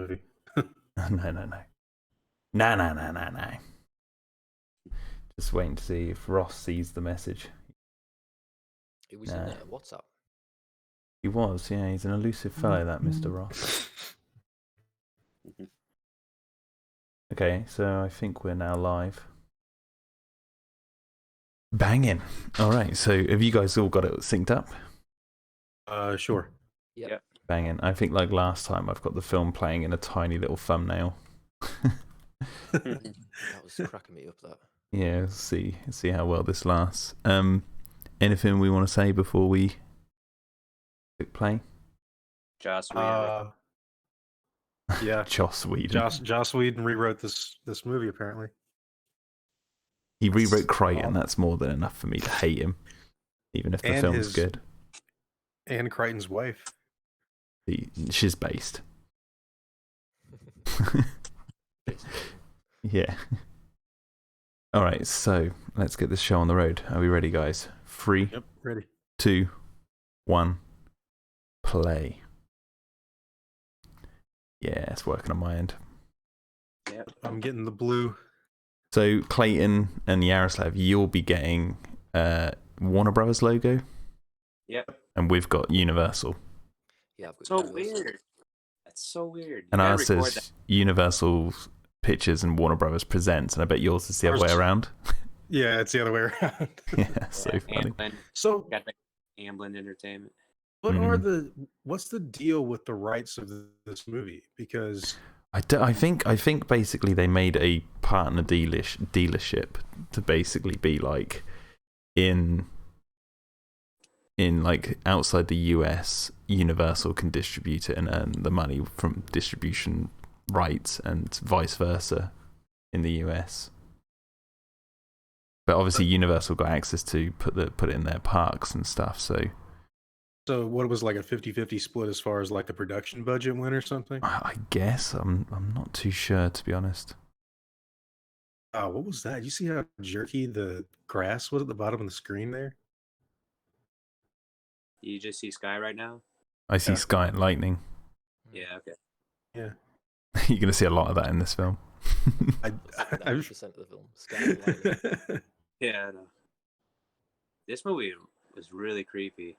movie. No, no, no. No, no, no, no, no. Just waiting to see if Ross sees the message. It was in WhatsApp. He was, yeah. He's an elusive fellow, that Mr. Ross. Okay, so I think we're now live. Banging. All right, so have you guys all got it synced up? Sure. Yep. Banging. I think like last time I've got the film playing in a tiny little thumbnail. That was cracking me up, that. Yeah, see how well this lasts. Anything we want to say before we click play? Joss Whedon. Yeah. Joss Whedon. Joss Whedon rewrote this movie, apparently. He rewrote Crichton. That's more than enough for me to hate him, even if the film's good. And Crichton's wife. She's based. Yeah. All right, so let's get this show on the road. Are we ready, guys? 3, Yep, ready. 2, 1, play. Yeah, it's working on my end. Yep. I'm getting the blue. So Clayton and Yaroslav, you'll be getting Warner Brothers logo. Yep. And we've got Universal. Yeah, I've got So Universal. weird. That's so weird. And You ours gotta record says Universal Pictures and Warner Brothers Presents, and I bet yours is the other way around. Yeah, it's the other way around. Yeah, so funny. So got the Amblin Entertainment. what's the deal with the rights of this movie? Because I think basically they made a partner dealership to basically be like in like outside the US, Universal can distribute it and earn the money from distribution rights, and vice versa in the US. But obviously Universal got access to put it in their parks and stuff, so what was like a 50-50 split as far as like the production budget went or something? I guess I'm not too sure, to be honest. Oh, what was that? You see how jerky the grass was at the bottom of the screen there? You just see Sky right now? I see Sky and Lightning. Yeah, okay. Yeah. You're going to see a lot of that in this film. 90% of the film. Sky and Lightning. Yeah, I know. This movie was really creepy.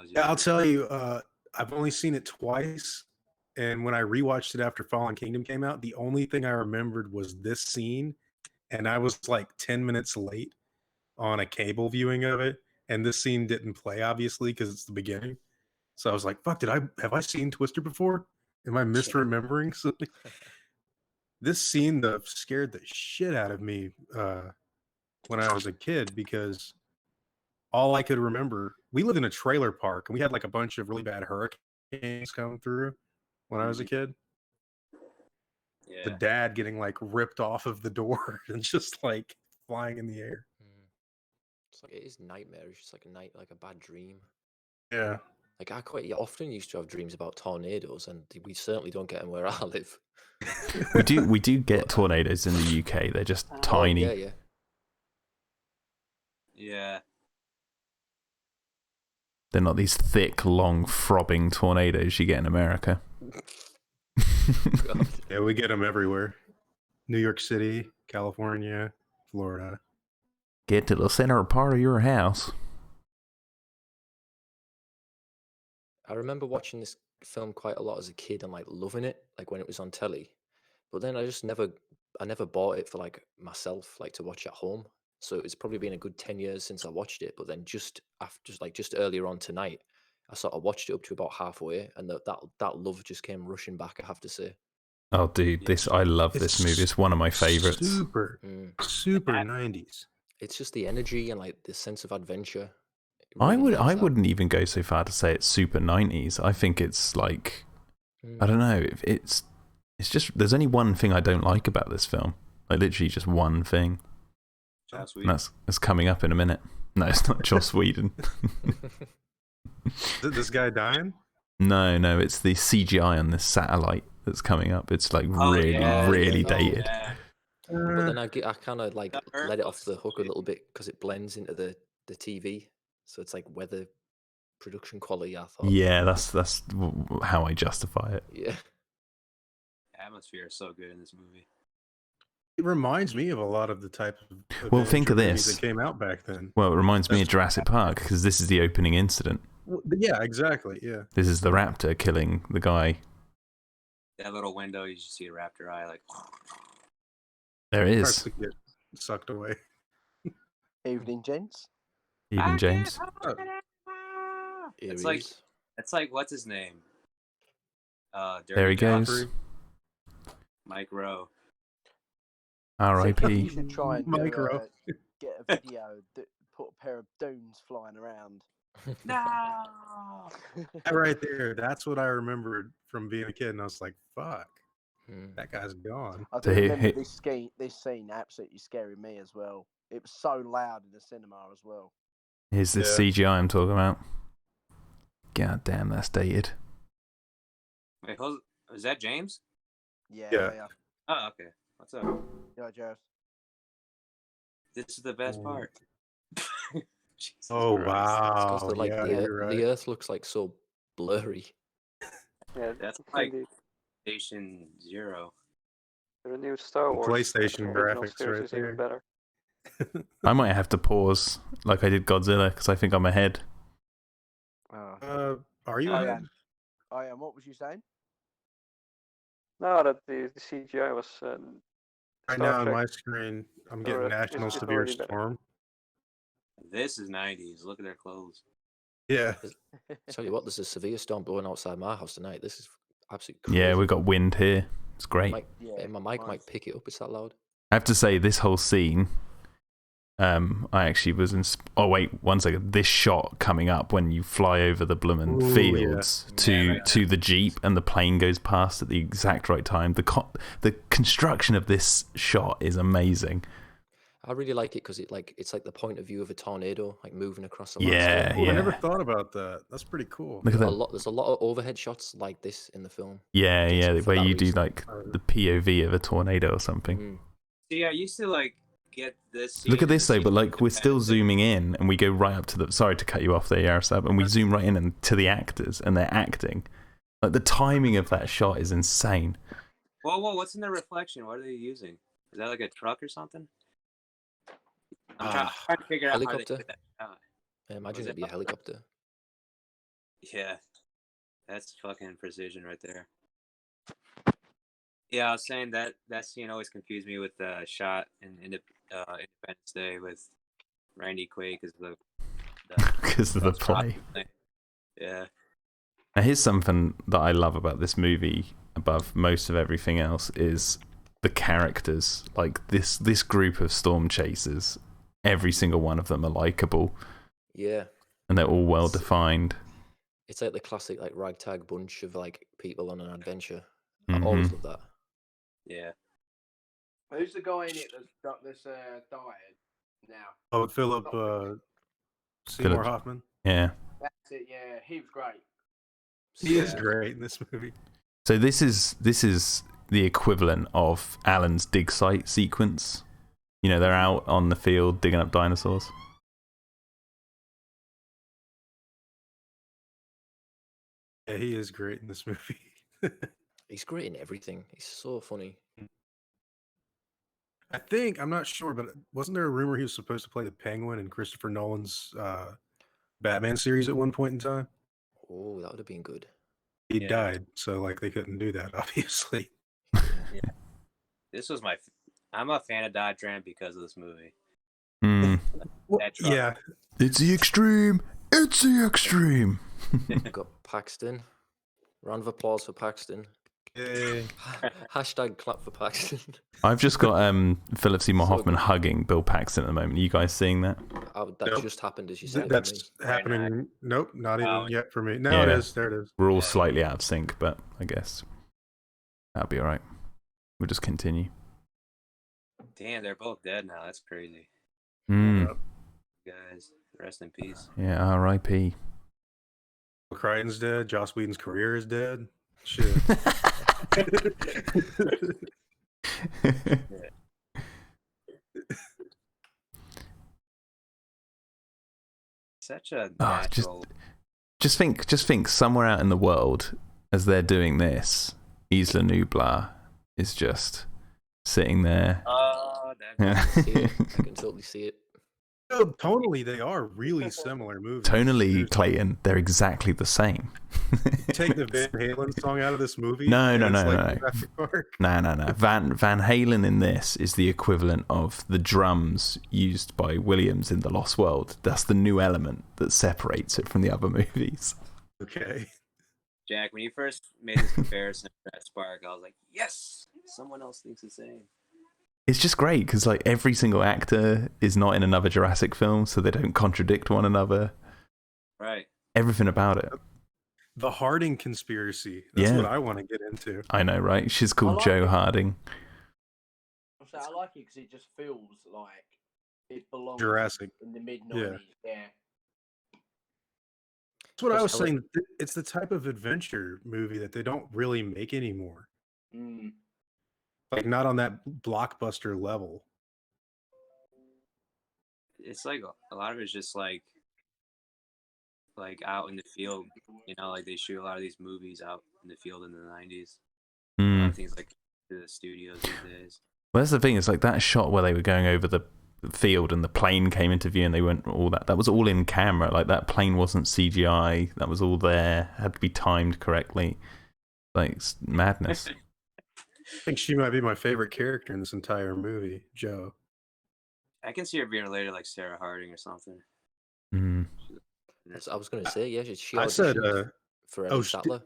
Yeah, I'll tell you, I've only seen it twice, and when I rewatched it after Fallen Kingdom came out, the only thing I remembered was this scene, and I was like 10 minutes late on a cable viewing of it, and this scene didn't play, obviously, because it's the beginning. So I was like, fuck, have I seen Twister before? Am I misremembering something? This scene scared the shit out of me when I was a kid, because all I could remember, we lived in a trailer park and we had like a bunch of really bad hurricanes come through when I was a kid. Yeah. The dad getting like ripped off of the door and just like flying in the air. It's like, it is nightmarish. It's like a bad dream. Yeah. Like, I quite often used to have dreams about tornadoes, and we certainly don't get them where I live. We do get tornadoes in the UK. They're just tiny. Yeah. Yeah. They're not these thick, long, throbbing tornadoes you get in America. Yeah, we get them everywhere. New York City, California, Florida. Get to the center part of your house. I remember watching this film quite a lot as a kid and like loving it, like when it was on telly. But then I never bought it for like myself, like to watch at home. So it's probably been a good 10 years since I watched it. But then just earlier on tonight, I sort of watched it up to about halfway, and that love just came rushing back, I have to say. Oh, dude, I love this movie. It's one of my favorites. Super 90s. It's just the energy and like the sense of adventure. I wouldn't even go so far to say it's super 90s. I think it's like, I don't know. It's just, there's only one thing I don't like about this film. Like literally just one thing. Joss And Whedon. that's coming up in a minute. No, it's not Joss Whedon. Is this guy dying? No, it's the CGI on this satellite that's coming up. It's like really dated. Yeah. But then I kind of like let it off the hook a little bit because it blends into the TV. So it's like weather production quality, I thought. Yeah, that's how I justify it. Yeah. atmosphere is so good in this movie. It reminds me of a lot of the type of Well, think of movies this. that came out back then. Well, it reminds me of Jurassic Park because this is the opening incident. Yeah, exactly. Yeah. This is the raptor killing the guy. That little window, you just see a raptor eye, like. There it Starts is. to get sucked away. Evening, gents. Even James. It's like what's his name? Dirty There he Joffrey. goes. Mike Rowe. You R.I.P. should try and Micro. get a video that put a pair of dunes flying around. No. That right there, that's what I remembered from being a kid, and I was like, "Fuck, that guy's gone." I So do remember this scene absolutely scaring me as well. It was so loud in the cinema as well. Here's this CGI I'm talking about. God damn, that's dated. Wait, is that James? Yeah. Oh, okay. What's up? Yeah, Jeff. This is the best part. Jesus Oh Christ. wow! It's 'cause you're right. the Earth looks like so blurry. Yeah, That's like indeed. Station Zero. The new Star Wars PlayStation original graphics series right is even there. better. I might have to pause like I did Godzilla because I think I'm ahead. Are you? I ahead? am. I am. What was you saying? No, that the CGI was. Right Star now on Trek. my screen, I'm Or, getting National it's Severe already better. Storm. This is 90s. Look at their clothes. Yeah. Tell you what, there's a severe storm blowing outside my house tonight. This is absolutely crazy. Yeah, we've got wind here. It's great. My mic might pick it up. It's that loud. I have to say, this whole scene, I actually was in. Oh wait, 1 second. This shot coming up when you fly over the bloomin' Ooh, fields yeah. to the Jeep and the plane goes past at the exact right time. The construction of this shot is amazing. I really like it because it's like the point of view of a tornado, like moving across the Yeah, landscape. Oh, I never yeah. thought about that. That's pretty cool. Look at that. There's a lot of overhead shots like this in the film. Yeah, Just yeah. for Where that you do reason. like the POV of a tornado or something. See, I used to like get this. Look at this though, scene but like we're still independently. zooming in, and we go right up to the. Sorry to cut you off there, Yaroslav, and we zoom right in and to the actors, and they're acting. Like the timing of that shot is insane. Whoa, what's in the reflection? What are they using? Is that like a truck or something? I'm trying to figure out how they Helicopter? did that shot. I imagine it'd be a helicopter. Yeah, that's fucking precision right there. Yeah, I was saying that scene always confused me with the shot in Independence Day with Randy Quaid Because of the play. thing. Yeah. Now here's something that I love about this movie above most of everything else is the characters. Like this group of storm chasers, every single one of them are likable. Yeah. And they're all well defined. It's like the classic like ragtag bunch of like people on an adventure. I always love that. Yeah. Who's the guy in it that's died now? Oh, Philip Seymour Philip. Hoffman. Yeah. That's it. Yeah, he was great. He is great in this movie. So this is the equivalent of Alan's dig site sequence. You know, they're out on the field digging up dinosaurs. Yeah, he is great in this movie. He's great in everything. He's so funny. I'm not sure, but wasn't there a rumor he was supposed to play the Penguin in Christopher Nolan's Batman series at one point in time? Oh, that would have been good. He Yeah. died, so like they couldn't do that, obviously. This was I'm a fan of Dodge Ram because of this movie. That truck. Yeah, It's the extreme. It's the extreme. We've got Paxton. Round of applause for Paxton. yay. Hashtag clap for Paxton. I've just got Philip Seymour So Hoffman good. hugging Bill Paxton at the moment. Are you guys seeing that? That Nope. just happened as you said. That's It happening. Nope, not even Oh. yet for me. No, Yeah. it is. There it is. We're all slightly out of sync, but I guess that'll be all right. We'll just continue. Damn, they're both dead now. That's crazy. Guys, rest in peace. Yeah, R.I.P. Crichton's dead. Joss Whedon's career is dead. Shit. Such a Oh, natural. just think somewhere out in the world as they're doing this, Isla Nublar, is just sitting there. Oh, Yeah. I can see it. I can totally see it. Oh, tonally, they are really similar movies. Tonally, Clayton, they're exactly the same. Take the Van Halen song out of this movie. No. Jurassic Park. No. Van Halen in this is the equivalent of the drums used by Williams in The Lost World. That's the new element that separates it from the other movies. Okay. Jack, when you first made this comparison to Jurassic Park, I was like, yes, someone else thinks the same. It's just great because like every single actor is not in another Jurassic film, so they don't contradict one another. Right. Everything about it. The Harding conspiracy. That's what I want to get into. I know, right? She's called Joe Harding. I like it because it just feels like it belongs Jurassic in the mid-90s. Yeah. That's what I was saying. It's the type of adventure movie that they don't really make anymore. Mm. Like, not on that blockbuster level. It's like a lot of it's just like out in the field, like they shoot a lot of these movies out in the field in the 90s. A lot of things like to the studios these days. Well, that's the thing. It's like that shot where they were going over the field and the plane came into view and they went all that. That was all in camera. Like that plane wasn't CGI. That was all there. Had to be timed correctly. Like it's madness. I think she might be my favorite character in this entire movie, Joe. I can see her being related like Sarah Harding or something. Mm. I was going to say, yeah, she I said, for Ellie Sattler.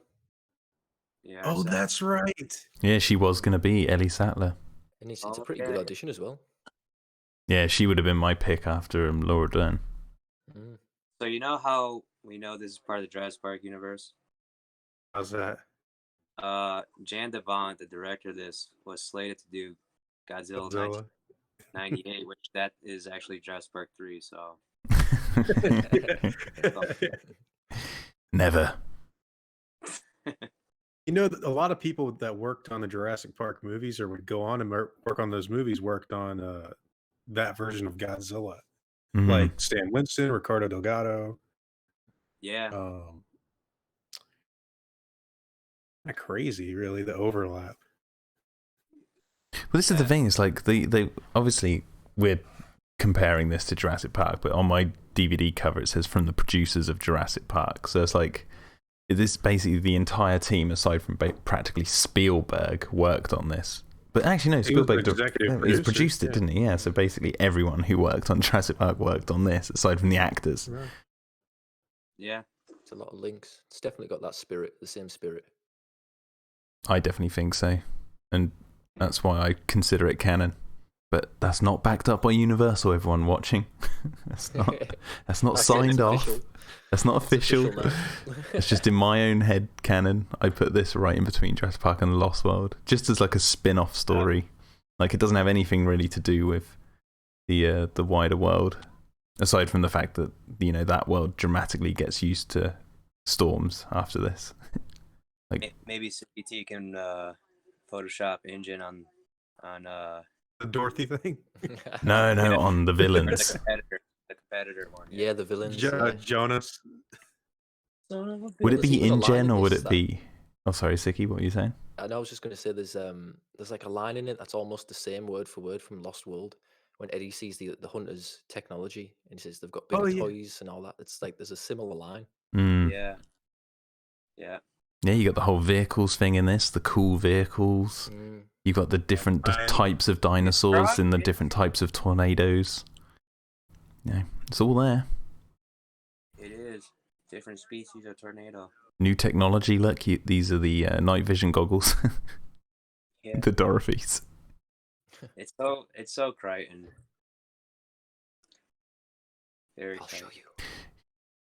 Yeah. Oh, that's right. Yeah, she was going to be Ellie Sattler. And it's a pretty good audition as well. Yeah, she would have been my pick after Laura Dern. Mm. So you know how we know this is part of the Jurassic Park universe? How's that? Jan Devant, the director of this, was slated to do Godzilla 1998, which that is actually Jurassic Park 3, so... Never. You know, a lot of people that worked on the Jurassic Park movies or would go on and work on those movies worked on that version of Godzilla. Mm-hmm. Like Stan Winston, Ricardo Delgado. Yeah. Kind of crazy, really, the overlap. Well, this is the thing. It's like they obviously we're comparing this to Jurassic Park, but on my DVD cover it says from the producers of Jurassic Park. So it's like this basically the entire team, aside from practically Spielberg, worked on this. But actually, no, Spielberg he's produced it, didn't he? Yeah. So basically, everyone who worked on Jurassic Park worked on this, aside from the actors. Yeah, it's a lot of links. It's definitely got that spirit, the same spirit. I definitely think so, and that's why I consider it canon. But that's not backed up by Universal. Everyone watching, that's not signed off. That's not official. It's just in my own head canon. I put this right in between Jurassic Park and The Lost World, just as like a spin-off story. Like it doesn't have anything really to do with the wider world, aside from the fact that that world dramatically gets used to storms after this. Like maybe CT can Photoshop engine on the Dorothy thing. No, on the villains. The competitor one. Yeah, the villains. Jonas. Would it be InGen or would it be? Oh, sorry, Siki. What were you saying? I was just going to say there's like a line in it that's almost the same word for word from Lost World. When Eddie sees the hunters' technology and he says they've got bigger toys and all that, it's like there's a similar line. Mm. Yeah. Yeah, you got the whole vehicles thing in this, the cool vehicles. You've got the different types of dinosaurs and the different types of tornadoes. Yeah, it's all there. It is. Different species of tornado. New technology, look, these are the night vision goggles. Yeah. The Dorothys. It's so Crichton. I'll show you.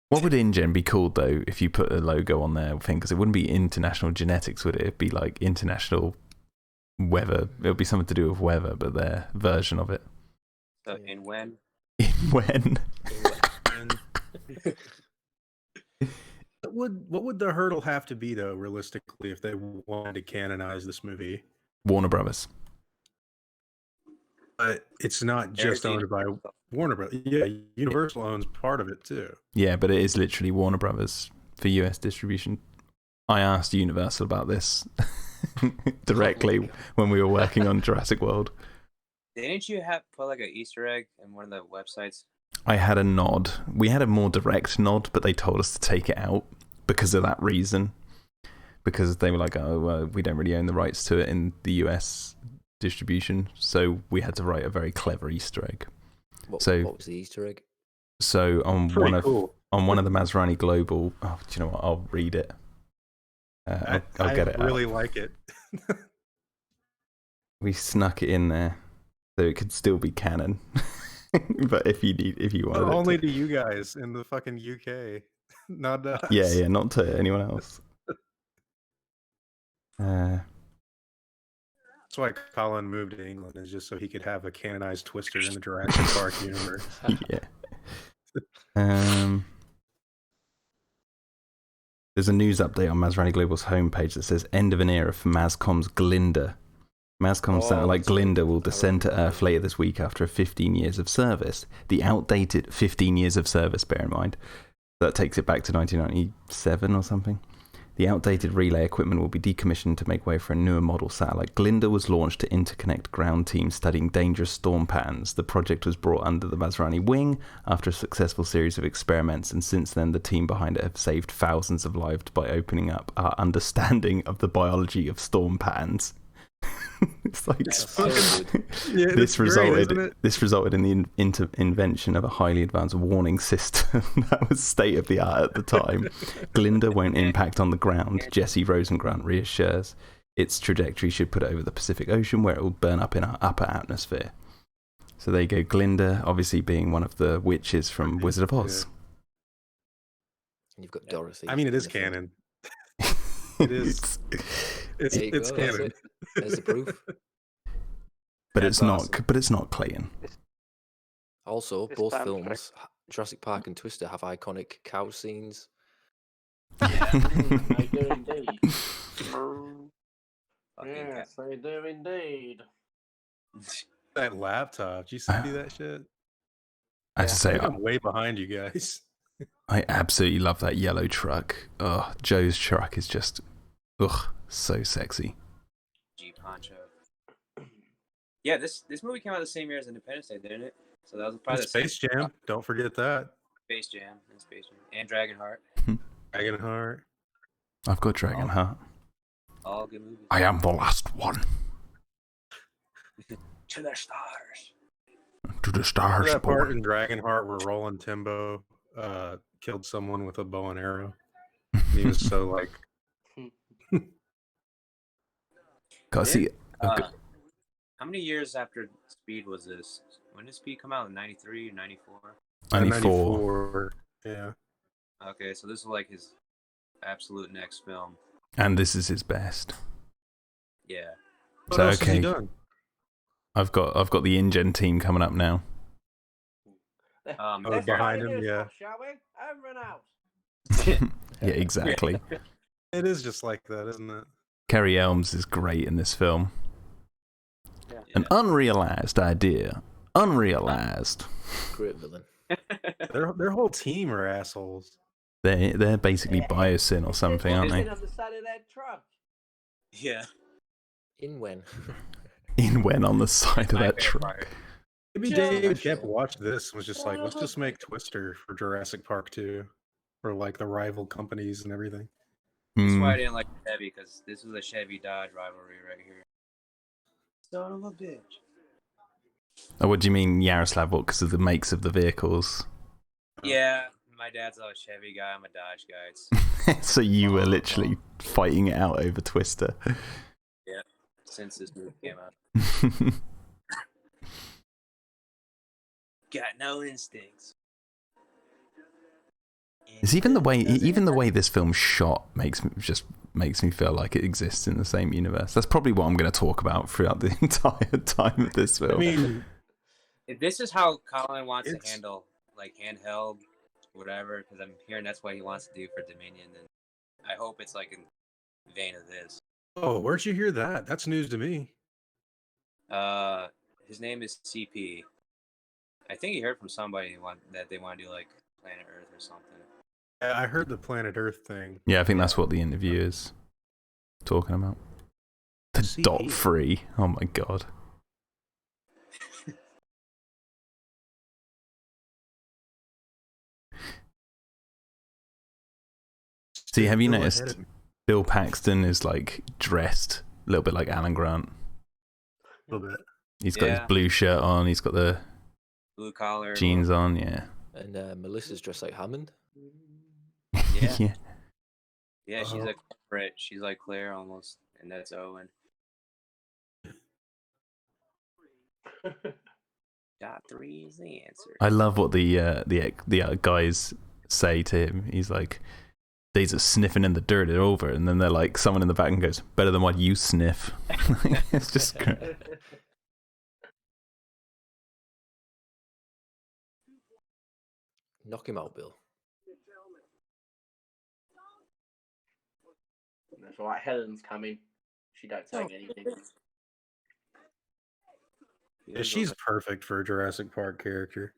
What would InGen be called, though, if you put a logo on their thing? Because it wouldn't be International Genetics, would it? It'd be like International Weather. It would be something to do with weather, but their version of it. So in when? In when? What would the hurdle have to be, though, realistically, if they wanted to canonize this movie? Warner Brothers. But it's not just owned by Warner Brothers. Yeah, Universal owns part of it too. Yeah, but it is literally Warner Brothers for US distribution. I asked Universal about this. directly when we were working on Jurassic World. Didn't you have put like an Easter egg in one of the websites? I had a nod. We had a more direct nod, but they told us to take it out because of that reason. Because they were like, oh, we don't really own the rights to it in the US distribution, so we had to write a very clever Easter egg. What was the Easter egg? So on one of the Masrani Global, do you know what? I'll read it. I'll get it. I really like it. We snuck it in there, so it could still be canon. But if you wanted, only to you guys in the fucking UK, not to us. Yeah, not to anyone else. That's why Colin moved to England, is just so he could have a canonized Twister in the Jurassic Park universe. Yeah. There's a news update on Masrani Global's homepage that says end of an era for Mascom's Glinda. Mascom satellite Glinda will descend to Earth later this week after 15 years of service. The outdated 15 years of service, bear in mind. That takes it back to 1997 or something. The outdated relay equipment will be decommissioned to make way for a newer model satellite. Glinda was launched to interconnect ground teams studying dangerous storm patterns. The project was brought under the Masrani wing after a successful series of experiments, and since then the team behind it have saved thousands of lives by opening up our understanding of the biology of storm patterns. It's like this resulted in the invention of a highly advanced warning system that was state of the art at the time. Glinda won't impact on the ground, Jesse Rosengrant reassures. Its trajectory should put it over the Pacific Ocean, where it will burn up in our upper atmosphere. So there you go. Glinda, obviously being one of the witches from Wizard of Oz. And you've got Dorothy. I mean, it is canon. It is. It's canon. There's the proof. But it's not. But it's not Clayton. Also, both films, Jurassic Park and Twister, have iconic cow scenes. Yeah. They do indeed. Yes, they do indeed. That laptop. Did you see that shit? I have to say, I'm way behind you guys. I absolutely love that yellow truck. Oh, Joe's truck is just, so sexy. Jeep Honcho. Yeah, this movie came out the same year as Independence Day, didn't it? So that was probably the Space Jam. Don't forget that. Space Jam and Dragonheart. Dragonheart. I've got Dragonheart. All good movies. I am the last one. To the stars. To the stars. That part in Dragonheart where Roland Timbo killed someone with a bow and arrow. He was so like. Gotta see it. How many years after Speed was this? When did Speed come out? 93 or 94? 94. Yeah. Okay, so this is like his absolute next film. And this is his best. Yeah. What else has he done? I've got the InGen team coming up now. Behind him, yeah. Shall we? Over and out. Yeah, exactly. It is just like that, isn't it? Kerry Elms is great in this film. Yeah. An unrealized idea. Unrealized. Great villain. Their whole team are assholes. They're basically Biosyn or something, aren't they? On the side of that truck. Yeah. In when? In when on the side of that truck. Maybe David Kemp watched this and was just like, let's just make Twister for Jurassic Park 2. For like the rival companies and everything. That's why I didn't like Chevy, because this was a Chevy Dodge rivalry right here. Son of a bitch. Oh, what do you mean, Yaroslav? What, because of the makes of the vehicles? Yeah, my dad's a Chevy guy, I'm a Dodge guy. So you were literally fighting it out over Twister. Yeah, since this movie came out. Got no instincts. It's even the way this film's shot makes me feel like it exists in the same universe. That's probably what I'm going to talk about throughout the entire time of this film. I mean, if this is how Colin wants to handle like handheld, whatever, because I'm hearing that's what he wants to do for Dominion, then I hope it's like in vein of this. Oh, where'd you hear that? That's news to me. His name is CP. I think he heard from somebody that they want to do like Planet Earth or something. I heard the Planet Earth thing. Yeah, I think that's what the interview is talking about. The CE. dot free. Oh my god. See, have you Still noticed ahead of me. Bill Paxton is like dressed a little bit like Alan Grant? A little bit. He's got his blue shirt on. He's got the blue collar jeans on. Yeah. And Melissa's dressed like Hammond. Yeah. Yeah. Yeah, she's like corporate. She's like Claire almost, and that's Owen. Dot 3 is the answer. I love what the guys say to him. He's like, "They's a sniffing in the dirt it over," and then they're like, someone in the back and goes, "Better than what you sniff." It's just great. Knock him out, Bill. That's right. Helen's coming. She don't take anything. Yeah, she's perfect for a Jurassic Park character.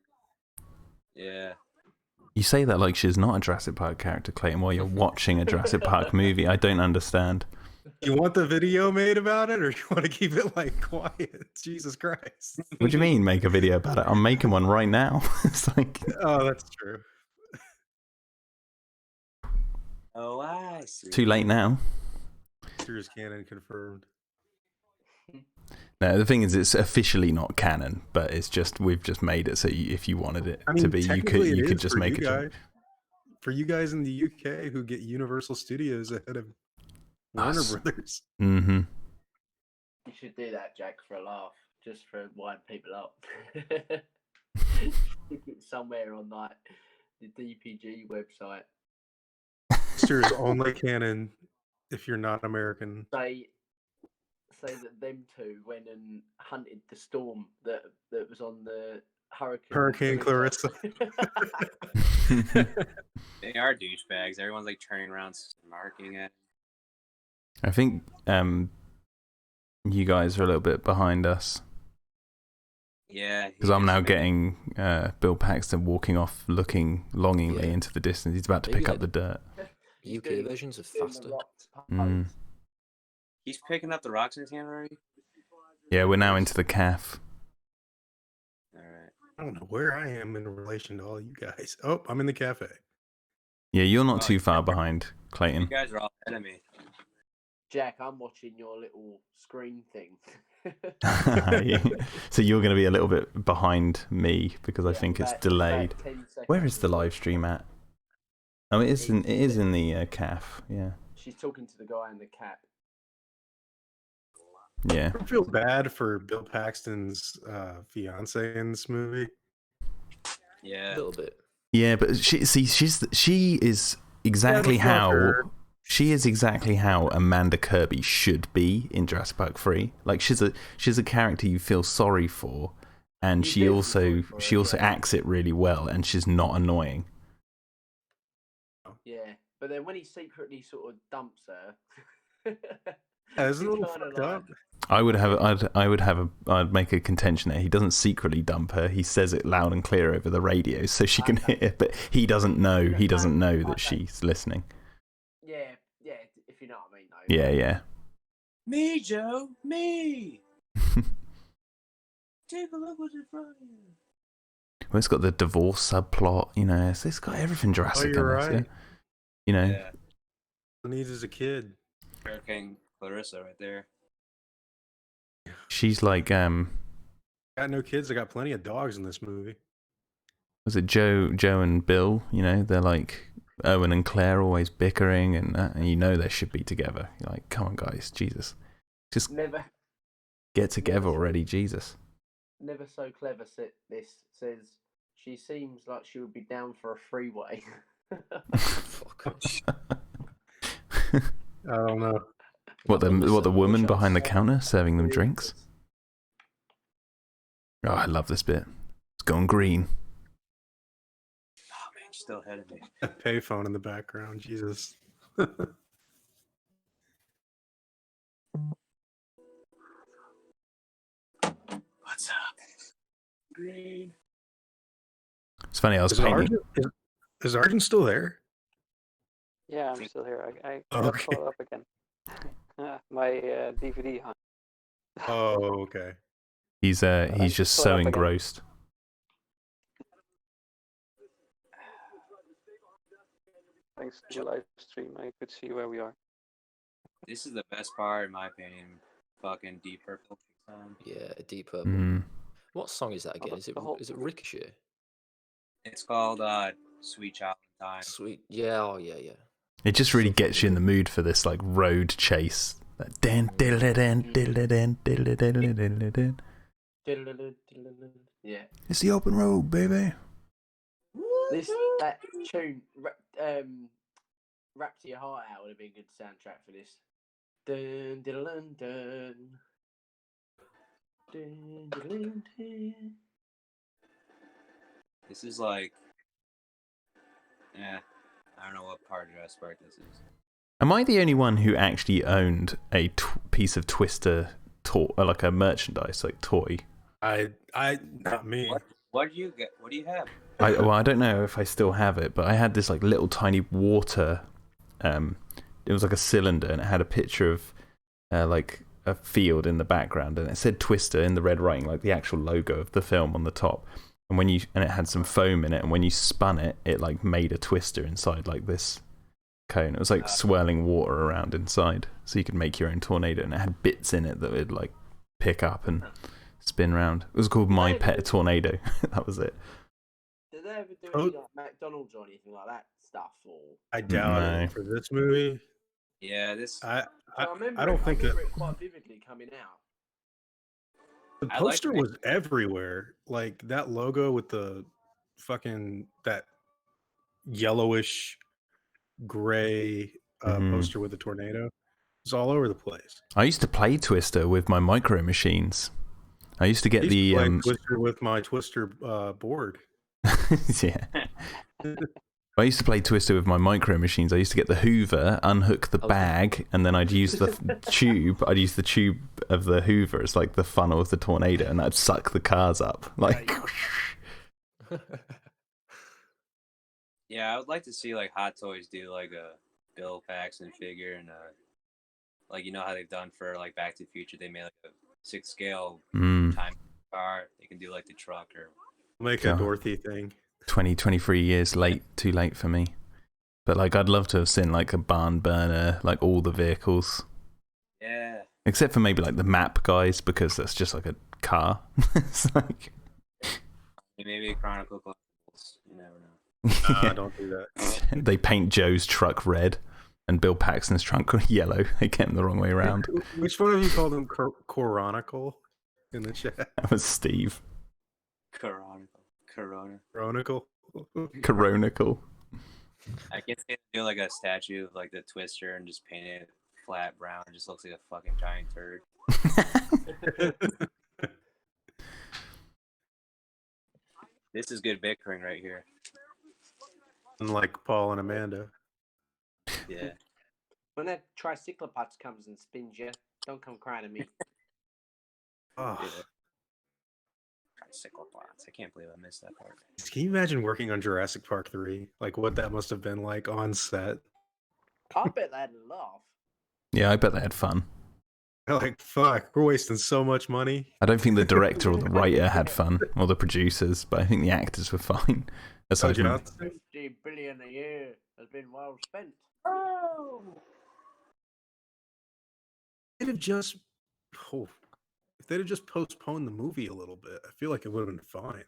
Yeah. You say that like she's not a Jurassic Park character, Clayton, while you're watching a Jurassic Park movie. I don't understand. You want the video made about it, or you want to keep it like quiet? Jesus Christ! What do you mean, make a video about it? I'm making one right now. It's like, Oh, that's true. Oh, I see. too late now. Series canon confirmed. No, the thing is, it's officially not canon, but it's just we've just made it so if you wanted it I mean, to be, you could just make it. For you guys in the UK who get Universal Studios ahead of Warner Brothers. Mm-hmm. You should do that, Jack, for a laugh, just for wind people up. Stick it somewhere on like the DPG website. Series only canon if you're not American. Say that them two went and hunted the storm that was on the Hurricane Clarissa. They are douchebags. Everyone's like turning around, marking it. I think you guys are a little bit behind us. Yeah. Because I'm now getting Bill Paxton walking off, looking longingly into the distance. He's about to pick up the dirt. UK versions are faster. Mm. He's picking up the rocks in his hand already? Yeah, we're now into the calf. Alright. I don't know where I am in relation to all you guys. Oh, I'm in the cafe. Yeah, you're not too far behind, Clayton. You guys are all ahead of me. Jack, I'm watching your little screen thing. So you're going to be a little bit behind me because I think it's delayed. Where is the live stream at? Oh, it is in the calf. Yeah. She's talking to the guy in the cap. Yeah. I feel bad for Bill Paxton's fiance in this movie. Yeah. A little bit. Yeah, but she is exactly how Amanda Kirby should be in Jurassic Park 3. Like she's a character you feel sorry for, and she also acts it really well, and she's not annoying. Yeah, but then when he secretly sort of dumps her, Isn't it a little fucked up? I'd make a contention that he doesn't secretly dump her. He says it loud and clear over the radio so she can hear, but he doesn't know that she's listening. Yeah, if you know what I mean, though. Yeah. Me, Joe, me. Take a look what's in front of you. Well, it's got the divorce subplot, you know. It's got everything Jurassic you're in it. right. You know. Yeah. All he needs is a kid. Hurricane Clarissa right there. She's like Got no kids. I got plenty of dogs in this movie. was it Joe and Bill? You know, they're like Owen and Claire always bickering, and you know they should be together. You're like, come on, guys, Jesus, just get together already, Jesus. Never so clever. This says she seems like she would be down for a freeway. Fuck. I don't know. What the woman behind the counter serving them drinks? Oh, I love this bit. It's going green. Oh man, she's still ahead of me. A payphone in the background. Jesus. What's up? Green. It's funny. I was painting. Is Arjun still there? Yeah, I'm still here. I Okay. pull it up again. My DVD hunt. Oh, okay. He's just pull so it up again. engrossed. Thanks to the live stream, I could see where we are. This is the best part, in my opinion. Fucking Deep Purple song. Yeah, Deep Purple. Mm. What song is that again? Is it Ricochet? It's called Sweet Child in Time. Sweet. Yeah. Oh yeah. Yeah. It just really So gets you in the fucking mood for this like road chase. That din diddle-a-din, diddle-a-din, diddle-a-din-diddle-a-din. Yeah. It's the open road, baby. That tune, Rap to Your Heart Out would have been a good soundtrack for this. Dun, dun, dun, dun. Dun, dun, dun, dun. This is like, I don't know what part of Jurassic Park this is. Am I the only one who actually owned a piece of Twister like a merchandise, like toy? Not me. What do you get? What do you have? I don't know if I still have it, but I had this like little tiny water. It was like a cylinder, and it had a picture of like a field in the background, and it said Twister in the red writing, like the actual logo of the film on the top. And it had some foam in it, and when you spun it, it like made a twister inside like this cone. It was like swirling water around inside, so you could make your own tornado, and it had bits in it that would like pick up and spin round. It was called My Pet Tornado. That was it. Did they ever do any like McDonald's or anything like that stuff? Or I doubt it for this movie. Yeah, this. I remember I don't think it quite vividly coming out. The poster was everywhere. Like that logo with the fucking that yellowish gray poster with the tornado. It's all over the place. I used to play Twister with my micro machines. I used to get play Twister with my Twister board. Yeah. I used to play Twister with my micro machines. I used to get the Hoover, unhook the bag, and then I'd use the tube. I'd use the tube of the Hoover as like the funnel of the tornado, and I'd suck the cars up. Like, yeah, I would like to see like Hot Toys do like a Bill Paxton figure, and like you know how they've done for like Back to the Future. They made like a 6 scale time car. They can do like the truck or make a Dorothy thing. 23 years late, too late for me. But like, I'd love to have seen like a barn burner, like all the vehicles. Yeah. Except for maybe like the map guys, because that's just like a car. It's like maybe a Chronicle Collectibles. You never know. Don't do that. They paint Joe's truck red and Bill Paxton's trunk yellow. They get him the wrong way around. Which one of you called him Chronicle in the chat? That was Steve. Coronicle. I guess they do like a statue of like the Twister and just paint it flat brown. It just looks like a fucking giant turd. This is good bickering right here. Like Paul and Amanda. Yeah. When that tricyclopods comes and spins you, don't come crying to me. Oh. Yeah. Tricyclopods. I can't believe I missed that part. Can you imagine working on Jurassic Park 3? Like what that must have been like on set. I bet they had a laugh. Yeah, I bet they had fun. Like, fuck, we're wasting so much money. I don't think the director or the writer had fun, or the producers, but I think the actors were fine. Aside from 50 billion a year has been well spent. Oh! If they'd have just postponed the movie a little bit, I feel like it would have been fine.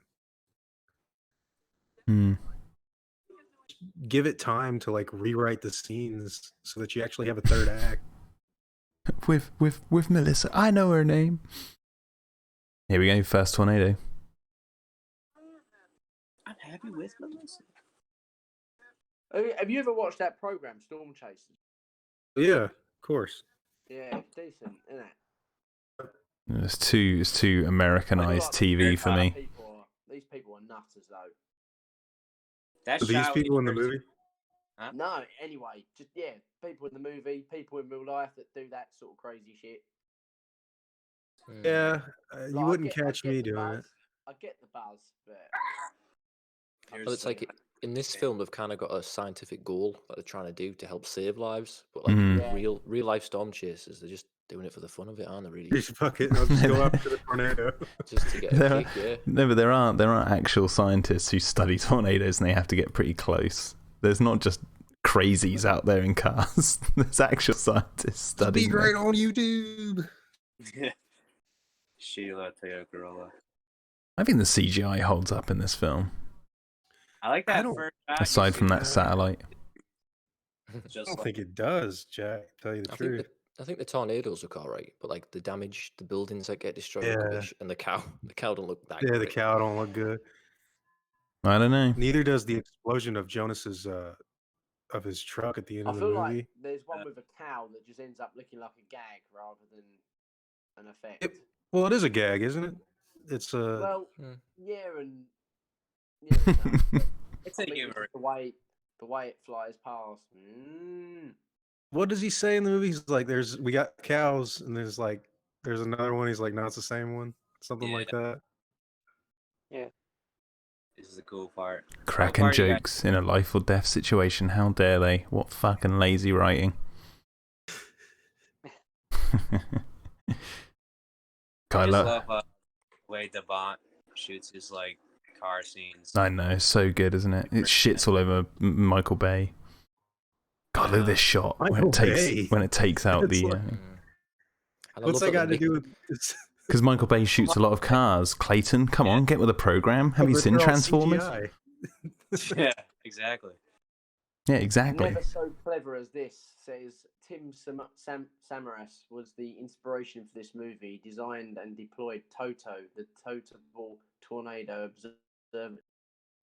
Give it time to like rewrite the scenes so that you actually have a third act. With Melissa. I know her name. Here we go, first tornado. I'm happy with Melissa. Have you ever watched that program, Storm Chasers? Yeah, of course. Yeah, it's decent, isn't it? It's too Americanized TV for me. These people are nutters though. That's these people in the movie? Huh? No, anyway, just people in the movie, people in real life that do that sort of crazy shit. Yeah, you wouldn't catch me doing it. I get the buzz, but it's like in this film, they've kind of got a scientific goal that they're trying to do to help save lives, but like Yeah. real life storm chasers, they're just doing it for the fun of it, aren't they? Really, Just fuck it. I'll just go after the tornado. just to get a There are- kick. Yeah. No, but there are actual scientists who study tornadoes, and they have to get pretty close. There's not just crazies out there in cars. There's actual scientists Be studying. great them. on YouTube. Sheila Toyota Corolla. I think the CGI holds up in this film, I like I that don't- first shot. aside from that satellite. I Just don't like, think it does, Jack. To tell you the truth. I think the tornadoes look all right, but like the damage, the buildings that get destroyed, look a Yeah. bit and the cow don't look that. Yeah, the great. cow don't look good. I don't know. Neither does the explosion of Jonas's of his truck at the end I of the feel movie. like there's one with a cow that just ends up looking like a gag rather than an effect. Yep. Well, it is a gag, isn't it? It's a. Well, Hmm. yeah, and no, but it's I a think humor. it's just the way it flies past. What does he say in the movie? He's like, we got cows, and there's another one. He's like, no, it's the same one. Something Yeah. like that. This is the cool part. Cracking What part you guys- jokes in a life or death situation. How dare they? What fucking lazy writing. I Kyla. just love the way Devant shoots his like car scenes. I know, it's so good, isn't it? It shits all over Michael Bay. God, look at this shot when Michael it Bay. takes out It's the. like- And I What's love that got they to do with this? Because Michael Bay shoots a lot of cars. Clayton, come on, get with the program. Have you But seen they're all Transformers? CGI. Yeah, exactly. Yeah, exactly. Never so clever as this, says Tim Samaras was the inspiration for this movie, designed and deployed Toto, the Totable Tornado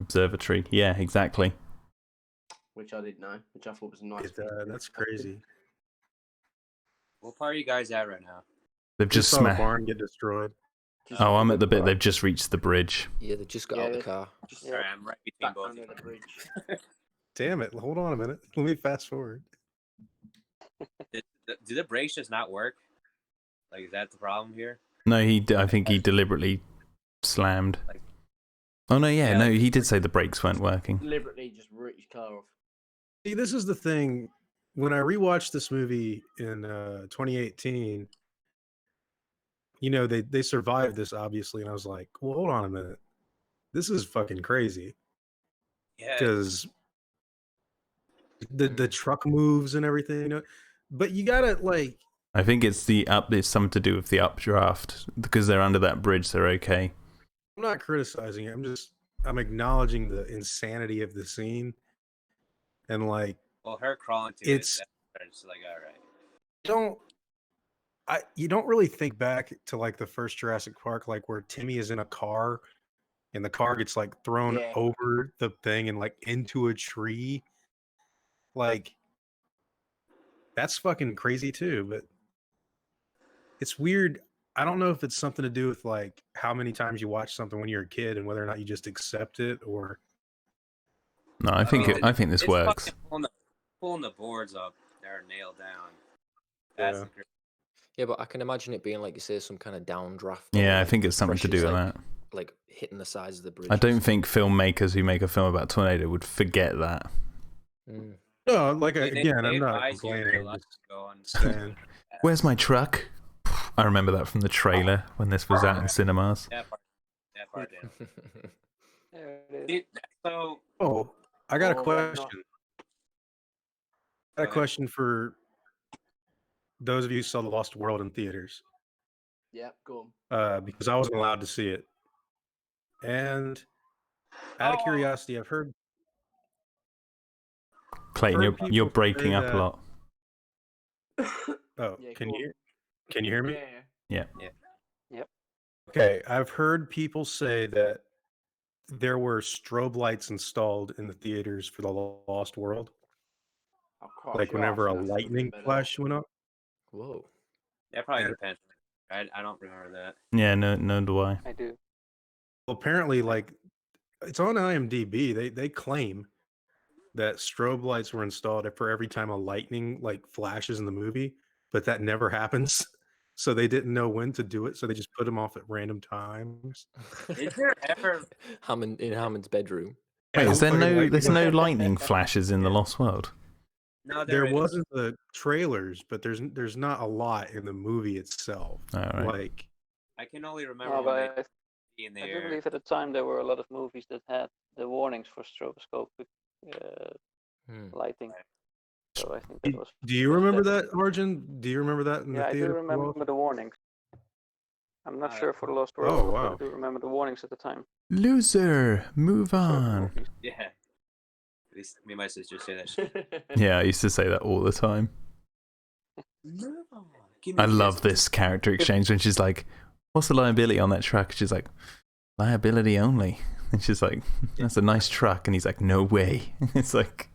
Observatory. Yeah, exactly. which I didn't know, which I thought was a nice. That's crazy. What part are you guys at right now? They've just saw the smashed. barn get destroyed. Oh, I'm at the bit they've just reached the bridge. Yeah, they just got out the car. Sorry, I'm right between Stuck both. under of the you. bridge. Damn it! Hold on a minute. Let me fast forward. Do the brakes just not work? Like, is that the problem here? No, I think he deliberately slammed. Like- Oh no, yeah, Yeah, no, like- he did say the brakes weren't working. Deliberately just ripped his car off. See, this is the thing. When I rewatched this movie in 2018, you know, they survived this obviously, and I was like, well, hold on a minute. This is fucking crazy Yeah. because the truck moves and everything, you know. But you gotta like, I think it's it's something to do with the updraft because they're under that bridge. They're okay. I'm not criticizing it. I'm acknowledging the insanity of the scene, and like, Well, her crawling to It's- it, it's like, all right. you don't really think back to like the first Jurassic Park, like where Timmy is in a car and the car gets like thrown Yeah. over the thing and like into a tree. Like, that's fucking crazy too, but it's weird. I don't know if it's something to do with like how many times you watch something when you're a kid and whether or not you just accept it, or No, I think mean, I think this it's works. fucking pulling the boards up. They're nailed down. That's Yeah. the Yeah, but I can imagine it being like you say, some kind of downdraft. Yeah, I like, think it's something to do pressure's, with like, that. Like hitting the sides of the bridge. I or don't something. think filmmakers who make a film about tornado would forget that. Mm. no, like They- again, they I'm not advise you complaining. to I'm just go on. saying. Where's my truck? I remember that from the trailer when this was out in cinemas. That part in. There it is. See, so Oh, I got a Oh, question. no. I got a Okay. question for those of you who saw The Lost World in theaters, Yep, go on. because I wasn't allowed to see it. And out of Oh. curiosity, I've heard Clayton, Heard you're people breaking say up a that- lot. Oh, Yeah, can go you on. can you hear me? Yeah. Okay, I've heard people say that there were strobe lights installed in the theaters for The Lost World, I'll cross like your whenever a arse, I lightning remember that. flash went up. Whoa. that probably Yeah. depends. I don't remember that. Yeah, no, do I. I do. Well, apparently, like it's on IMDb. They claim that strobe lights were installed for every time a lightning like flashes in the movie, but that never happens. So they didn't know when to do it, so they just put them off at random times. Is there ever in Hammond's bedroom? Yeah, Wait, is there fucking no? There's no lightning. lightning flashes in the Lost World. No, There is. was in the trailers, but there's not a lot in the movie itself. All right. Like, I can only remember No, when but they see in the I do air. believe at the time there were a lot of movies that had the warnings for stroboscopic lighting. So I think that was. do you remember that, Arjun? Do you remember that in Yeah, the I do theater? remember the warnings. I'm not sure for the Lost Oh, World, wow. but I do remember the warnings at the time. Loser, move for certain on. movies. Yeah. At least me and my sister say that shit. Yeah, I used to say that all the time. I love this character exchange when she's like, "What's the liability on that truck?" She's like, "Liability only." And she's like, "That's a nice truck," and he's like, "No way." It's like,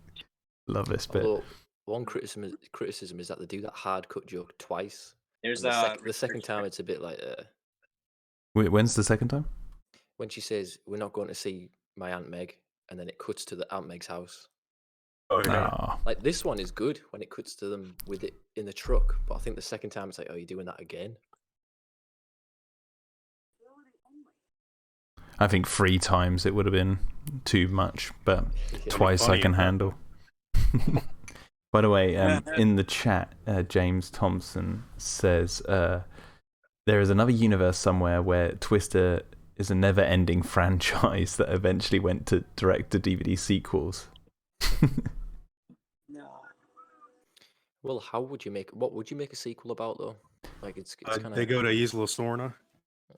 love this bit. Although one criticism is that they do that hard cut joke twice. There's the second time it's a bit like Wait, when's the second time? when she says we're not going to see my Aunt Meg, and then it cuts to the Aunt Meg's house. Oh, yeah. Oh. Like this one is good when it cuts to them with it in the truck, but I think the second time it's like, oh, you're doing that again. I think 3 times it would have been too much, but Yeah. twice I Funny, can huh? handle. By the way, in the chat, James Thompson says there is another universe somewhere where Twister is a never-ending franchise that eventually went to direct-to-DVD sequels. No. Well, what would you make a sequel about though? Like it's kind of They go to Isla Sorna.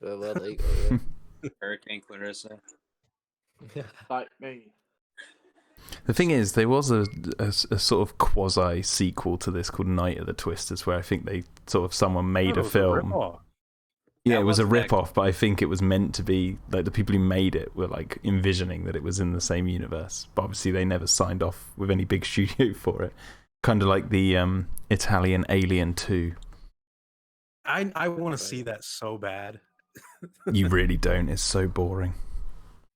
well, there you go. Hurricane Clarissa. Yeah. Like me. The thing is, there was a sort of quasi sequel to this called Night of the Twisters, where I think someone made Oh, a it was film. rip-off. Yeah, That it was a wasn't that rip-off, but I think it was meant to be, like, the people who made it were, like, envisioning that it was in the same universe. But obviously they never signed off with any big studio for it. Kind of like the Italian Alien 2. I want to see that so bad. You really don't. It's so boring.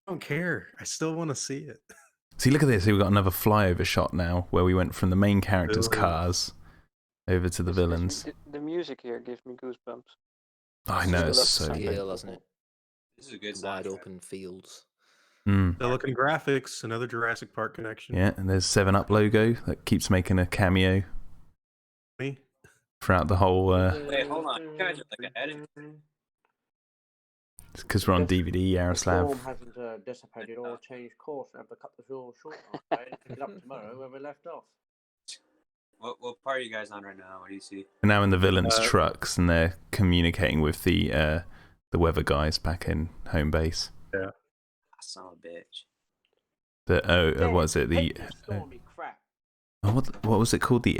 I don't care. I still want to see it. See, look at this. We've got another flyover shot now, where we went from the main characters' Really? cars over to the villains. The music here gives me goosebumps. Oh, I know, it's Still so up to good. Scale, hasn't it? This is a good Wide soundtrack. open fields. Mm. The looking graphics, another Jurassic Park connection. Yeah, and there's 7-Up logo that keeps making a cameo Me? throughout the whole... Wait, hold on. You guys are like ahead. because we're on DVD, The Yaroslav. storm hasn't dissipated or changed course and have to cut the show short. Okay, pick it up tomorrow where we left off. What part are you guys on right now? What do you see? We're now in the villains' Uh, trucks, and they're communicating with the weather guys back in home base. Yeah. Son of a bitch. What was it? The stormy crap. what was it called? The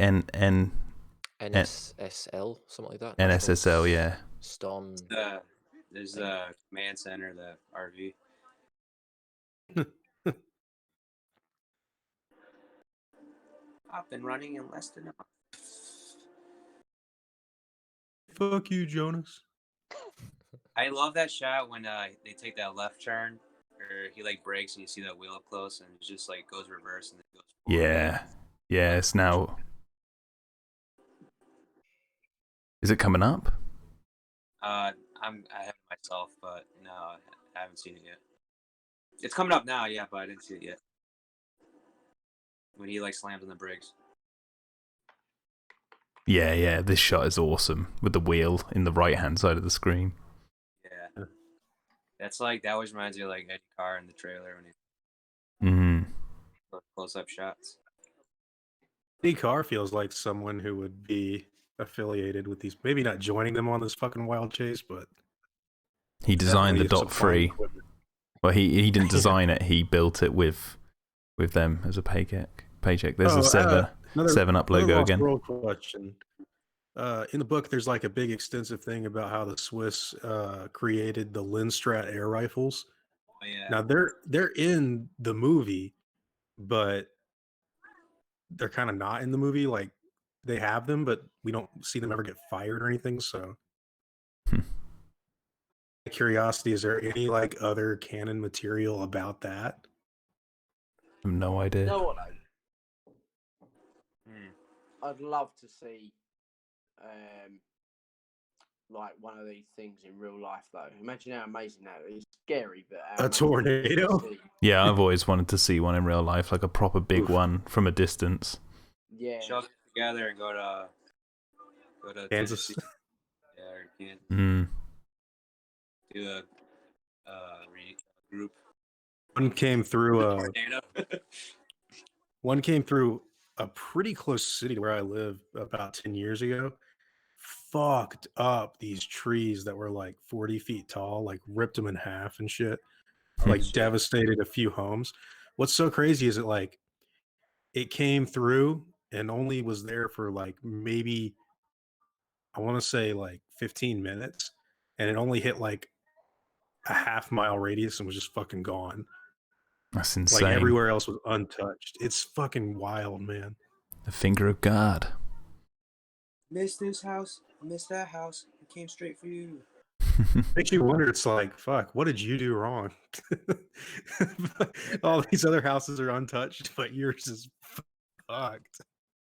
NSSL, something like that. NSSL, yeah. Storm. There's the command center, the RV. Up and running in less than a month. Fuck you, Jonas. I love that shot when they take that left turn, or he like brakes and you see that wheel up close, and it just like goes reverse and then goes forward. Yeah. It's now. Is it coming up? I'm ahead of myself, but no, I haven't seen it yet. It's coming up now, yeah, but I didn't see it yet. When he like slams on the brakes. Yeah. This shot is awesome with the wheel in the right-hand side of the screen. Yeah. That's like that always reminds me of like Eddie Carr in the trailer when he close up shots. Eddie Carr feels like someone who would be affiliated with these, maybe not joining them on this fucking wild chase, but He designed the definitely Dot supplying 3. equipment. Well, he didn't design it. He built it with them as a paycheck. There's a 7-Up logo Lost again. World question. In the book, there's like a big extensive thing about how the Swiss created the Lindstrat air rifles. Oh, yeah. Now they're in the movie, but they're kind of not in the movie. Like they have them, but we don't see them ever get fired or anything. So, curiosity, is there any like other canon material about that? I have no idea. You know what though? Hmm. I'd love to see like one of these things in real life, though. Imagine how amazing that is. It's scary, but A how amazing tornado? it is to see. Yeah, I've always wanted to see one in real life, like a proper big Oof. one from a distance. Yeah. Shove it together and go to Kansas. Tennessee. Yeah, or Kansas. Mm. Do a group. One came through Tornado. one came through a pretty close city to where I live about 10 years ago. Fucked up these trees that were like 40 feet tall, like ripped them in half and shit. Like Shit. devastated a few homes. What's so crazy is it came through and only was there for like maybe I want to say like 15 minutes, and it only hit like a half-mile radius and was just fucking gone. That's Like insane. everywhere else was untouched. It's fucking wild, man. The finger of God. Missed this house, missed that house. It came straight for you. Makes you wonder. It's like, fuck, what did you do wrong? All these other houses are untouched, but yours is fucked.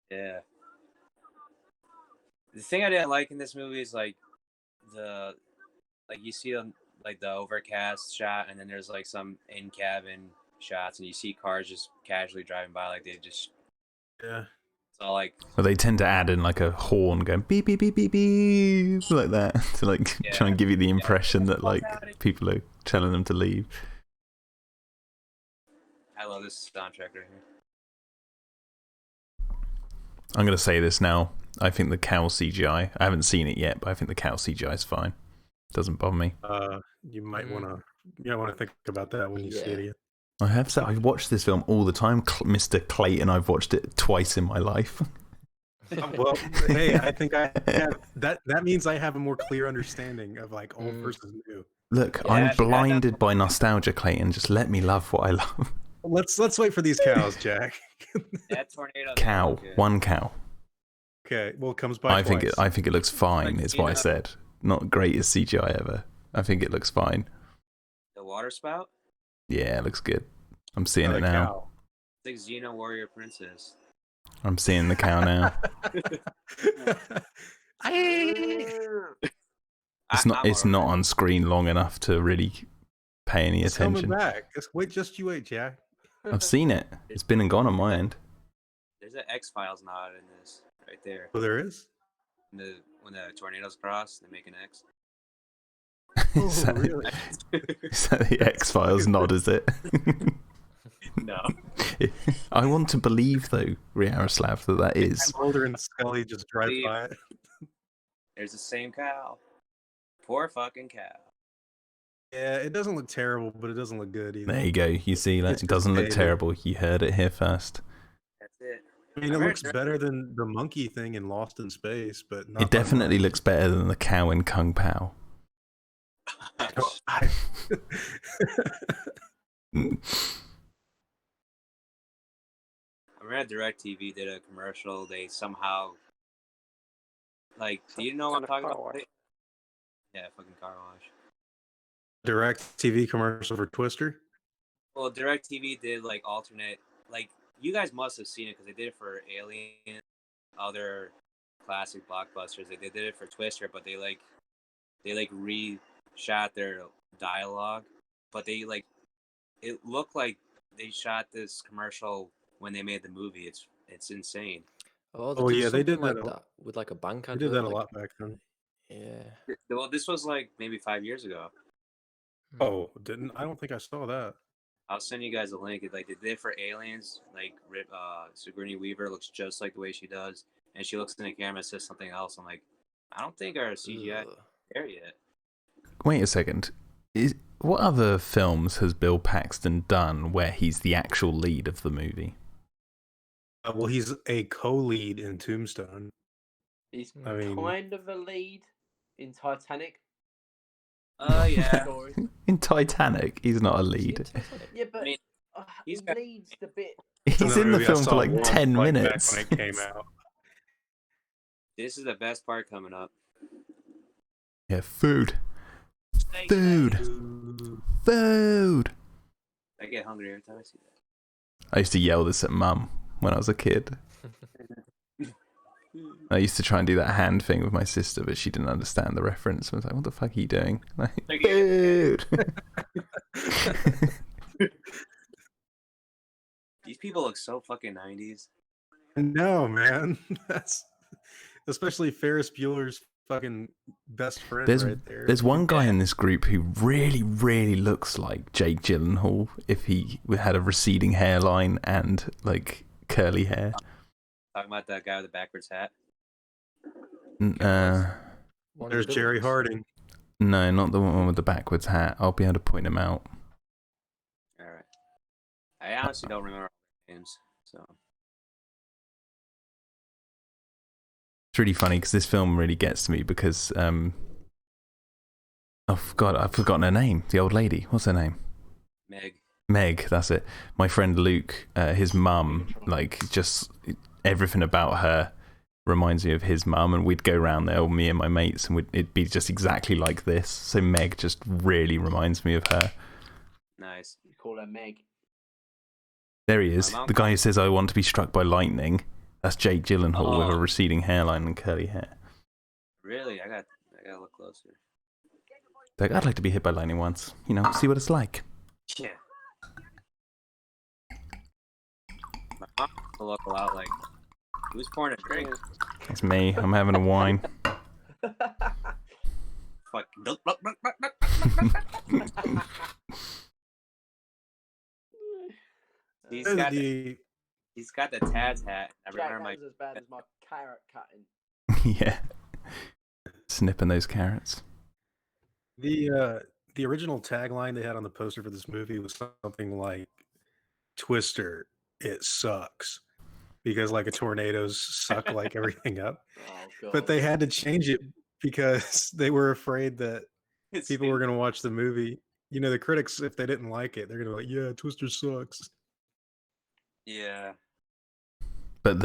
Yeah. The thing I didn't like in this movie is like you see like the overcast shot, and then there's like some in cabin shots, and you see cars just casually driving by, like they just Yeah. it's all like Well, they tend to add in like a horn going beep beep beep beep beep like that to like try and give you the impression that like people are telling them to leave. I love this soundtrack right here. I'm gonna say this now. I think the cow CGI. I haven't seen it yet, but I think the cow CGI is fine. Doesn't bother me. You might want to think about that when you see it again. I have said I've watched this film all the time, Mr. Clayton. I've watched it twice in my life. Well, hey, I think I have, that means I have a more clear understanding of like old versus new. Look, I'm blinded by nostalgia, Clayton. Just let me love what I love. Let's wait for these cows, Jack. That tornado. Cow, one cow. Okay, well, it comes by twice. I think it looks fine. Like, is what I said. Not greatest CGI ever. I think it looks fine. The water spout. Yeah, it looks good. I'm seeing it now. Cow. It's like Xena Warrior Princess. I'm seeing the cow now. It's not on screen long enough to really pay any attention. Coming back. Just you wait, Jack. I've seen it. It's been and gone on my end. There's an X-Files nod in this right there. Oh, there is? When the tornadoes cross, they make an X. Is that, really? Is that the X-Files nod, is it? No. I want to believe, though, Yaroslav, that is. Mulder and Scully just drive by it. There's the same cow. Poor fucking cow. Yeah, it doesn't look terrible, but it doesn't look good either. There you go. You see, that it doesn't look terrible. You heard it here first. That's it. I mean, it looks better than the monkey thing in Lost in Space, but not. It definitely looks better than the cow in Kung Pao. I remember DirecTV did a commercial. They somehow, like, do you know what I'm talking about? Yeah, fucking car wash. DirecTV commercial for Twister? Well, DirecTV did, like, alternate, like, you guys must have seen it because they did it for Alien, other classic blockbusters. They did it for Twister, but they re-shot their dialogue, but it looked like they shot this commercial when they made the movie. It's insane. Oh yeah, they did like that with like a bank. They did that a lot back then. Yeah. Well, this was like maybe 5 years ago. Oh, I don't think I saw that. I'll send you guys a link. Like they did it for Aliens. Like Sigourney Weaver looks just like the way she does, and she looks in the camera and says something else. I'm like, I don't think our CGI is there yet. Wait a second. What other films has Bill Paxton done where he's the actual lead of the movie? Well, he's a co-lead in Tombstone. He's kind of a lead in Titanic. Yeah. In Titanic, he's not a lead. Yeah, but I mean, he leads the bit. He's in the film for like 10 minutes. When it came out. This is the best part coming up. Yeah, food. Food. I get hungry every time I see that. I used to yell this at Mum when I was a kid. I used to try and do that hand thing with my sister, but she didn't understand the reference. I was like, what the fuck are you doing? Like, dude. These people look so fucking 90s. No, man. That's especially Ferris Bueller's fucking best friend right there. There's one guy in this group who really, really looks like Jake Gyllenhaal if he had a receding hairline and like curly hair. Talking about that guy with the backwards hat. There's Jerry Harding. No, not the one with the backwards hat. I'll be able to point him out. All right. I honestly don't remember names, so. It's really funny because this film really gets to me because oh god, I've forgotten her name. The old lady. What's her name? Meg, that's it. My friend Luke, his mum, like just everything about her reminds me of his mum, and we'd go around there, me and my mates, and it'd be just exactly like this. So Meg just really reminds me of her. Nice. You call her Meg. There he is, the guy who says I want to be struck by lightning. That's Jake Gyllenhaal with a receding hairline and curly hair. Really? I gotta look closer. Like, I'd like to be hit by lightning once, see what it's like. Yeah. My mom used to look a lot like, who's pouring a drink? It's me. I'm having a wine. Fuck. He's got the Taz hat. I remember that was as bad as my carrot cutting. Yeah. Snipping those carrots. The original tagline they had on the poster for this movie was something like Twister, it sucks. Because like a tornadoes suck like everything up. Oh, but they had to change it because they were afraid that people were going to watch the movie. The critics, if they didn't like it, they're going to be like, yeah, Twister sucks. Yeah. But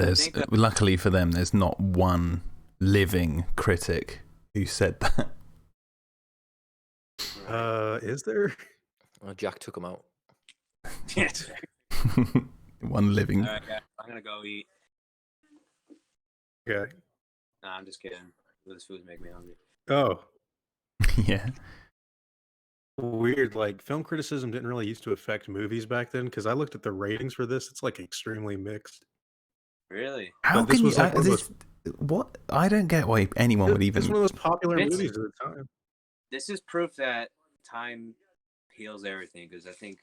luckily for them, there's not one living critic who said that. Is there? Oh, Jack took him out. One living. All right, guys, I'm gonna go eat. Okay. Nah, I'm just kidding. This food's making me hungry. Oh. Yeah. Weird. Like, film criticism didn't really used to affect movies back then, because I looked at the ratings for this. It's like extremely mixed. Really? How can you? What? I don't get why anyone would even. It's one of those popular movies at the time. This is proof that time heals everything, because I think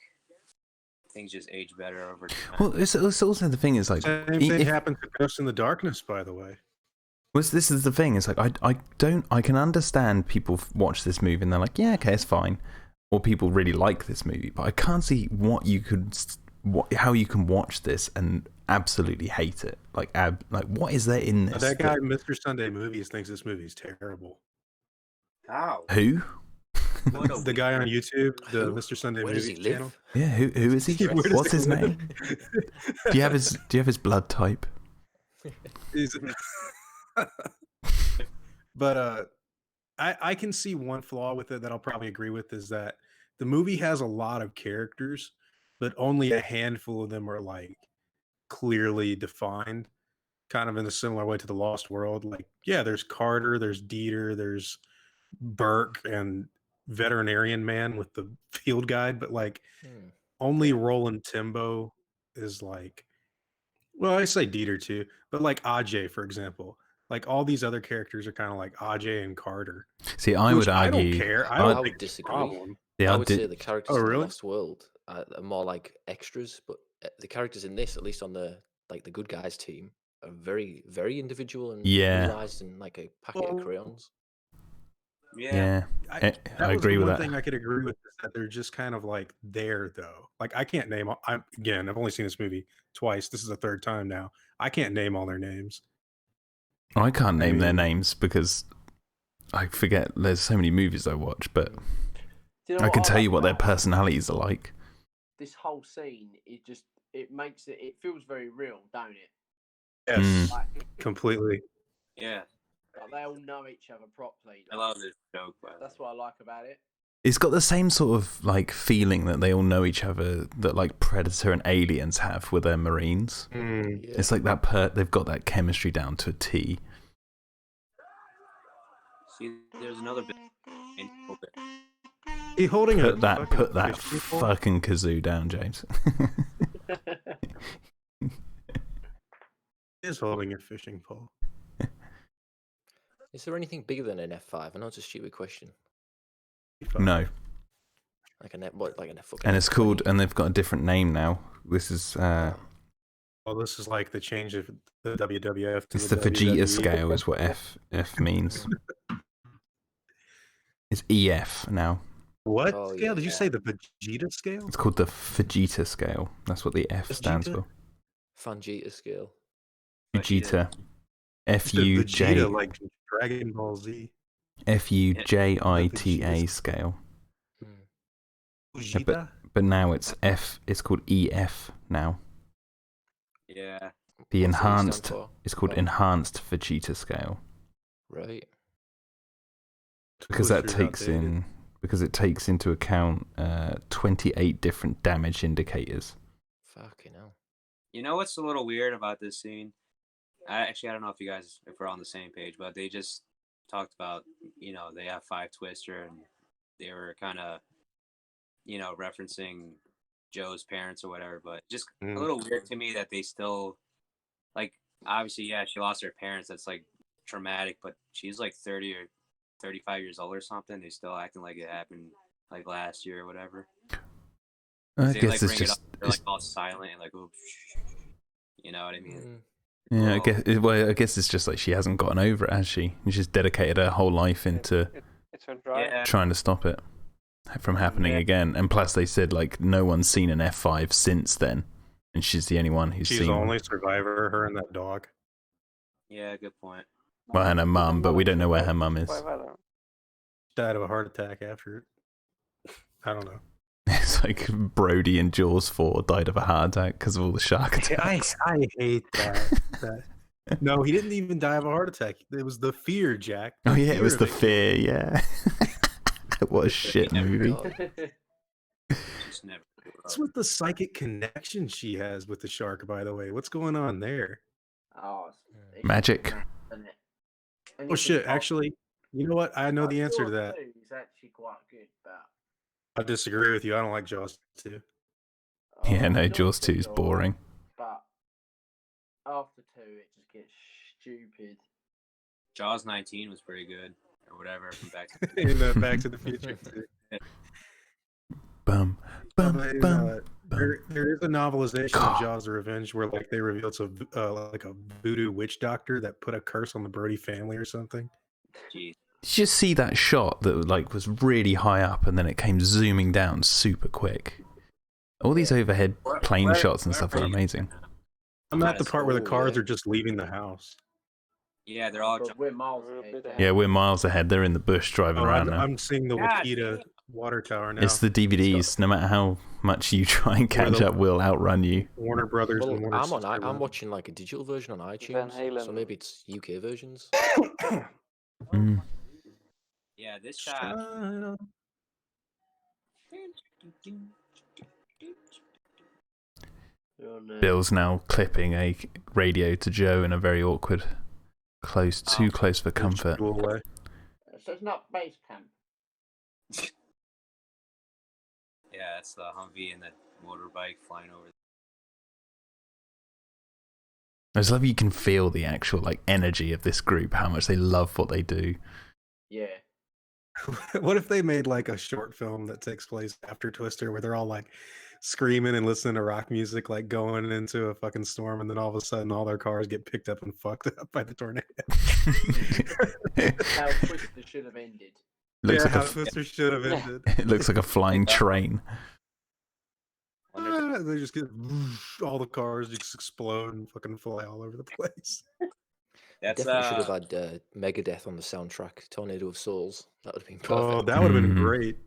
things just age better over time. Well, it's also the thing is like same thing happened to Ghost in the Darkness, by the way. This is the thing. It's like I can understand people watch this movie and they're like, yeah, okay, it's fine, or people really like this movie, but I can't see how you can watch this and absolutely hate it. Like what is there in this? That guy, Mr. Sunday Movies, thinks this movie's terrible. How? Who? The guy on YouTube, the Mr. Sunday Where Movies does he live? channel. Yeah, who is he? What's his name? Do you have his blood type? But I can see one flaw with it that I'll probably agree with is that the movie has a lot of characters, but only a handful of them are like clearly defined, kind of in a similar way to The Lost World. Like, yeah, there's Carter, there's Dieter, there's Burke, and Veterinarian Man with the field guide, but like only Roland Timbo is like, well, I say Dieter too, but like Ajay, for example. Like all these other characters are kind of like Ajay and Carter. See, I would argue. I don't care. I would disagree. I would say the characters in really? The Lost World are more like extras, but the characters in this, at least on the good guys team, are very, very individual and realized in like a packet of crayons. Yeah. I agree with that. One thing I could agree with is that they're just kind of like there, though. Like I can't name. I've only seen this movie twice. This is the third time now. I can't name all their names. I can't name their names because I forget. There's so many movies I watch, but I can tell you what their personalities are like. This whole scene, it makes it. It feels very real, don't it? Yes, completely. Yeah. Like they all know each other properly. I love this joke. That's what I like about it. It's got the same sort of like feeling that they all know each other that like Predator and Aliens have with their Marines. Yeah. It's like that they've got that chemistry down to a T. See, there's another bit. He holding Put that fishing pole? fucking kazoo down, James. He is holding a fishing pole. Is there anything bigger than an F5? I know it's a stupid question. No. Like an F, what, like an F fucking And it's F20? called, and they've got a different name now. This is, Well, this is like the change of the WWF to it's the the Vegeta WWE. scale is what F means. It's EF now. What Oh, scale? Did you yeah. say the Vegeta scale? It's called the Vegeta scale. That's what the F stands Vegeta? for. Fangita scale. Vegeta. It's the F-U-J... Vegeta, like Dragon Ball Z. F-U-J-I-T-A scale. Vegeta? But now it's F. It's called EF now. Yeah. The What's the E stand enhanced. for? It's called Oh. enhanced Vegeta scale Right. because that Twister's takes outdated. in because it takes into account 28 different damage indicators. Fucking hell. You know what's a little weird about this scene? I don't know if you guys, if we're on the same page, but they just talked about, they have 5 Twister, and they were kind of, referencing Joe's parents or whatever, but just a little weird to me that they still, like, obviously, yeah, she lost her parents. That's, like, traumatic, but she's, like, 30 or 35 years old or something. They still acting like it happened, like, last year or whatever. I They, guess like, it's bring it just up, they're, like, all silent and, like, oops. You know what I mean? yeah. Well, I guess it's just like she hasn't gotten over it, has she? She's dedicated her whole life into It's her drive. yeah. trying to stop it from happening again. And plus, they said like no one's seen an F5 since then, and she's the only one who's She's seen the one. only survivor, her and that dog. Yeah, good point. Well, and her mum, but we don't know where her mum is. Died of a heart attack after it. I don't know. It's like Brody in Jaws 4 died of a heart attack because of all the shark attacks. I hate that. No, he didn't even die of a heart attack. It was the fear, Jack. Oh yeah, it was of the fear. Yeah. What a shit movie. Just never. What's with the psychic connection she has with the shark, by the way? What's going on there? Oh, it's Magic. nuts, isn't it? Oh shit! Actually, you know what? I know the answer to that. It's actually quite good, but I disagree with you. I don't like Jaws 2. Yeah, no, Jaws Jaws 2 is alright, boring. But after 2, it just gets stupid. Jaws 19 was pretty good, or whatever. From Back to the In Back to the Future 2. Bum, bum, But, bum. there is a novelization of Jaws: The Revenge where like they reveal it's like a voodoo witch doctor that put a curse on the Brody family or something. Jeez. Did you just see that shot that like was really high up and then it came zooming down super quick? All these overhead plane shots and stuff are amazing. I'm at the part where the cars are just leaving the house. Yeah, they're all. But we're miles ahead. Yeah, we're miles ahead. They're in the bush driving around now. I'm seeing the God Wakita water tower now. It's the DVDs. No matter how much you try and catch up, we'll outrun you. Warner Brothers Well, and Warner I'm Sister. watching like a digital version on Van iTunes, so Halen. maybe it's UK versions. Mm. Yeah, this shot. Bill's now clipping a radio to Joe in a very awkward, too close for comfort. So it's not base camp. Yeah, it's the Humvee and the motorbike flying over. I just love you can feel the actual like energy of this group, how much they love what they do. Yeah. What if they made like a short film that takes place after Twister where they're all like screaming and listening to rock music, like going into a fucking storm, and then all of a sudden all their cars get picked up and fucked up by the tornado? How Twister should have ended. Looks How like Twister should have ended. it looks like a flying train. They just get all the cars just explode and fucking fly all over the place. That's Definitely should have had Megadeth on the soundtrack, Tornado of Souls. That would have been perfect. Oh, that would have been Mhm. great.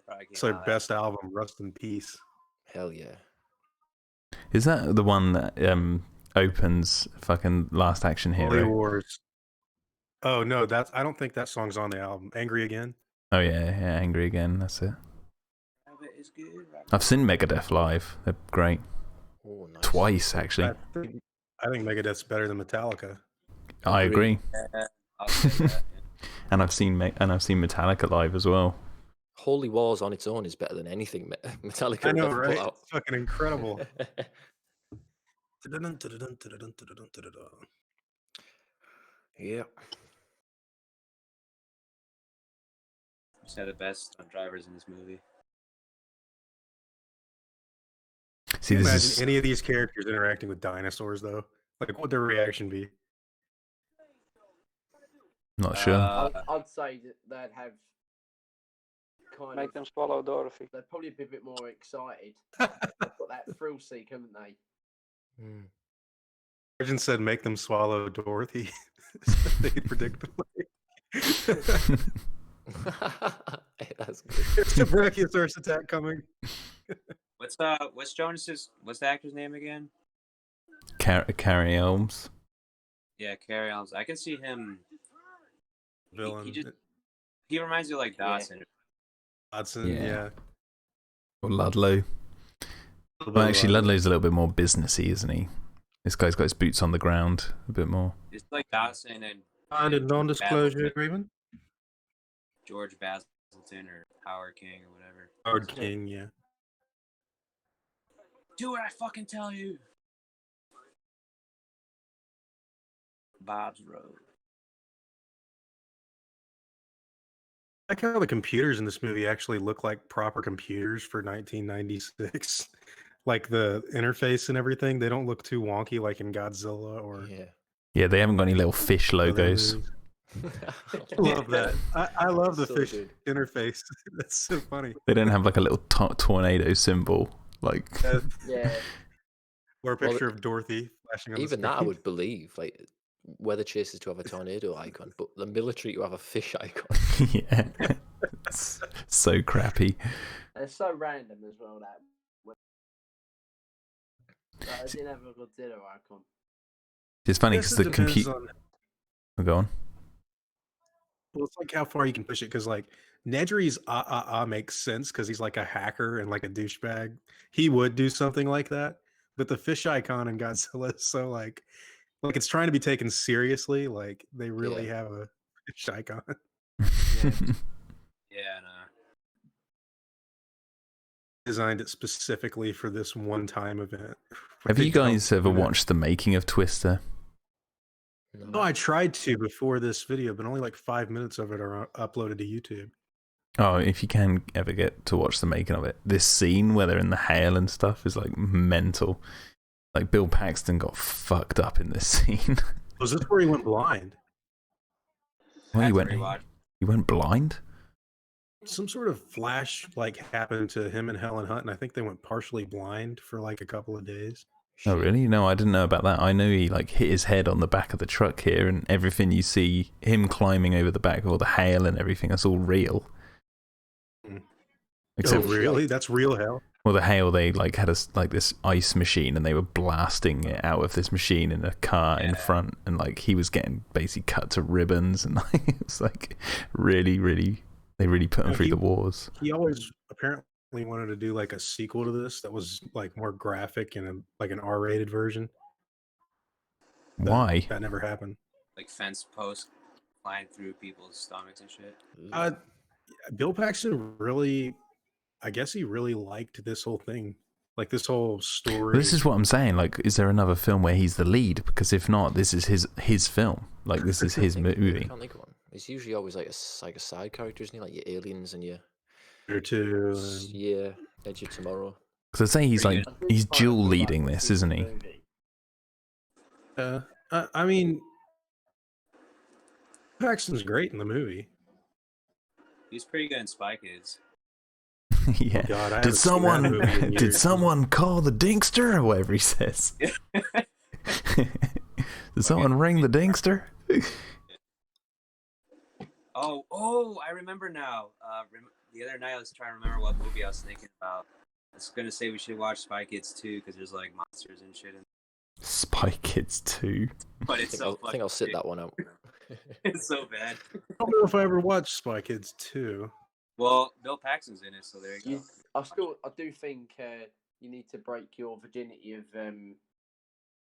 probably It's came their out best album, Rust in Peace. Hell yeah. Is that the one that opens fucking Last Action Holy Hero? Wars. Oh no, I don't think that song's on the album. Angry Again. Oh yeah, Angry Again. That's it. It's good. I've seen Megadeth live. They're great. Oh, nice. Twice actually. I think Megadeth's better than Metallica. I agree. I'll say that. Yeah. And I've seen Metallica live as well. Holy Wars on its own is better than anything Metallica I have know, ever right? put out. It's fucking incredible. Yeah. Just had the best stunt drivers in this movie. See, Can you this imagine is any of these characters interacting with dinosaurs, though? Like, what would their reaction be? not sure. I'd say that they'd have Make them swallow Dorothy. They'd probably be a bit more excited. They've got that thrill seek, haven't they? Mm. Virgin said, "Make them swallow Dorothy." Predictably. That's good. There's a brachiosaurus attack coming. What's the actor's name again? Carrie Elms. Yeah, Carrie Elms. I can see him. Villain. He reminds me of like Dawson. Hudson, Yeah. yeah. Or Ludlow. Well, actually, Ludlow's a little bit more businessy, isn't he? This guy's got his boots on the ground a bit more. It's like Dawson and Signed a non-disclosure agreement. George Basilton or Howard King or whatever. Howard King, yeah. Do what I fucking tell you. Bob's Road. I like how the computers in this movie actually look like proper computers for 1996. Like the interface and everything, they don't look too wonky like in Godzilla or Yeah, they haven't got any little fish logos. I love that. I love the So fish good. interface. That's so funny. They don't have like a little tornado symbol. Like, Yeah. Or a picture of Dorothy flashing on the Even that I screen. would believe. Like weather chasers to have a tornado icon, but the military to have a fish icon. yeah, it's so crappy. And it's so random as well that. I didn't have a Godzilla icon. It's funny Guess because it the depends computer. on- Go on. Well, it's like how far you can push it because, like, Nedry's makes sense because he's like a hacker and like a douchebag. He would do something like that, but the fish icon in Godzilla is so like it's trying to be taken seriously. Like they really have a fish icon. Yeah, no. Designed it specifically for this one-time event. Have you guys ever watched the making of Twister? No, I tried to before this video, but only like 5 minutes of it are uploaded to YouTube. Oh, if you can ever get to watch the making of it, this scene where they're in the hail and stuff is like mental. Like Bill Paxton got fucked up in this scene. Was this where he went blind? Well, he went blind? Some sort of flash like happened to him and Helen Hunt, and I think they went partially blind for like a couple of days. Oh, really? No, I didn't know about that. I know he like hit his head on the back of the truck here, and everything you see him climbing over the back of all the hail and everything, that's all real. Except really? That's real hell? Well, the hail, they like had this ice machine, and they were blasting it out of this machine in a car in front, and like he was getting basically cut to ribbons, and like, it was like really, they really put him through the wars. He always apparently wanted to do like a sequel to this that was like more graphic and like an R-rated version. Why? That never happened. Like fence posts flying through people's stomachs and shit. Bill Paxton really, I guess he really liked this whole thing. Like this whole story. This is what I'm saying. Like, is there another film where he's the lead? Because if not, this is his film. Like, this is his movie. I can't think of one. It's usually always like a side character, isn't he? Like your aliens and your. Or two. Yeah, Edge of Tomorrow. Because I say he's dual leading this, isn't he? I mean, Paxton's great in the movie. He's pretty good in Spy Kids. Yeah. Oh God, I did someone call the Dinkster or whatever he says? Did someone ring the Dinkster? Oh, I remember now. The other night I was trying to remember what movie I was thinking about. I was gonna say we should watch Spy Kids 2 because there's like monsters and shit in. Spy Kids 2. But it's I think I'll sit that one out. It's so bad. I don't know if I ever watched Spy Kids 2. Well, Bill Paxton's in it, so there you go. I do think you need to break your virginity of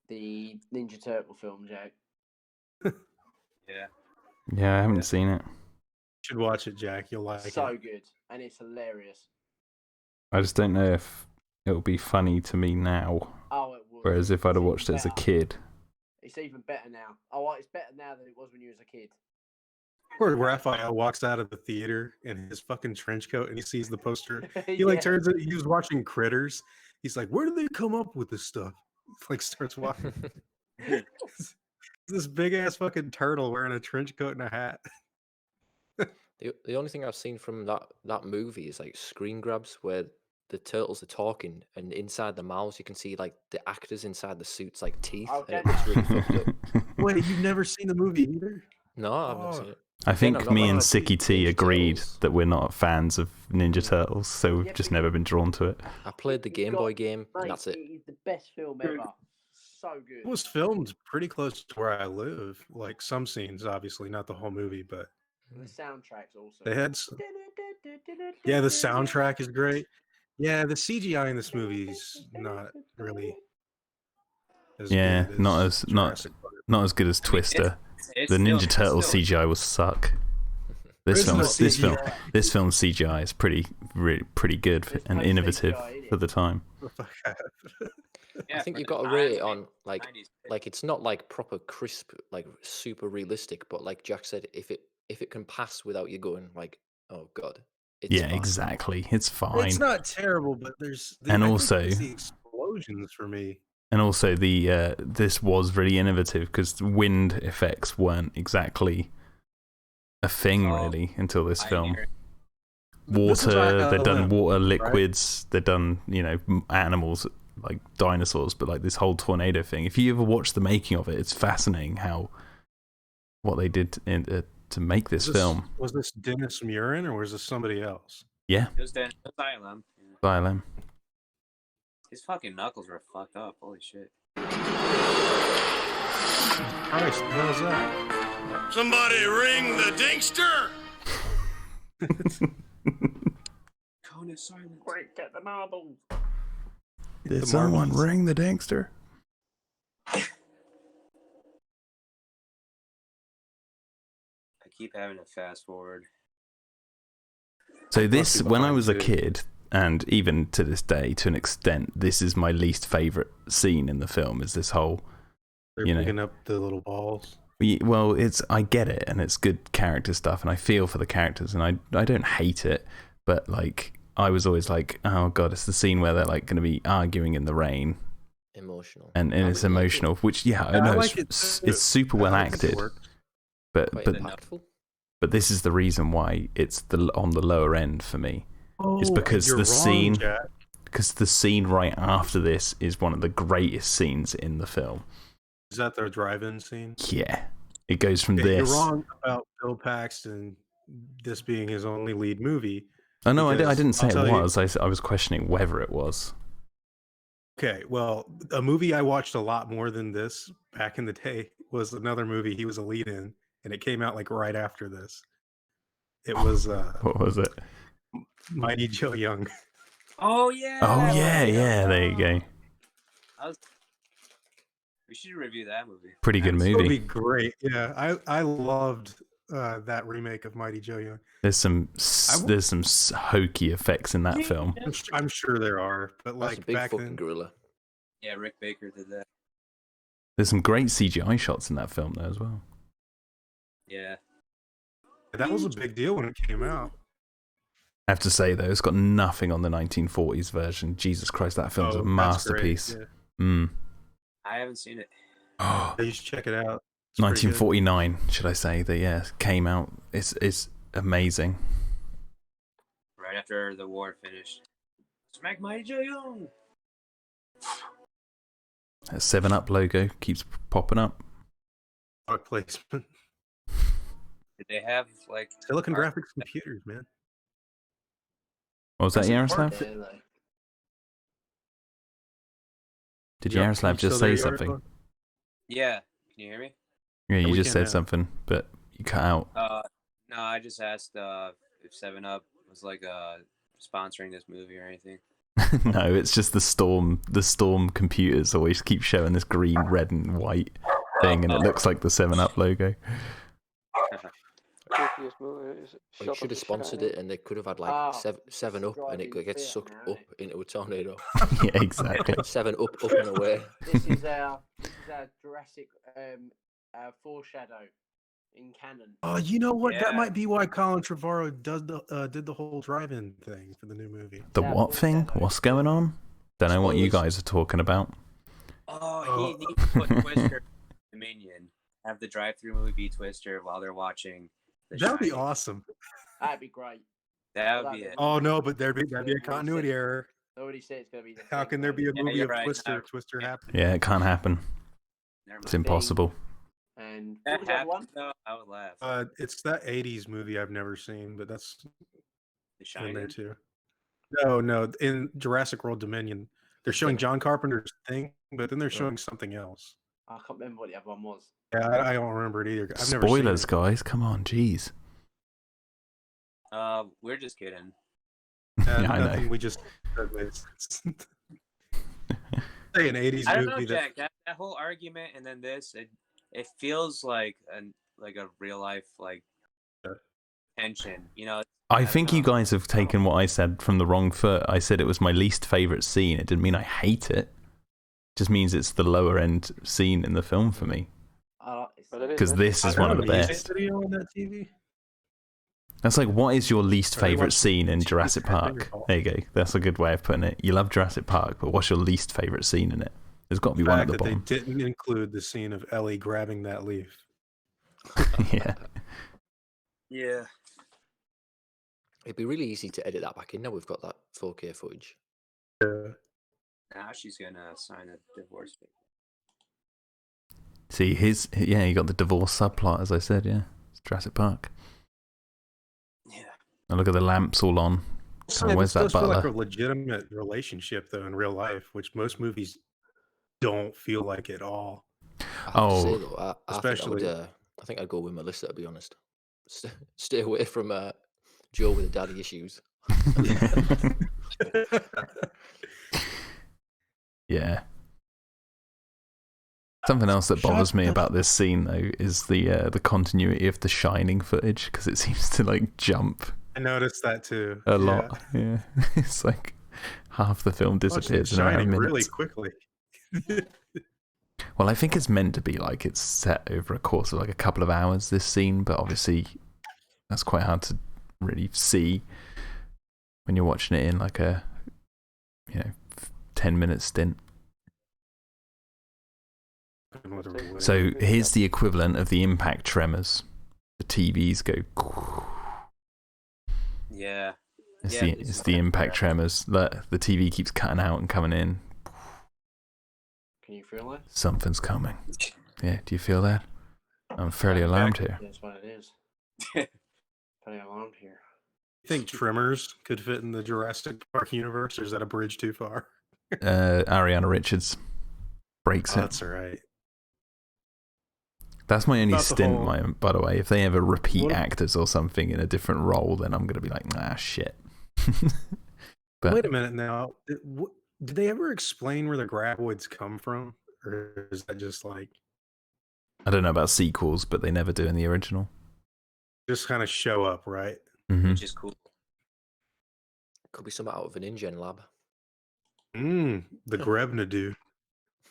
the Ninja Turtle film, Jack. Yeah. Yeah, I haven't seen it. You should watch it, Jack. You'll like So it. good, and it's hilarious. I just don't know if it'll be funny to me now. Oh, it would. Whereas if I'd have It's watched it even as a better. kid. It's even better now. Oh, well, it's better now than it was when you was a kid. Where Raphael walks out of the theater in his fucking trench coat and he sees the poster. He Yeah. like turns it. He was watching Critters. He's like, "Where did they come up with this stuff?" Like starts walking. This big ass fucking turtle wearing a trench coat and a hat. The only thing I've seen from that movie is like screen grabs where the turtles are talking, and inside the mouths you can see like the actors inside the suits like teeth, Okay. and it looks really fucked up. Wait, you've never seen the movie either? No, I've never Oh. seen it. I Again, think I'm not me like and a Sicky T Ninja agreed Turtles. that we're not fans of Ninja Turtles, so we've Yeah, just but never been drawn to it. I played the You've Game got- Boy game, Mate, and that's it. It is the best film ever. So good. It was filmed pretty close to where I live. Like some scenes, obviously, not the whole movie, but And the soundtrack's also. they had. Yeah, the soundtrack is great. Yeah, the CGI in this movie is not really as Yeah, good not as as not as good as Twister. The Ninja Turtles CGI was suck. This There is film's no this CGI. film's CGI is pretty good There's and no innovative CGI in it. for the time. I think for you've the got to time, rate it on 90s. like it's not like proper crisp, like super realistic, but like Jack said, if it can pass without you going like, oh god, it's Yeah, fine. exactly. It's fine. It's not terrible, but there's And I think also- it's the explosions for me. And also the this was really innovative because wind effects weren't exactly a thing Oh, really until this film. Pioneer. This was Water, they've done ILM, water right? liquids, they've done, animals like dinosaurs, but like this whole tornado thing. If you ever watch the making of it, it's fascinating what they did to make this film. Was this Dennis Murin or was this somebody else? Yeah, It was ILM. Yeah. ILM. His fucking knuckles were fucked up. Holy shit. Christ, what was that? Somebody ring the dingster! Cone is silent. Quick, get the marbles. Did The someone marbles. ring the dingster? I keep having to fast forward. So this, people when I find was a too. kid, and even to this day, to an extent, this is my least favorite scene in the film. Is this whole, They're you know. picking up the little balls. Well, I get it, and it's good character stuff, and I feel for the characters, and I don't hate it, but like I was always like, oh god, it's the scene where they're like going to be arguing in the rain, Emotional. and I it's really like it. emotional. Which I I know like it's it too. super well I think it acted, worked. but Quite but impactful. but this is the reason why it's on the lower end for me. It's Oh, because you're the wrong, scene Jack. because the scene right after this is one of the greatest scenes in the film. Is that the drive-in scene? Yeah, it goes from Okay, this. You're wrong about Bill Paxton, this being his only lead movie. Oh no, I because didn't say I'll it tell you- was. I was questioning whether it was. Okay, well, a movie I watched a lot more than this back in the day was another movie he was a lead in, and it came out like right after this. It was What was it? Mighty Joe Young. Oh yeah. Oh yeah. There you go. We should review that movie. Pretty good It's gonna be movie. great. Yeah, I loved that remake of Mighty Joe Young. There's some hokey effects in that film. I'm sure there are, but That's a like big back fucking then, gorilla. Yeah, Rick Baker did that. There's some great CGI shots in that film though as well. Yeah. that was a big deal when it came out. I have to say though, it's got nothing on the 1940s version. Jesus Christ, that film's a Oh, that's great, masterpiece. yeah. I haven't seen it. Oh, You should check it out. It's pretty good. 1949, should I say? That came out. It's amazing. Right after the war finished. Smack Mighty Joe Young. That 7-Up logo keeps popping up. Product placement. Did they have like Silicon art- Graphics computers, man. What was that, That's Yaroslav? important. Yeah, like, Did Yeah, Yaroslav you still just there, say something? Yaroslav? Yeah. Can you hear me? Yeah, you we just can said now. something, but you cut out. No, I just asked if 7-Up was like sponsoring this movie or anything. No, it's just the storm. The storm computers always keep showing this green, red, and white thing, and it looks like the 7-Up logo. shittiest movie. It's Well, shot it should the have shit sponsored out of it, and they could have had like Ah, seven up, and it driving gets theatre sucked now, up isn't it? into a tornado. Yeah, exactly. 7 up and away. This is our Jurassic foreshadow in canon. Oh, you know what? That Yeah. might be why Colin Trevorrow did the whole drive-in thing for the new movie. The That what thing? foreshadow. What's going on? Don't know what you Spoilers. guys are talking about. Oh, Oh. he needs to put Twister in Dominion. Have the drive-through movie be Twister while they're watching. The That would be Shining. awesome. That'd be great. That would be it. Oh no, but that'd be a continuity error. I already said it's going to be the How thing, can there be a Yeah, movie you're of right. Twister Yeah. happen? Yeah, it can't happen. Never It's mind. impossible. And what That was the other one? happened, though, I would laugh. It's that '80s movie I've never seen, but that's The in there Shining. too. No, in Jurassic World Dominion, they're The showing Thing. John Carpenter's Thing, but then they're Oh. showing something else. I can't remember what the other one was. Yeah, I don't remember it either. I've never Spoilers, seen it. guys. Come on, jeez. We're just kidding. Yeah, I know. Nothing we just said made sense. Say an '80s I don't know, movie Jack. That whole argument and then this, it feels like a real life like tension. You know. I don't think you know. guys have taken what I said from the wrong foot. I said it was my least favourite scene. It didn't mean I hate it. It just means it's the lower end scene in the film for me. But it is Because this is one of the best. Video on that TV. That's like, what is your least Are they favourite watching scene in TV Jurassic at dinner Park? hall? There you go. That's a good way of putting it. You love Jurassic Park, but what's your least favourite scene in it? There's got to be The one at fact the that bottom. they didn't include the scene of Ellie grabbing that leaf. Yeah. Yeah. It'd be really easy to edit that back in. Now we've got that 4K footage. Now she's gonna sign a divorce paper. See, you got the divorce subplot, as I said, yeah. It's Jurassic Park. Yeah. And look at the lamps all on. Oh, where's that This does feel like butler? a legitimate relationship, though, in real life, which most movies don't feel like at all. I have to say, Oh. though, I Especially- I think I'd go with Melissa, to be honest. Stay away from Joe with the daddy issues. Yeah. Something else that bothers me about this scene, though, is the continuity of the Shining footage, because it seems to like jump I noticed that too. a lot. Yeah, it's like half the film Watched it disappears in a matter of Shining minutes. really quickly. Well, I think it's meant to be like it's set over a course of like a couple of hours, this scene, but obviously that's quite hard to really see when you're watching it in like a 10-minute stint. So here's the equivalent of the impact tremors. The TVs go. Yeah. It's Yeah, the it's it's the like impact that. tremors. The TV keeps cutting out and coming in. Can you feel that? Something's coming. Yeah, do you feel that? I'm fairly alarmed here. That's what it is. Pretty alarmed here. You think Tremors could fit in the Jurassic Park universe, or is that a bridge too far? Ariana Richards breaks Oh, it. that's all right. That's my only About the stint, whole- by the way. If they ever repeat What- actors or something in a different role, then I'm going to be like, nah, shit. But Wait a minute now. Did they ever explain where the graboids come from? Or is that just like, I don't know about sequels, but they never do in the original. just kind of show up, right? Hmm Which is cool. Could be something out of an InGen lab. The Grebna dude.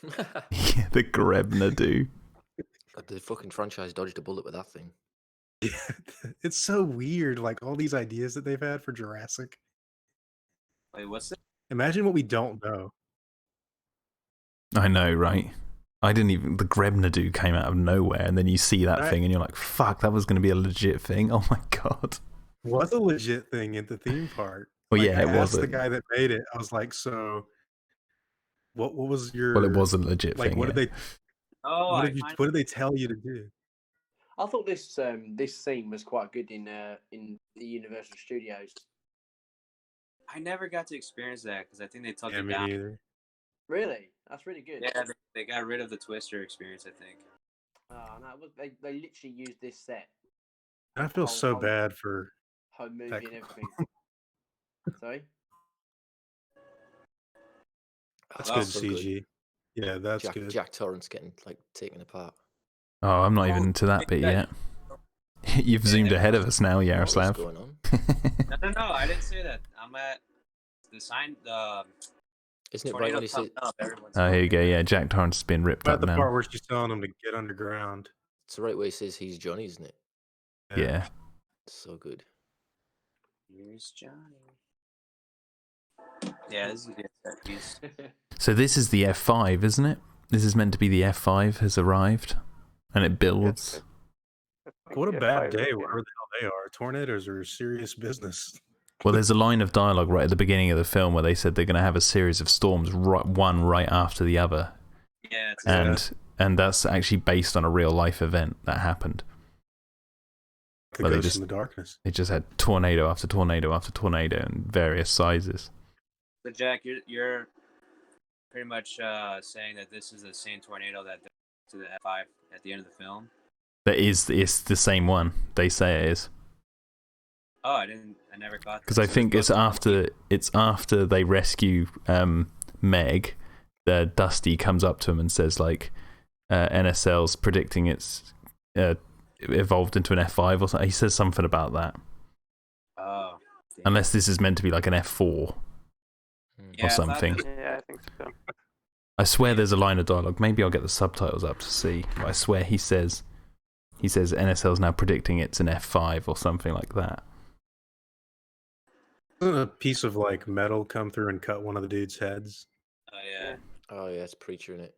Yeah, the Grebna do. The fucking franchise dodged a bullet with that thing. Yeah, it's so weird. Like all these ideas that they've had for Jurassic. Wait, what's it? Imagine what we don't know. I know, right? The Grebna do came out of nowhere, and then you see that Right. thing, and you're like, fuck, that was going to be a legit thing. Oh my god. Was a legit thing at the theme park. Well, Like, yeah, I it asked was. the guy that made it. I was like, so what was your Well, it was a legit like thing. what yeah. did they Oh, what did they tell you to do? I thought this scene was quite good in the Universal Studios. I never got to experience that because I think they took Yeah, it me down. neither. Really, that's really good. Yeah, they got rid of the Twister experience, I think. Oh no, they literally used this set, I feel so Oh. bad for home movie That and everything. Sorry. that's Oh, good so CG. Yeah, that's good. Jack Torrance getting like taken apart. Oh, I'm not Oh, even to that bit yeah. yet. You've zoomed ahead of us now, What is Yaroslav. going on? No, I didn't say that. I'm at the sign. The Isn't it right tornado when he says? comes up. Everyone's Oh, here you going. go. Yeah, Jack Torrance has been ripped I'm up at the now. part where she's telling him to get underground. It's the right way he says he's Johnny, isn't it? Yeah. So good. Here's Johnny. Yeah, this is a good set piece. So this is the F5, isn't it? This is meant to be the F5 has arrived, and it builds. What a bad day, wherever the hell they are. Tornadoes are serious business. Well, there's a line of dialogue right at the beginning of the film where they said they're going to have a series of storms, one right after the other. Yeah, it's And that's actually based on a real life event that happened. The Well, Ghost in the Darkness. It just had tornado after tornado after tornado in various sizes. So Jack, you're pretty much saying that this is the same tornado that to the F5 at the end of the film. It's the same one. They say it is. Oh, I never caught that. Because I think it's after they rescue Meg. Dusty comes up to him and says like NSL's predicting it's evolved into an F5 or something. He says something about that. Oh. Damn. Unless this is meant to be like an F4 or something. Yeah, I think so. I swear there's a line of dialogue. Maybe I'll get the subtitles up to see. But I swear he says NSL's now predicting it's an F5 or something like that. Doesn't a piece of like metal come through and cut one of the dude's heads? Oh yeah. Oh yeah, it's Preacher in it.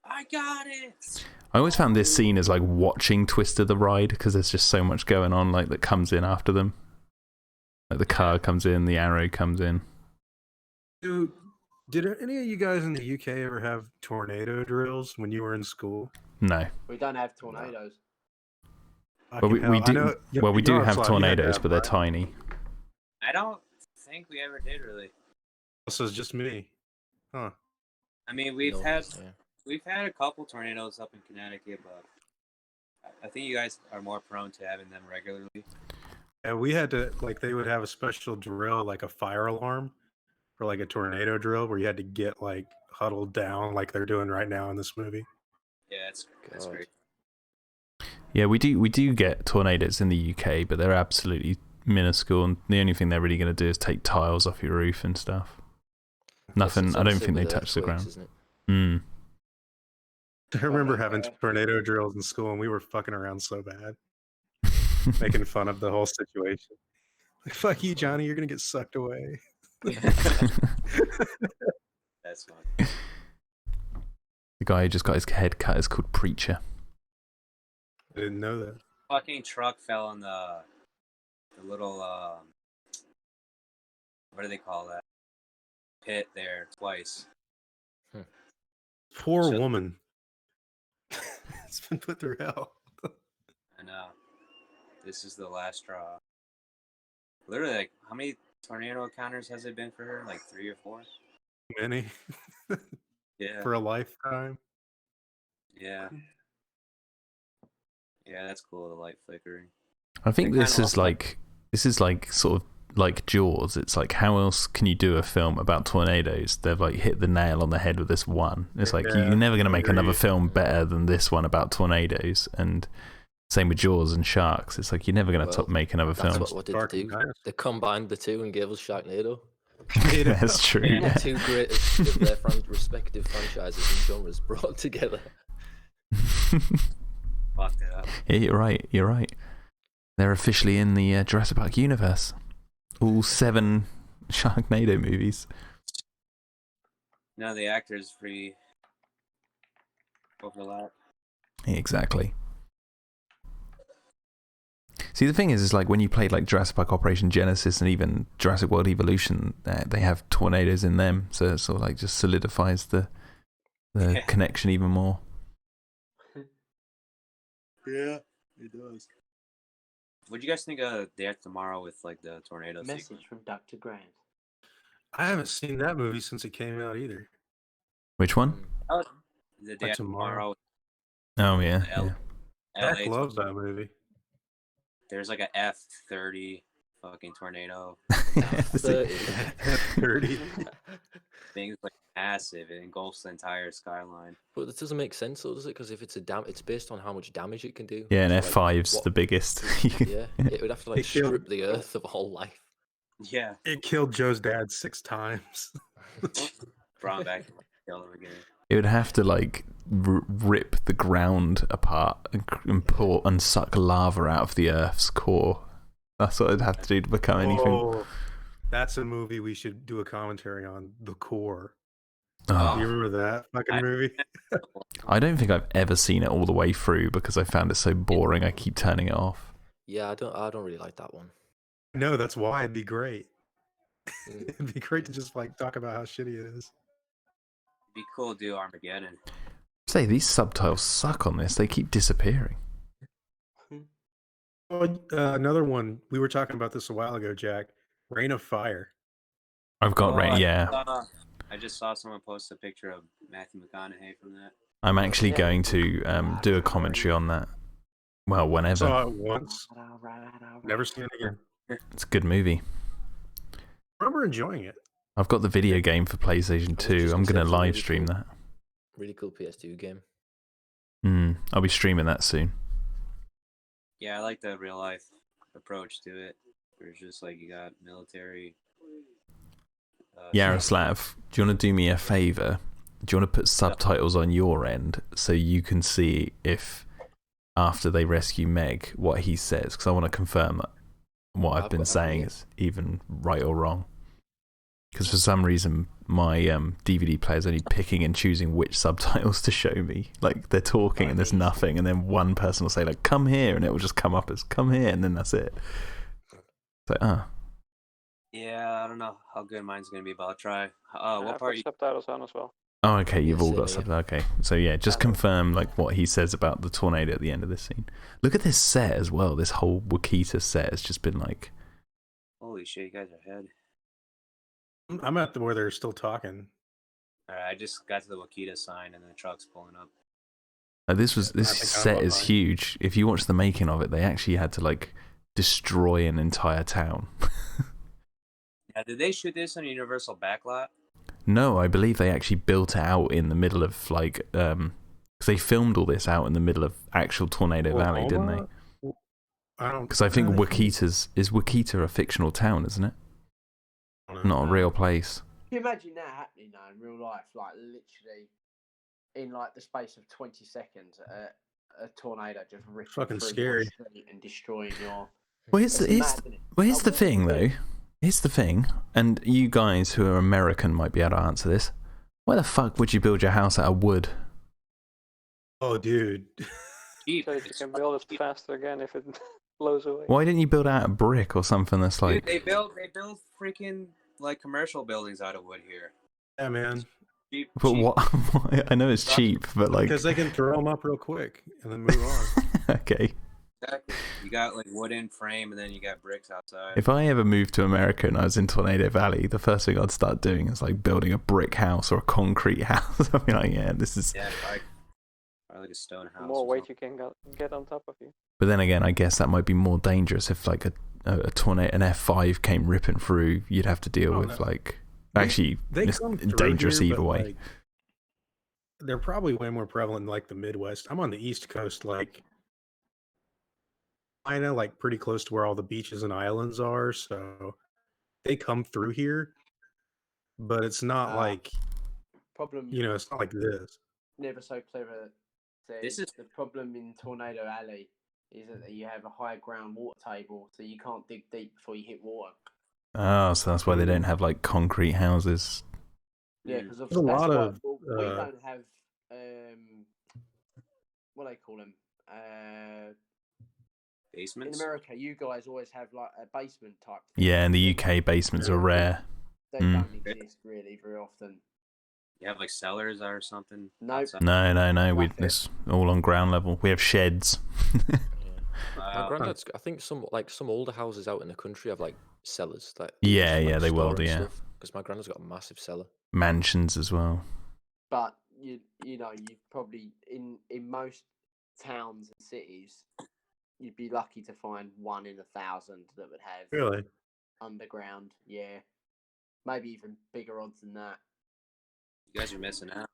I got it. I always found this scene as like watching Twister the Ride because there's just so much going on like that comes in after them. Like the car comes in, the arrow comes in. Dude, did any of you guys in the UK ever have tornado drills when you were in school? No. We don't have tornadoes. Well, we do. Well, we do have tornadoes, but they're right? tiny. I don't think we ever did really. So it's just me, huh? I mean, we've had a couple tornadoes up in Connecticut, but I think you guys are more prone to having them regularly. Yeah, we had to they would have a special drill, like a fire alarm, for like a tornado drill, where you had to get like huddled down, like they're doing right now in this movie. Yeah, that's great. Yeah, we do get tornadoes in the UK, but they're absolutely minuscule, and the only thing they're really going to do is take tiles off your roof and stuff. Nothing. I don't think they touch the ground. I remember having tornado drills in school, and we were fucking around so bad, making fun of the whole situation. Like, fuck you, Johnny, you're gonna get sucked away. That's funny. The guy who just got his head cut is called Preacher. I didn't know that. Fucking truck fell on the little what do they call that pit there twice. Poor woman. It's been put through hell. I know. This is the last straw. Literally, like, how many tornado encounters has it been for her? Like 3 or 4? Many. Yeah. For a lifetime. Yeah. Yeah, that's cool. The light flickering. I think this is like sort of like Jaws. It's like, how else can you do a film about tornadoes? They've like hit the nail on the head with this one. It's like you're never going to make another film better than this one about tornadoes. And same with Jaws and sharks. It's like you're never going to make another film. What did they do? They combined the two and gave us Sharknado. That's true. Yeah. Two greatest of their respective franchises and genres brought together. Fucked it up. Yeah, you're right. They're officially in the Jurassic Park universe. All 7 Sharknado movies. No, the actors free overlap. Exactly. See, the thing is like when you played like Jurassic Park Operation Genesis and even Jurassic World Evolution, they have tornadoes in them, so it sort of like just solidifies the connection even more. Yeah, it does. What do you guys think of Day After Tomorrow with like the tornado Message sequence? from Dr. Grant. I haven't seen that movie since it came out either. Which one? Oh, the Day After Tomorrow. Oh yeah. Jack loves that movie. There's like a F-30 fucking tornado. F-30. F-30. Things like massive. It engulfs the entire skyline. But it doesn't make sense, though, does it? Because if it's it's based on how much damage it can do. Yeah, and So, like, F5's the biggest. yeah, it would have to like It killed- strip the Earth of all life. Yeah. It killed Joe's dad 6 times. Brought him back, kill him again. It would have to like rip the ground apart and pour and suck lava out of the Earth's core. That's what it'd have to do to become anything. Oh, that's a movie we should do a commentary on. The Core. Oh, You remember that fucking movie? I don't think I've ever seen it all the way through because I found it so boring. I keep turning it off. Yeah, I don't really like that one. No, that's why it'd be great. Mm. It'd be great to just like talk about how shitty it is. It'd be cool to do Armageddon. Say these subtitles suck on this. They keep disappearing. Oh, another one. We were talking about this a while ago, Jack. Rain of Fire. I've got Oh, yeah. I just saw someone post a picture of Matthew McConaughey from that. I'm actually going to do a commentary on that. Well, whenever. Saw it once. Never seen it again. It's a good movie. I remember enjoying it. I've got the video game for PlayStation 2. I'm going to live stream that. Really cool PS2 game. I'll be streaming that soon. Yeah, I like the real life approach to it. Where it's just like you got military. Yaroslav, do you want to do me a favor? Do you want to put subtitles on your end so you can see if after they rescue Meg what he says? Because I want to confirm that what I've been saying is even right or wrong. Because for some reason my DVD player is only picking and choosing which subtitles to show me. Like they're talking and there's nothing, and then one person will say like "come here" and it will just come up as "come here" and then that's it. So Yeah, I don't know how good mine's gonna be, but I'll try. What part? Subtitles on as well. Oh, okay, you've all same got here. something. Okay, so yeah, just confirm like what he says about the tornado at the end of this scene. Look at this set as well. This whole Wakita set has just been like. Holy shit, you guys are ahead. I'm at the where they're still talking. Alright, I just got to the Wakita sign and the truck's pulling up. This I think set I'm is online. huge. If you watch the making of it, they actually had to like destroy an entire town. Yeah, did they shoot this on Universal Backlot? No, I believe they actually built it out in the middle of like because they filmed all this out in the middle of actual Tornado Valley, didn't they? I don't. Because I think is Wakita a fictional town, isn't it? Not a real place. Can you imagine that happening though in real life? Like literally, in like the space of 20 seconds, a tornado just ripping Fucking through scary. your street and destroying your. Well, It's mad, isn't it? here's the Like, thing, what- though. Here's the thing, and you guys who are American might be able to answer this. Why the fuck would you build your house out of wood? Oh, dude. Cheap. So you can build it faster again if it blows away. Why didn't you build it out of brick or something that's like... Dude, they build freaking like commercial buildings out of wood here. Yeah, man. Cheap, But cheap. what? I know it's cheap, but like... Because they can throw them up real quick and then move on. Okay. Exactly. You got like wooden frame and then you got bricks outside. If I ever moved to America and I was in Tornado Valley, the first thing I'd start doing is like building a brick house or a concrete house. I'd be like, yeah, this is... Yeah, or like a stone house. The more or weight something. you can get on top of you. But then again, I guess that might be more dangerous if like a tornado, an F5 came ripping through. You'd have to deal with like... Actually, it's come through dangerous here, either but, way. like, they're probably way more prevalent in like the Midwest. I'm on the East Coast, like I know, like pretty close to where all the beaches and islands are, so they come through here, but it's not like problem. it's not like this. Never so clever. This is- the problem in Tornado Alley is that you have a high ground water table, so you can't dig deep before you hit water. Oh, so that's why they don't have like concrete houses. Yeah, because There's a lot of, we don't have what do they call them? In Basements. America, you guys always have like a basement type. Yeah, in the UK, basements are rare. They don't exist really very often. You have like cellars or something. Nope. outside? No. Nothing. It's all on ground level. We have sheds. My granddad's. I think some older houses out in the country have like cellars. That Yeah, they will do, yeah. Because my granddad's got a massive cellar. Mansions as well. But you probably in most towns and cities, you'd be lucky to find 1 in 1,000 that would have Really? underground. Yeah, maybe even bigger odds than that. You guys are missing out.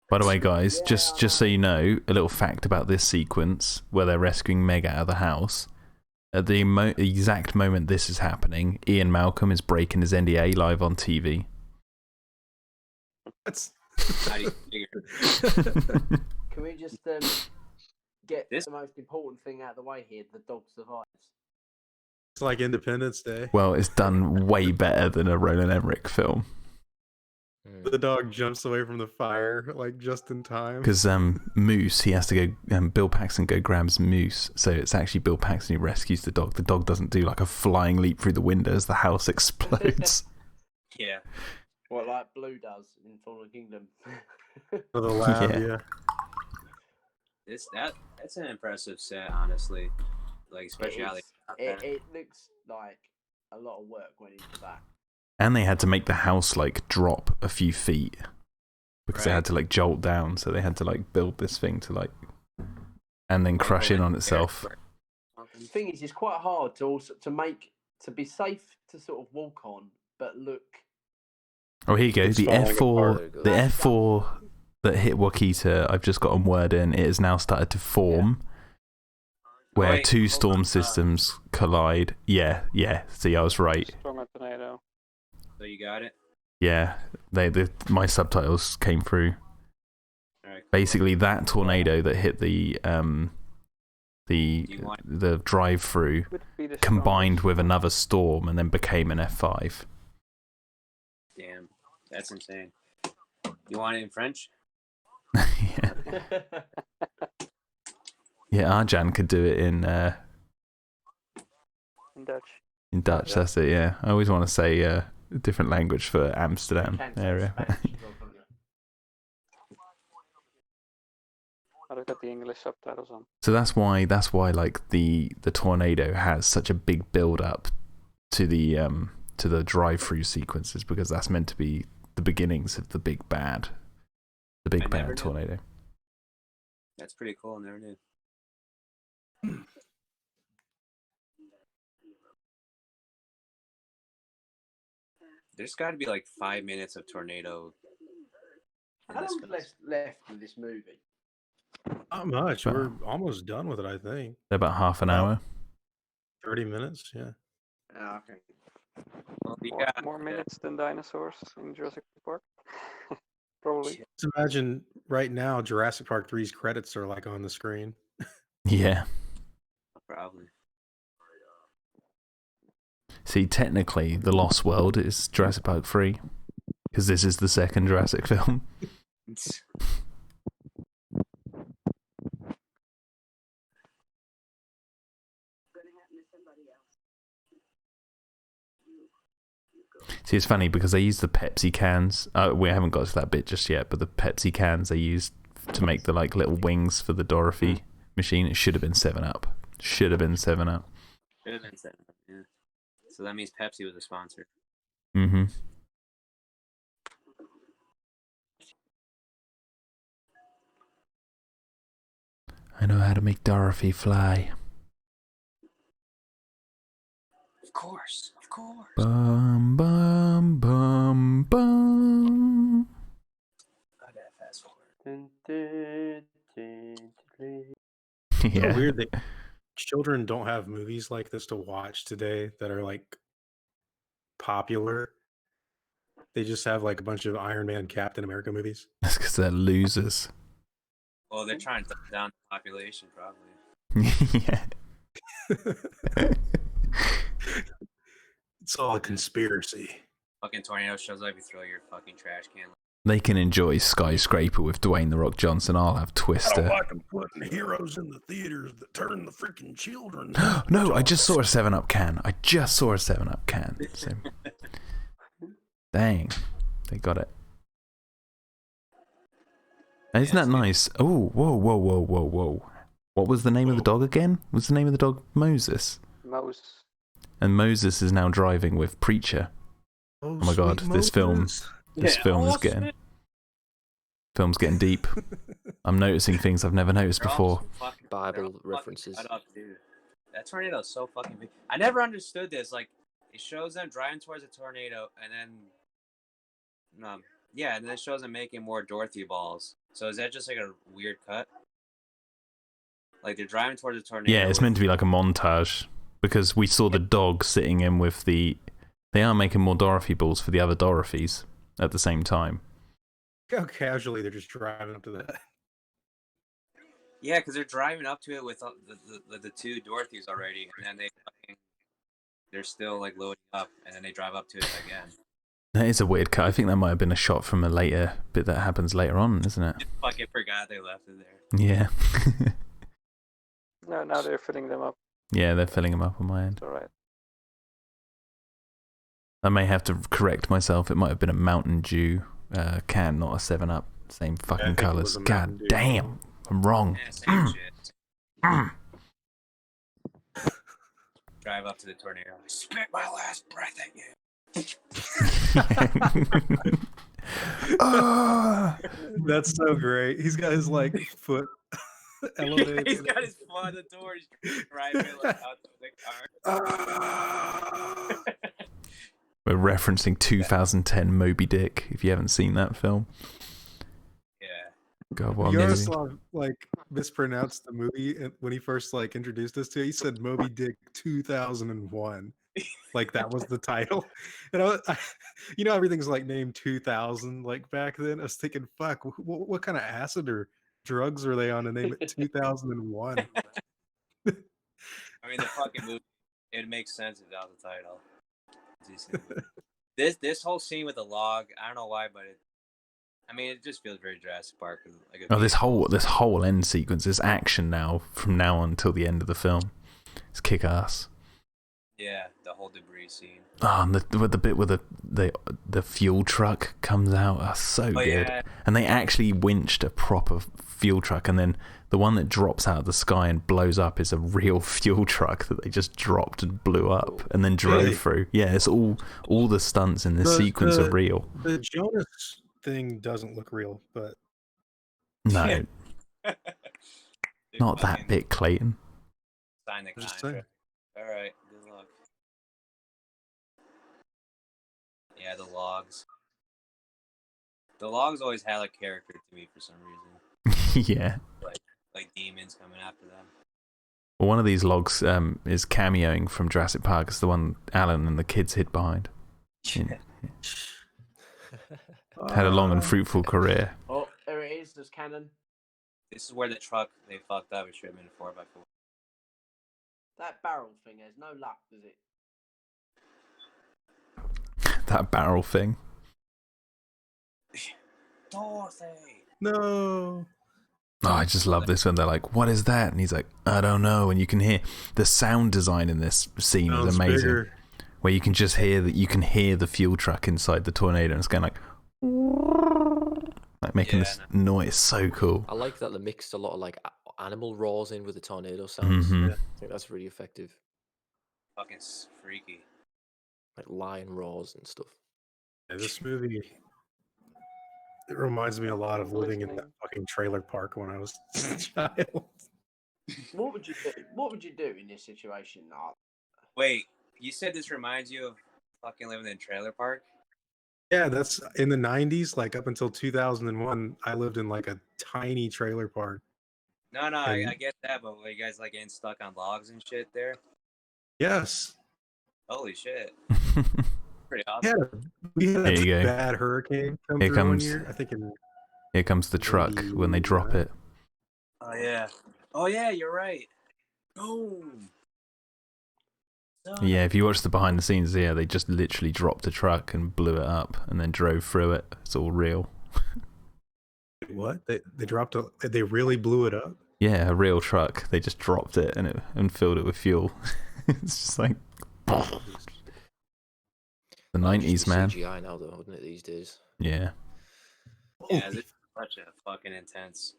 By the way, guys, just so you know, a little fact about this sequence where they're rescuing Meg out of the house. At the exact moment this is happening, Ian Malcolm is breaking his NDA live on TV. That's How do you figure? Can we just get the most important thing out of the way here? The dog survives. it's like Independence Day. Well, it's done way better than a Roland Emmerich film. The dog jumps away from the fire like just in time. Because Moose, he has to go. Bill Paxton grabs Moose, so it's actually Bill Paxton who rescues the dog. The dog doesn't do like a flying leap through the window as the house explodes. Yeah. What, like Blue does in Fallen Kingdom? For the lab, That's an impressive set, honestly. Like especially how it looks like a lot of work went into that. And they had to make the house like drop a few feet because they had to like jolt down, so they had to like build this thing to like and then crash in on itself. The thing is, it's quite hard to also to be safe to sort of walk on, but look. Oh, here you go. It's The falling F4, apart. the F4 that hit Wakita. I've just got a word in. It has now started to form. Where two storm systems collide. Yeah. See, I was right. Storm tornado. So you got it? Yeah, my subtitles came through. All right, cool. Basically, that tornado that hit the drive-through combined with another storm and then became an F5. Damn, that's insane. You want it in French? Yeah. Yeah, Arjan could do it in Dutch. in Dutch. That's it. Yeah, I always want to say a different language for Amsterdam area. I've got the English subtitles on. So that's why like the tornado has such a big build up to the drive-through sequences, because that's meant to be the beginnings of the big bad tornado. That's pretty cool. I never knew. There's got to be like 5 minutes of tornado. How long is left of this movie? Not much. We're almost done with it, I think. About half an hour. 30 minutes, yeah. Oh, okay. Well, More minutes than dinosaurs in Jurassic Park. Probably. Just imagine right now Jurassic Park 3's credits are like on the screen. Yeah. Probably. See, technically, The Lost World is Jurassic Park 3, because this is the second Jurassic film. See, it's funny because they use the Pepsi cans. We haven't got to that bit just yet, but the Pepsi cans they used to make the like little wings for the Dorothy machine. It should have been 7-Up. Should have been 7-Up. Should have been 7-Up, yeah. So that means Pepsi was a sponsor. Mm-hmm. I know how to make Dorothy fly. Of course. Bum bum bum bum. I gotta fast forward. It's Yeah. so weird that children don't have movies like this to watch today that are like popular. They just have like a bunch of Iron Man, Captain America movies. That's because they're losers. Well, they're trying to dumb down the population, probably. Yeah. It's all a conspiracy. Fucking tornado shows up, you throw your fucking trash can. They can enjoy Skyscraper with Dwayne The Rock Johnson. I'll have I Twister. don't like them putting heroes in the theaters that turn the freaking children. No, I just saw a 7-Up can. So. Dang. They got it. Isn't that nice? Oh, whoa. What was the name of the dog again? Was the name of the dog Moses? Moses. And Moses is now driving with Preacher. Oh my god, this film's getting deep. I'm noticing things I've never noticed before. Bible references. Dude. That tornado is so fucking big. I never understood this. Like, it shows them driving towards a tornado, and then Yeah, and then it shows them making more Dorothy balls. So is that just like a weird cut? Like they're driving towards a tornado. Yeah, it's meant to be like a montage because we saw the dog sitting in with the. They are making more Dorothy balls for the other Dorothys at the same time. Look how casually they're just driving up to that. Yeah, because they're driving up to it with the two Dorothys already, and then they're still like loading up, and then they drive up to it again. That is a weird cut. I think that might have been a shot from a later bit that happens later on, isn't it? I fucking forgot they left it there. Yeah. No, now they're filling them up. Yeah, they're filling them up on my end. It's alright. I may have to correct myself. It might have been a Mountain Dew can, not a 7-Up. Same fucking colours. God damn. I'm wrong. Yeah, same shit. Drive up to the tornado. I spit my last breath at you. That's so great. He's got his like foot elevated. He's got his foot on the door. He's driving like out to the car. We're referencing 2010 Moby Dick, if you haven't seen that film. Yeah. God, what a movie. Yaroslav like mispronounced the movie when he first like introduced us to it. He said Moby Dick 2001. Like that was the title. And you know, everything's like named 2000 like back then. I was thinking, fuck, what kind of acid or drugs are they on to name it 2001? I mean, the fucking movie, it makes sense if that was the title. This whole scene with the log, I don't know why, but it just feels very Jurassic Park. Like this whole end sequence, this action now, from now on until the end of the film, it's kick ass. Yeah, the whole debris scene. Oh, and the bit where the fuel truck comes out, are so good. Yeah. And they actually winched a proper fuel truck, and then the one that drops out of the sky and blows up is a real fuel truck that they just dropped and blew up and then drove through. Yeah, it's all the stunts in this sequence are real. The Jonas thing doesn't look real, but no, not that bit, Clayton. Sign the contract. All right, good luck. Yeah, the logs. The logs always had a character to me for some reason. Yeah. Like demons coming after them. Well, one of these logs is cameoing from Jurassic Park. It's the one Alan and the kids hid behind. Yeah. Had a long and fruitful career. Oh, there it is. There's cannon. This is where the truck they fucked up. It should have been a 4x4. That barrel thing has no luck, does it? That barrel thing. Dorothy. No. Oh, I just love this when they're like, "What is that?" And he's like, "I don't know." And you can hear the sound design in this scene is amazing. Bigger. Where you can just hear that, you can hear the fuel truck inside the tornado, and it's going like making this noise. So cool. I like that they mixed a lot of like animal roars in with the tornado sounds. Mm-hmm. Yeah, I think that's really effective. Fucking freaky. Like lion roars and stuff. Yeah, this movie, it reminds me a lot of living in that fucking trailer park when I was a child. What would you do? What would you do in this situation? Wait, you said this reminds you of fucking living in a trailer park? Yeah, that's in the 90s, like up until 2001, I lived in like a tiny trailer park. No, I get that, but were you guys like getting stuck on logs and shit there? Yes. Holy shit. Pretty awesome. Yeah, we had a bad hurricane come through one year. I think here comes the truck when they drop it. Oh yeah. Oh yeah, you're right. Boom. Yeah, if you watch the behind the scenes, yeah, they just literally dropped a truck and blew it up and then drove through it. It's all real. What? They dropped they really blew it up? Yeah, a real truck. They just dropped it and filled it with fuel. It's just like the 90s, man. CGI now, though, wouldn't it, these days? Yeah. Yeah, this is such a fucking intense.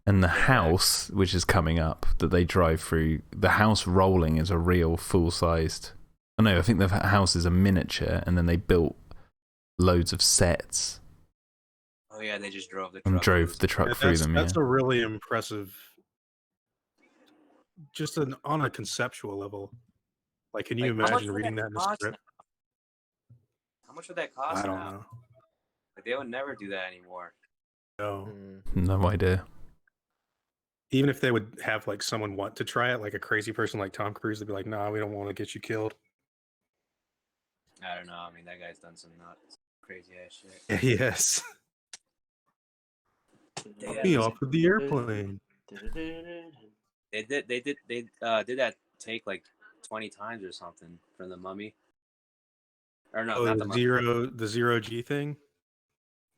And the house, which is coming up, that they drive through, the house rolling is a real full-sized... Oh, no, I think the house is a miniature, and then they built loads of sets. Oh, yeah, they just drove the truck. And drove the truck through them, That's a really impressive... Just on a conceptual level. Like, can you imagine reading that in the script? How much would that cost? I don't know. Like, they would never do that anymore. No. No idea. Even if they would have like someone want to try it, like a crazy person like Tom Cruise, they'd be like, "Nah, we don't want to get you killed." I don't know. I mean, that guy's done some nuts, crazy ass shit. Yes. They Get me had- off of the airplane. They did that take like 20 times or something from the Mummy. Or no, Oh, not the the Mummy. zero G thing.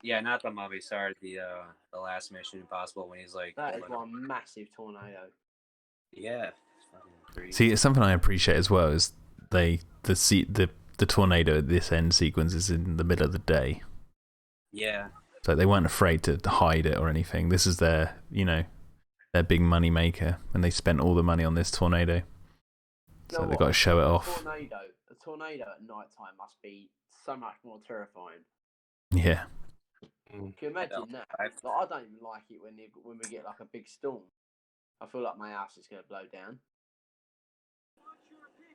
Yeah, not the Mummy. Sorry, the last Mission Impossible when he's like. That is one massive tornado. Yeah. It's fucking crazy. See, it's something I appreciate as well is the tornado at this end sequence is in the middle of the day. Yeah. So they weren't afraid to hide it or anything. This is their big money maker, and they spent all the money on this tornado. So they've got to show it off. A tornado at night time must be so much more terrifying. Yeah. Can you imagine that? Like, I don't even like it when we get like a big storm. I feel like my house is going to blow down.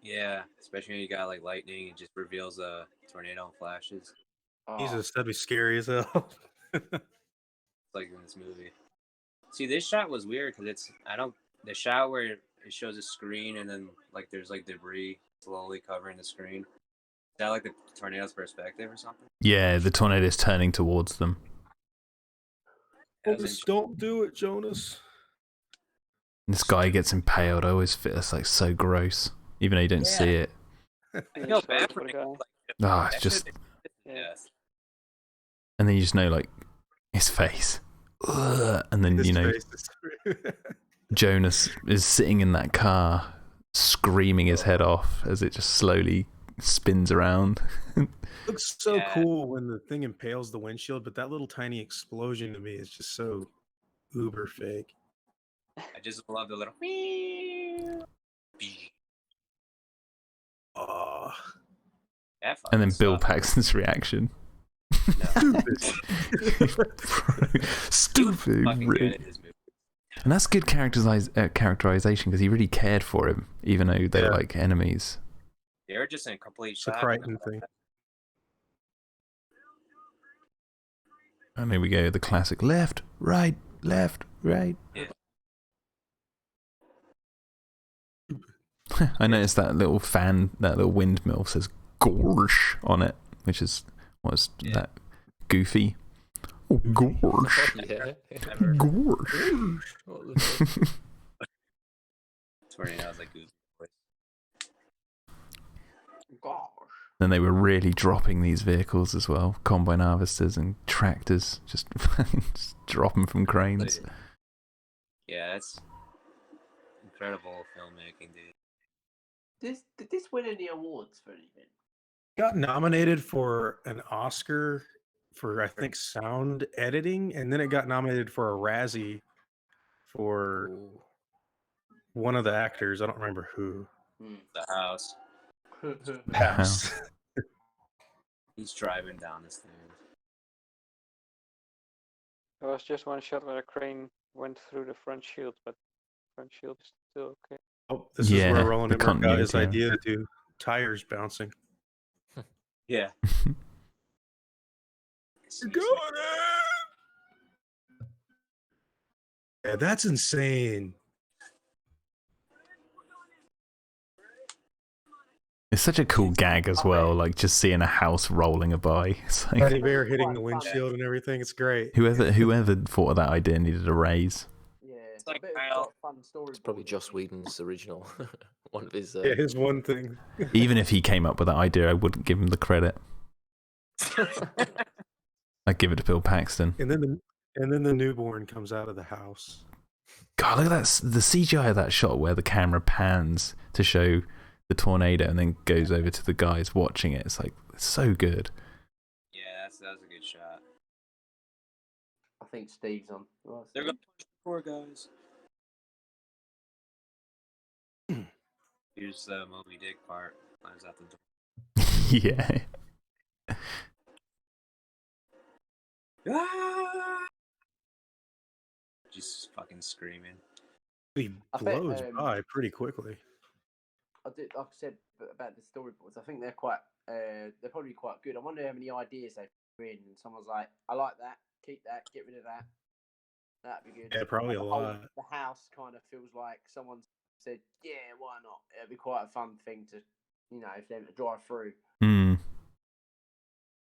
Yeah, especially when you got like lightning, it just reveals a tornado and flashes. Oh, Jesus, that'd be scary as hell. Like in this movie. See, this shot was weird because the shot where it shows a screen and then like there's like debris slowly covering the screen. Is that like the tornado's perspective or something? Yeah, the tornado's turning towards them. Don't do it, Jonas. This guy gets impaled. I always feel it's like so gross, even though you don't see it. I feel bad for the him. guy. Ah, it's just, Yes. and then you just know like his face. Ugh. And then His you know face is- Jonas is sitting in that car, screaming his head off as it just slowly spins around. looks so Yeah. cool when the thing impales the windshield, but that little tiny explosion to me is just so uber fake. I just love the little. Oh, That And then fucking Bill sucks. Paxton's reaction. No. Stupid. Fucking good at this movie. And that's good characterization because he really cared for him, even though they're like enemies. They were just in complete it's a shock. Crichton thing. And here we go, the classic left, right, left, right. Yeah. I noticed that little fan, that little windmill says "Gorsh" on it, which is that goofy? Oh, Gorsh, Yeah. Gorsh. What the fuck? Tornadoes like goose. gosh. Then they were really dropping these vehicles as well, combine harvesters and tractors, just dropping from cranes. Yeah, that's incredible filmmaking, dude. Did this win any awards for anything? Got nominated for an Oscar for I think sound editing, and then it got nominated for a Razzie for Ooh. one of the actors. I don't remember who. The house. House. He's driving down the stairs. There was just one shot where a crane went through the front shield, but front shield is still okay. Oh, this is Yeah, where Roland the Emmerich got his continuity. idea to do tires bouncing. Yeah. You're going in! Yeah, that's insane. It's such a cool gag as well, like just seeing a house rolling by. It's like, Eddie Bear hitting the windshield and everything. It's great. whoever thought of that idea needed a raise. Yeah, It's like I bet it Kyle. was quite a fun story. It's probably Joss Whedon's original. One of his. Yeah, his one thing. Even if he came up with that idea, I wouldn't give him the credit. I'd give it to Bill Paxton. And then the newborn comes out of the house. God, look at that, the CGI of that shot where the camera pans to show the tornado and then goes over to the guys watching it. It's like, it's so good. Yeah, that was a good shot. I think Steve's on. Well, They're going to push the poor guys. Here's the Moby Dick part. Climbs out the door. Yeah. Ah! Just fucking screaming. He I bet, blows by pretty quickly. I did, like I said about the storyboards. I think they're quite. They're probably quite good. I wonder how many ideas they in, and someone's like, "I like that. Keep that. Get rid of that. That'd be good." Yeah, probably And a the whole- lot. The house kind of feels like someone said, "Yeah, why not? It'd be quite a fun thing to, if they were to drive through." Hmm.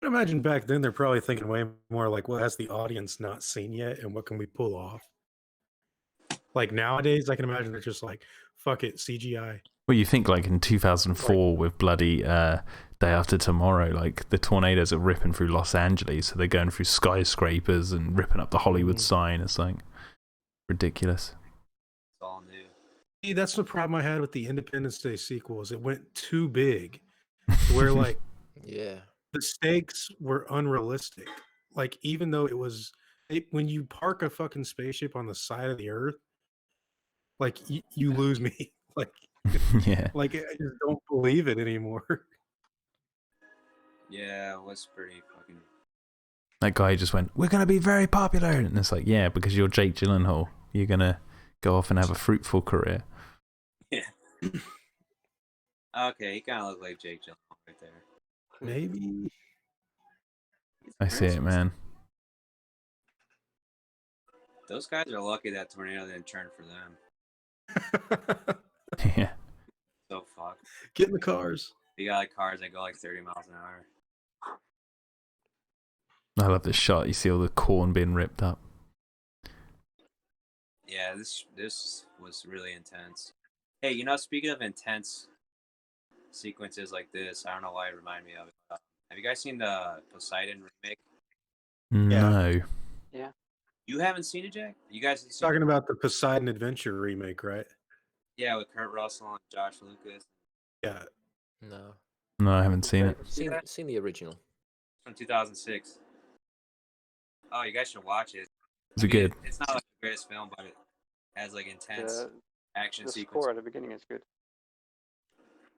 I imagine back then they're probably thinking way more like, what has the audience not seen yet, and what can we pull off? Like nowadays, I can imagine they're just like, fuck it, CGI. Well, you think like in 2004 with bloody Day After Tomorrow, like the tornadoes are ripping through Los Angeles, so they're going through skyscrapers and ripping up the Hollywood sign. It's like ridiculous. It's all new. See, that's the problem I had with the Independence Day sequels. It went too big, where like Yeah. the stakes were unrealistic. Like even though when you park a fucking spaceship on the side of the Earth, like you lose me. Like Yeah. like I just don't believe it anymore. Yeah, it was pretty fucking. That guy just went, "We're going to be very popular." And it's like, yeah, because you're Jake Gyllenhaal. You're going to go off and have a fruitful career. Yeah. Okay, he kind of looked like Jake Gyllenhaal right there. Maybe. I see it, man. Those guys are lucky that tornado didn't turn for them. Yeah. So fucked. Get in the cars. You got like cars that go like 30 miles an hour. I love this shot. You see all the corn being ripped up. Yeah, this was really intense. Hey, speaking of intense sequences like this, I don't know why it reminded me of it. Have you guys seen the Poseidon remake? No. Yeah. You haven't seen it, Jack? You guys Talking about the Poseidon Adventure remake, right? Yeah, with Kurt Russell and Josh Lucas. Yeah. No. No, I haven't seen it. Seen the original. From 2006. Oh, you guys should watch it. Is it good? It's not like the greatest film, but it has like intense action The sequences. score at the beginning is good.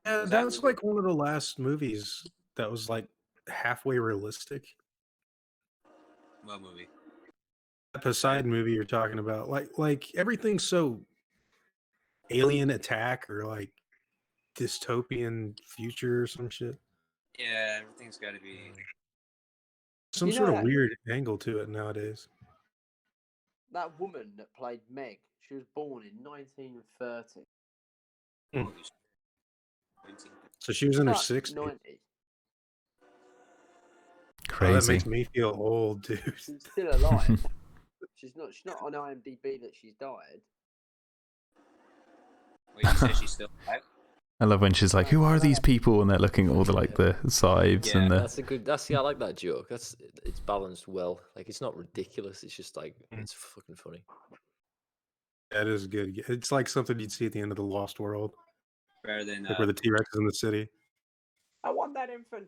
Yeah, that was like one of the last movies that was like halfway realistic. What movie? The Poseidon movie you're talking about. Like everything's so alien attack or like dystopian future or some shit. Yeah, everything's got to be. Some You know sort of that- weird angle to it nowadays. That woman that played Meg, she was born in 1930. Hmm. Holy shit. So she was in her Fuck, 60s. 90. Oh, that Crazy. makes me feel old, dude. She's still alive. She's not on IMDb that she's died. Wait, you said she's still alive? I love when she's like, "Who are these people?" and they're looking at all the like the sides Yeah, and the. That's a good. I like that joke. It's balanced well. Like it's not ridiculous. It's just like it's fucking funny. That is good. It's like something you'd see at the end of the Lost World, Better than. like where the T-Rex is in the city. I want that infant.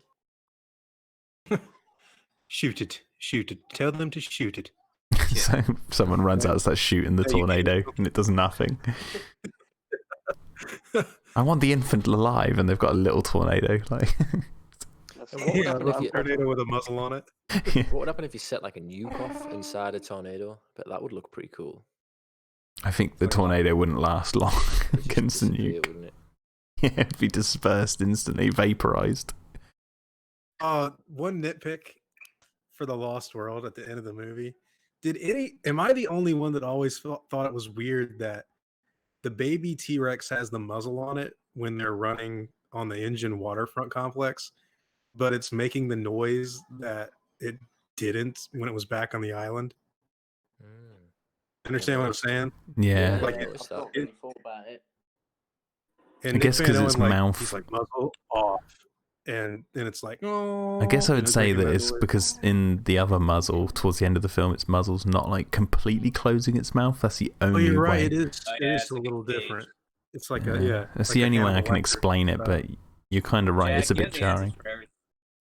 Shoot it. Shoot it. Tell them to shoot it. So someone runs out and starts shooting the Yeah, you tornado, and it does nothing. I want the infant alive, and they've got a little tornado. Like, That's And what would Yeah, happen if a you? tornado with a muzzle on it. What would happen if you set like a nuke off inside a tornado? But that would look pretty cool. I think the tornado wouldn't last long It'd just against the disappear, nuke. wouldn't it? Yeah, it'd be dispersed instantly, vaporized. One nitpick for the Lost World at the end of the movie. Am I the only one that always thought it was weird that the baby T-Rex has the muzzle on it when they're running on the engine waterfront complex, but it's making the noise that it didn't when it was back on the island? Understand what I'm saying? Yeah. Like I it- noticed I've that. not really thought about it. And I guess Nick Van 'cause its Owen, like, mouth- he's like muzzle off, and then it's like, oh. I guess I would say making that it's noise. because in the other muzzle, towards the end of the film, its muzzle's not like completely closing its mouth. That's the Oh, only you're right. way. It is. Oh, It yeah, is it's a like a little cage. different. It's like Yeah. a yeah. That's like the a only way I Hannibal can Lecter explain it, style. but you're kind of right. Jack, It's a you bit have the answers jarring. for everything.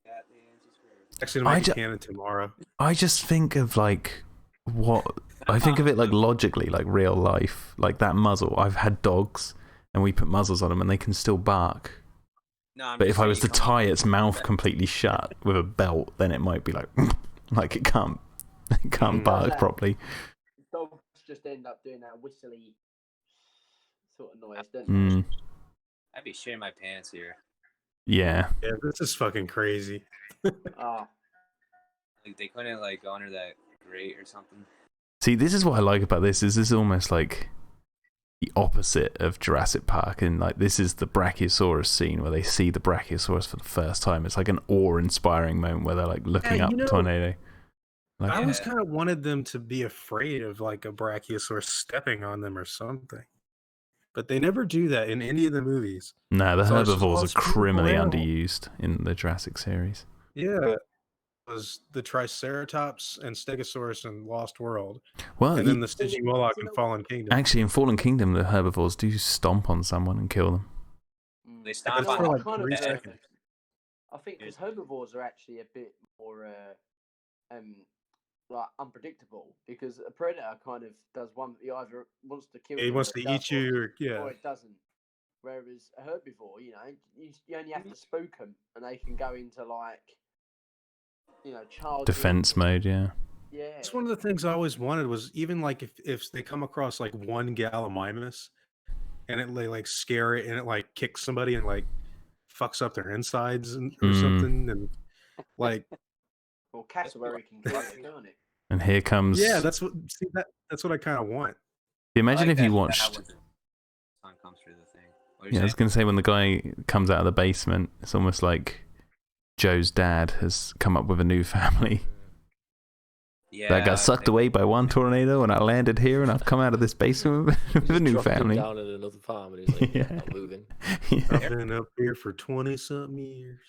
You got the answers for everything. Actually, it might be ju- canon tomorrow. I just think of like what I think of it like logically, like real life, like that muzzle. I've had dogs, and we put muzzles on them, and they can still bark. No, I'm But just if I saying was you to come up tie with its mouth that. completely shut with a belt, then it might be like, like it can't Mm. bark Yeah. properly. Dogs just end up doing that whistly sort of noise, don't Mm, I'd be shitting my pants here. yeah. Yeah, this is fucking crazy. they? Ah, Like they couldn't like honor that great or something. See, this is what I like about this. Is almost like the opposite of Jurassic Park, and like this is the Brachiosaurus scene where they see the Brachiosaurus for the first time. It's like an awe-inspiring moment where they're like looking up Tornado. Like, I always kind of wanted them to be afraid of like a Brachiosaurus stepping on them or something, but they never do that in any of the movies. No, the So it's just, herbivores it's are criminally around. underused in the Jurassic series. Yeah, it was the Triceratops and Stegosaurus in Lost World, Well, and then the Stygimoloch in Fallen Kingdom. actually, in Fallen Kingdom, the herbivores do stomp on someone and kill them. They stomp That's on for them. like 3 seconds. I think because herbivores are actually a bit more like unpredictable, because a predator kind of does one. He either wants to kill you, He wants or to it does, eat you, or or it doesn't. Whereas a herbivore, you only have to spook them, and they can go into like, charge Defense mode, yeah. Yeah, it's one of the things I always wanted was even like if they come across like one Gallimimus, and they like scare it and it like kicks somebody and like fucks up their insides or something, and like Well, cassowary can kill it, can't it? And here comes. Yeah, that's what. See, that's what I kind of want. Imagine like if you that watched. when the sun comes through the thing. Yeah, I was going to say when the guy comes out of the basement, it's almost like Joe's dad has come up with a new family. Yeah, That got sucked away by one tornado, and I landed here, and I've come out of this basement with a new Dropped him family. down in another farm, and he's like, Yeah. "Not moving." Yeah. I've been up here for 20-something years.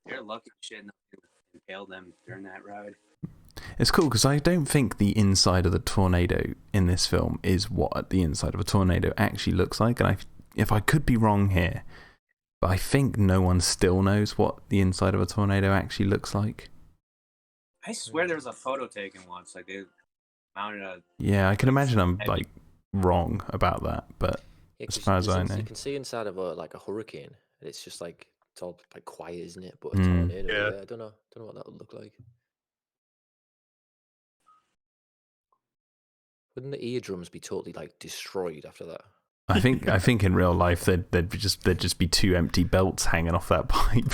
You're lucky shit impaled them during that ride. It's cool because I don't think the inside of the tornado in this film is what the inside of a tornado actually looks like. And if I could be wrong here, but I think no one still knows what the inside of a tornado actually looks like. I swear there was a photo taken once. Like they mounted a. Yeah, I can imagine I'm like wrong about that, but Yeah, as 'cause far as I know, you can see inside of a hurricane, and it's just like it's all like quiet, isn't it? But a tornado, Yeah. I don't know what that would look like. Wouldn't the eardrums be totally like destroyed after that? I think in real life there'd just be two empty belts hanging off that pipe.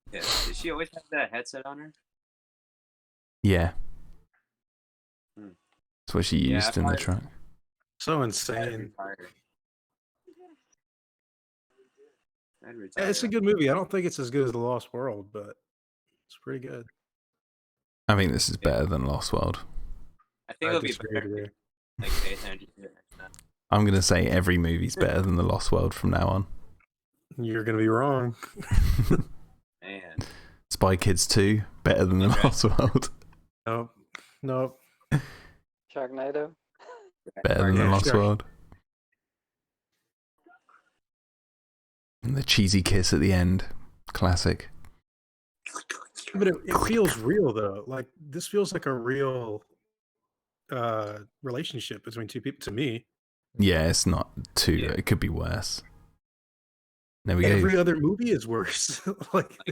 Yeah. Did she always have that headset on her? Yeah. Hmm. That's what she used in the truck. So insane. Yeah, it's a good movie. I don't think it's as good as The Lost World, but it's pretty good. I think this is better than Lost World. I think it'll be better. Like, pay attention to it next time. I'm going to say every movie's better than The Lost World from now on. You're going to be wrong. Man. Spy Kids 2, better than The Lost World. Nope. Sharknado. Better than The Lost World. And the cheesy kiss at the end. Classic. But it feels real, though. Like, this feels like a real relationship between two people to me. Yeah, it's not too. Yeah. It could be worse. There we go. Every other movie is worse.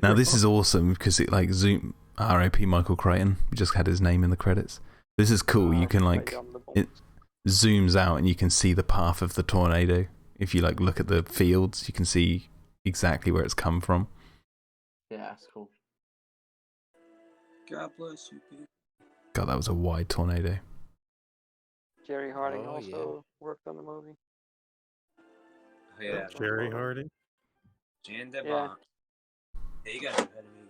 Now this is awesome because it like zoom. R.I.P. Michael Crichton. We just had his name in the credits. This is cool. You can like it zooms out and you can see the path of the tornado. If you like look at the fields, you can see exactly where it's come from. Yeah, that's cool. God bless you, Pete. God, that was a wide tornado. Jerry Harding also worked on the movie. Oh, yeah. Jerry Harding. Jan DeBon. Yeah, you got it ahead of me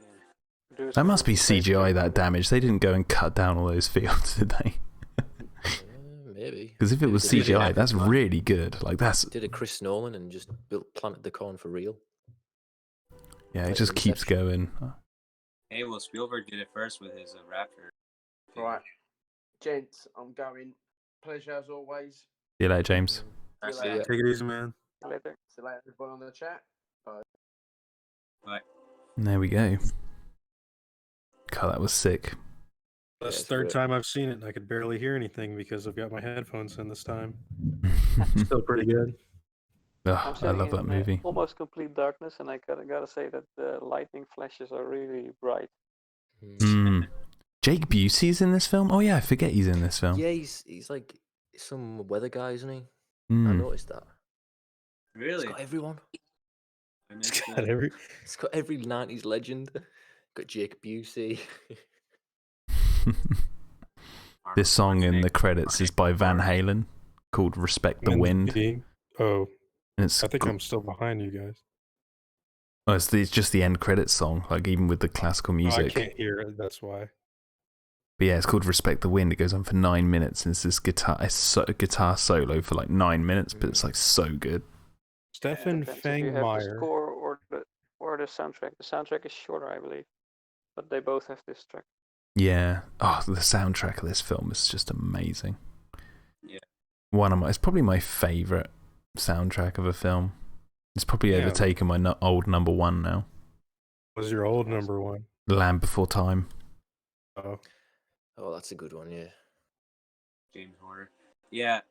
again. That must be CGI, that damage. They didn't go and cut down all those fields, did they? Maybe. Because if it was CGI, that's really good. Like that's did a Chris Nolan and just planted the corn for real. Yeah, it just keeps going. Hey, well, Spielberg did it first with his Raptor. Right, gents, I'm going. Pleasure as always. See you later, James. Take it easy, man. See you later. See you later, everyone on the chat. Bye. Bye. And there we go. God, that was sick. That's the third time I've seen it, and I could barely hear anything because I've got my headphones in this time. Still pretty good. Oh, I love that movie. Almost complete darkness, and I gotta say that the lightning flashes are really bright. Jake Busey's in this film? Oh yeah, I forget he's in this film. Yeah, he's like some weather guy, isn't he? I noticed that. Really? It's got everyone. It's got every 90s legend. Got Jake Busey. This song in the credits is by Van Halen, called "Respect the Wind." Oh, And it's I think I'm still behind you guys. it's just the end credits song, like even with the classical Oh, I music. can't hear it. That's why. But yeah, it's called "Respect the Wind." It goes on for 9 minutes, and it's this guitar solo for like 9 minutes, but it's like so good. Stefan Depends if you have the Fangmeyer. score or the soundtrack. The soundtrack is shorter, I believe, but they both have this track. Yeah. Oh, the soundtrack of this film is just amazing. Yeah. It's probably my favorite soundtrack of a film. It's probably Yeah. overtaken my old number one now. What was your old number one? The Land Before Time. Oh, Oh, that's a good one. Yeah. James Horner. Yeah,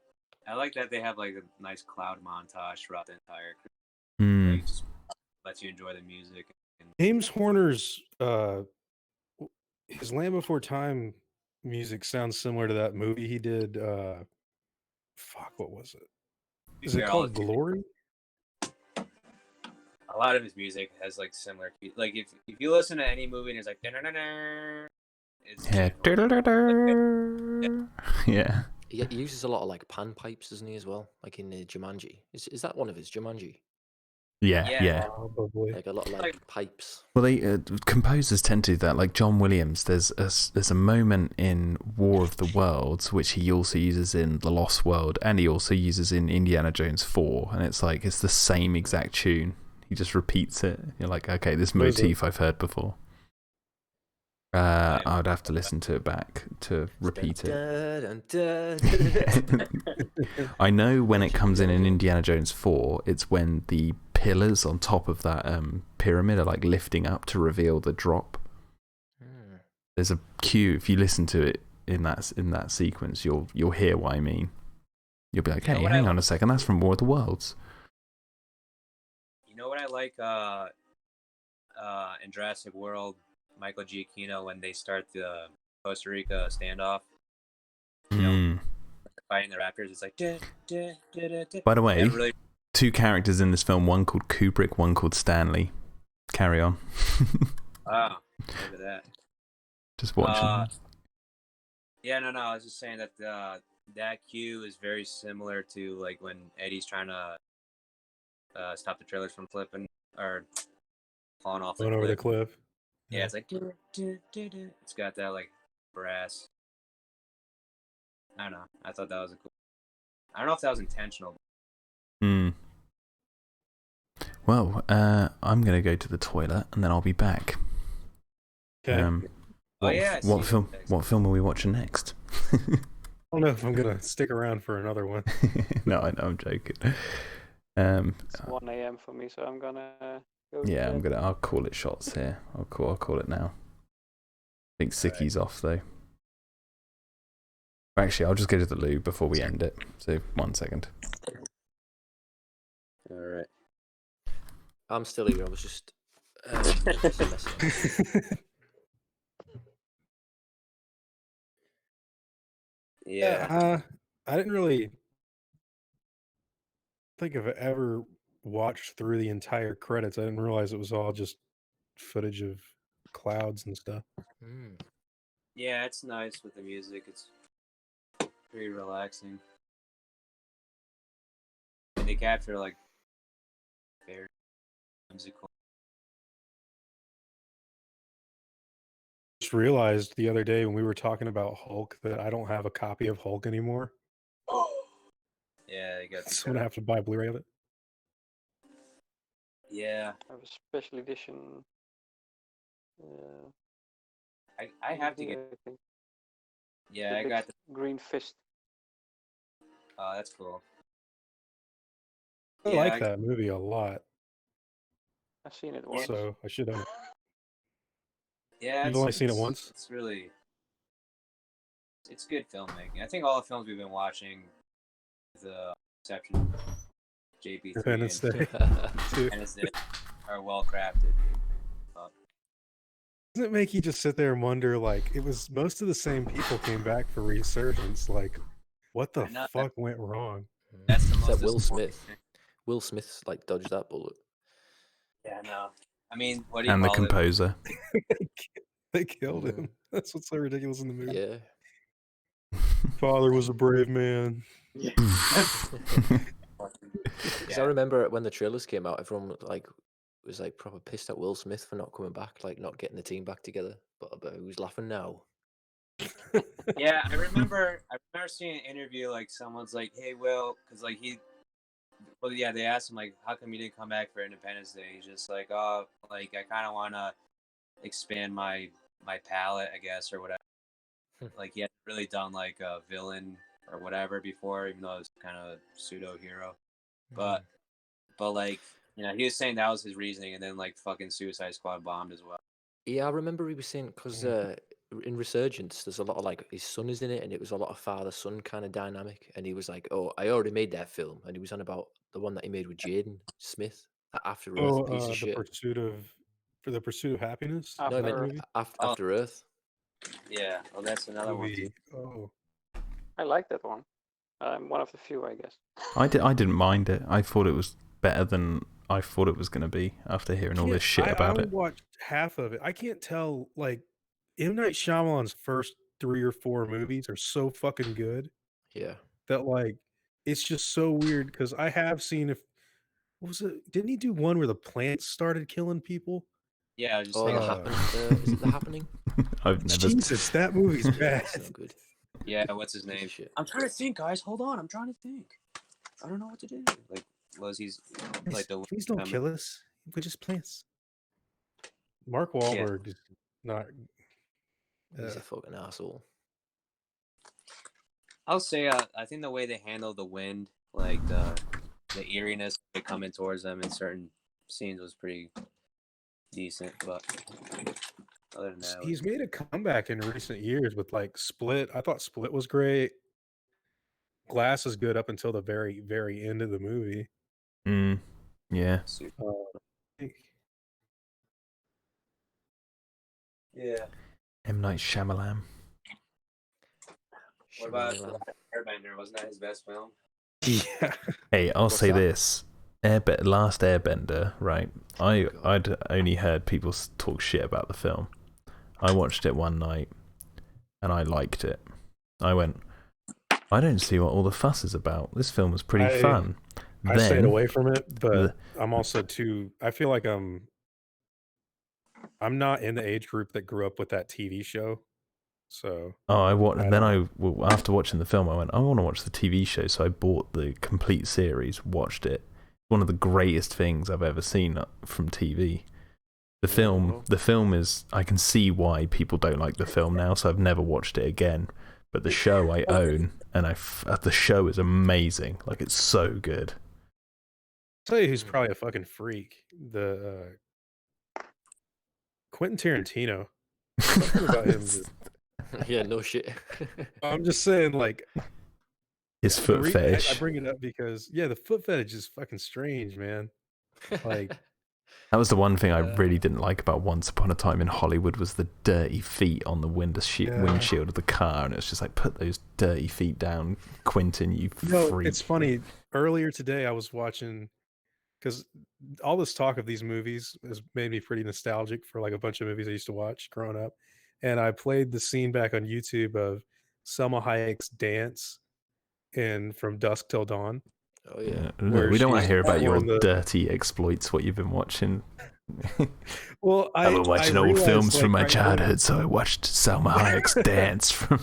I like that they have like a nice cloud montage throughout the entire. Like, just lets you enjoy the music. James Horner's his Land Before Time music sounds similar to that movie he did. Fuck, what was it? Is it called Glory? A lot of his music has like similar, like if you listen to any movie and it's like, it's Yeah. Yeah. He uses a lot of like pan pipes, doesn't he, as well? Like in Jumanji. Is that one of his Jumanji? Yeah. Probably. Like a lot of like pipes. Well, they composers tend to do that. Like John Williams, there's a moment in War of the Worlds which he also uses in The Lost World, and he also uses in Indiana Jones 4, and it's like it's the same exact tune. He just repeats it. You're like, okay, this motif I've heard before. I would have to listen to it back to repeat it. I know when it comes in Indiana Jones 4, it's when the pillars on top of that pyramid are like lifting up to reveal the drop. There's a cue. If you listen to it in that sequence, you'll hear what I mean. You'll be like, hey, hang on a second, that's from War of the Worlds. You know what I like in Jurassic World, Michael Giacchino, when they start the Costa Rica standoff, fighting the raptors, it's like By the way, 2 characters in this film, one called Kubrick, one called Stanley. Carry on. Wow, look at that. Just watching. Yeah, no, I was just saying that that cue is very similar to like when Eddie's trying to stop the trailers from flipping or falling off over the cliff. Yeah, it's like it's got that like brass. I don't know. I thought that was a cool. I don't know if that was intentional. Well, I'm gonna go to the toilet and then I'll be back. Okay. What film are we watching next? I don't know if I'm gonna stick around for another one. No, I know, I'm joking. It's 1 a.m. for me, so I'm gonna go. Yeah, I'll call it shots here. I'll call it now. I think Sicky's off though. Actually, I'll just go to the loo before we end it. So 1 second. All right. I'm still here. I was just Yeah, I didn't really think I've ever watched through the entire credits. I didn't realize it was all just footage of clouds and stuff. Yeah, it's nice with the music. It's pretty relaxing. And they capture like very musical. Just realized the other day when we were talking about Hulk that I don't have a copy of Hulk anymore. Yeah, you got. So I'm gonna have to buy a Blu-ray of it. Yeah, I have a special edition. I have to get. I think. Yeah, I got the Green Fist. Oh, that's cool. I like that movie a lot. I've seen it once. So I should have. Yeah, You've only seen it once? It's really. It's good filmmaking. I think all the films we've been watching, with the exception of JP3 Independence Day, Independence Day, are well crafted. Doesn't it make you just sit there and wonder, like, it was most of the same people came back for Resurgence, like, what the fuck went wrong? That's the most Will Smith. Will Smith's like dodged that bullet. Yeah, no. I mean, what do you and call the composer. They killed him. That's what's so ridiculous in the movie. Yeah. Father was a brave man. Because I remember when the trailers came out, everyone was like proper pissed at Will Smith for not coming back, like not getting the team back together. But who's laughing now? Yeah, I remember seeing an interview like someone's like, "Hey, Will," because like they asked him like, "How come you didn't come back for Independence Day?" He's just like, "Oh, like I kind of want to expand my palette, I guess, or whatever." Like he hadn't really done like a villain or whatever before, even though it was kind of a pseudo hero. But like he was saying that was his reasoning, and then like fucking Suicide Squad bombed as well. Yeah, I remember he was saying because in Resurgence, there's a lot of like his son is in it, and it was a lot of father-son kind of dynamic. And he was like, "Oh, I already made that film," and he was on about the one that he made with Jaden Smith, that After Earth piece of shit. The Pursuit of Happiness. No, I That meant movie? After Earth. Yeah, well, that's another one too. Oh, I like that one. I'm one of the few, I guess. I didn't mind it. I thought it was better than I thought it was going to be after hearing all this shit about I it. watched half of it. I can't tell. Like M. Night Shyamalan's first 3 or 4 movies are so fucking good Yeah. that like it's just so weird because I have seen what was it? Didn't he do one where the plants started killing people? Yeah, I was just Oh, saying. The Happening. Is it The Happening? I've never. Jesus, that movie's bad. It's so good. Yeah, what's his Piece of name? shit. I'm trying to think, guys. Hold on, I'm trying to think. I don't know what to do. Like, he's like the Please don't kill us. We're just plants. Mark Wahlberg is not. He's a fucking asshole. I'll say, I think the way they handle the wind, like the eeriness coming towards them in certain scenes, was pretty decent. But other than that, He's made a comeback in recent years with like Split. I thought Split was great. Glass is good up until the very, very end of the movie. Yeah. Yeah. M. Night Shyamalan. What about Airbender? Wasn't that his best film? Yeah. Hey, I'll say this. Last Airbender, right? I'd only heard people talk shit about the film. I watched it one night, and I liked it. I went, I don't see what all the fuss is about. This film was pretty fun. I stayed away from it, but I'm also I feel like I'm not in the age group that grew up with that TV show. So after watching the film, I went, I want to watch the TV show. So I bought the complete series, watched it. One of the greatest things I've ever seen from TV. The film is, I can see why people don't like the film now, so I've never watched it again. But the show I own, and the show is amazing. Like, it's so good. I'll tell you who's probably a fucking freak. The Quentin Tarantino. Something about him. Yeah, no shit. I'm just saying, like, his foot fetish. I bring it up because the foot fetish is fucking strange, man. Like, that was the one thing I really didn't like about Once Upon a Time in Hollywood was the dirty feet on the windshield of the car, and it's just like, put those dirty feet down, Quentin, you freak. It's funny. Earlier today, I was watching, because all this talk of these movies has made me pretty nostalgic for like a bunch of movies I used to watch growing up, and I played the scene back on YouTube of Selma Hayek's dance in From Dusk Till Dawn. Oh yeah. We don't want to hear about your dirty exploits. What you've been watching. Well, I've been watching old films from my childhood, so I watched Selma Hayek's dance from.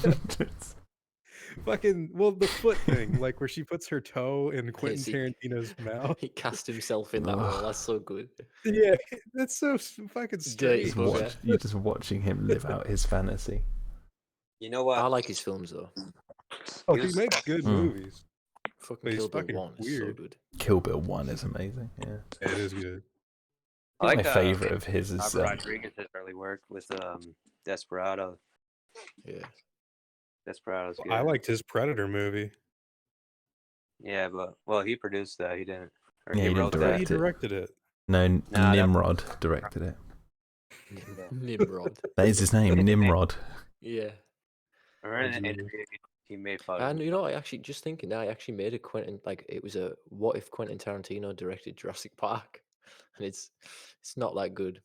The foot thing, like where she puts her toe in Quentin Tarantino's mouth. He cast himself in that role. That's so good. Yeah, that's so fucking strange. You're just watching him live out his fantasy. You know what? I like his films though. Oh, he makes good movies. Fucking Kill Bill 1 is so good. Kill Bill 1 is amazing. Yeah, it is good. I like my favorite of his is Rodriguez's early work with Desperado. Yeah, Desperado's good. I liked his Predator movie. Yeah, but he produced that. He didn't. Or he wrote didn't direct He directed it. No, Nimrod directed it. Nimrod. That is his name, Nimrod. Yeah. Or in an interview, he made fun. And I actually just thinking now, I actually made a Quentin, like it was a what if Quentin Tarantino directed Jurassic Park, and it's not that good.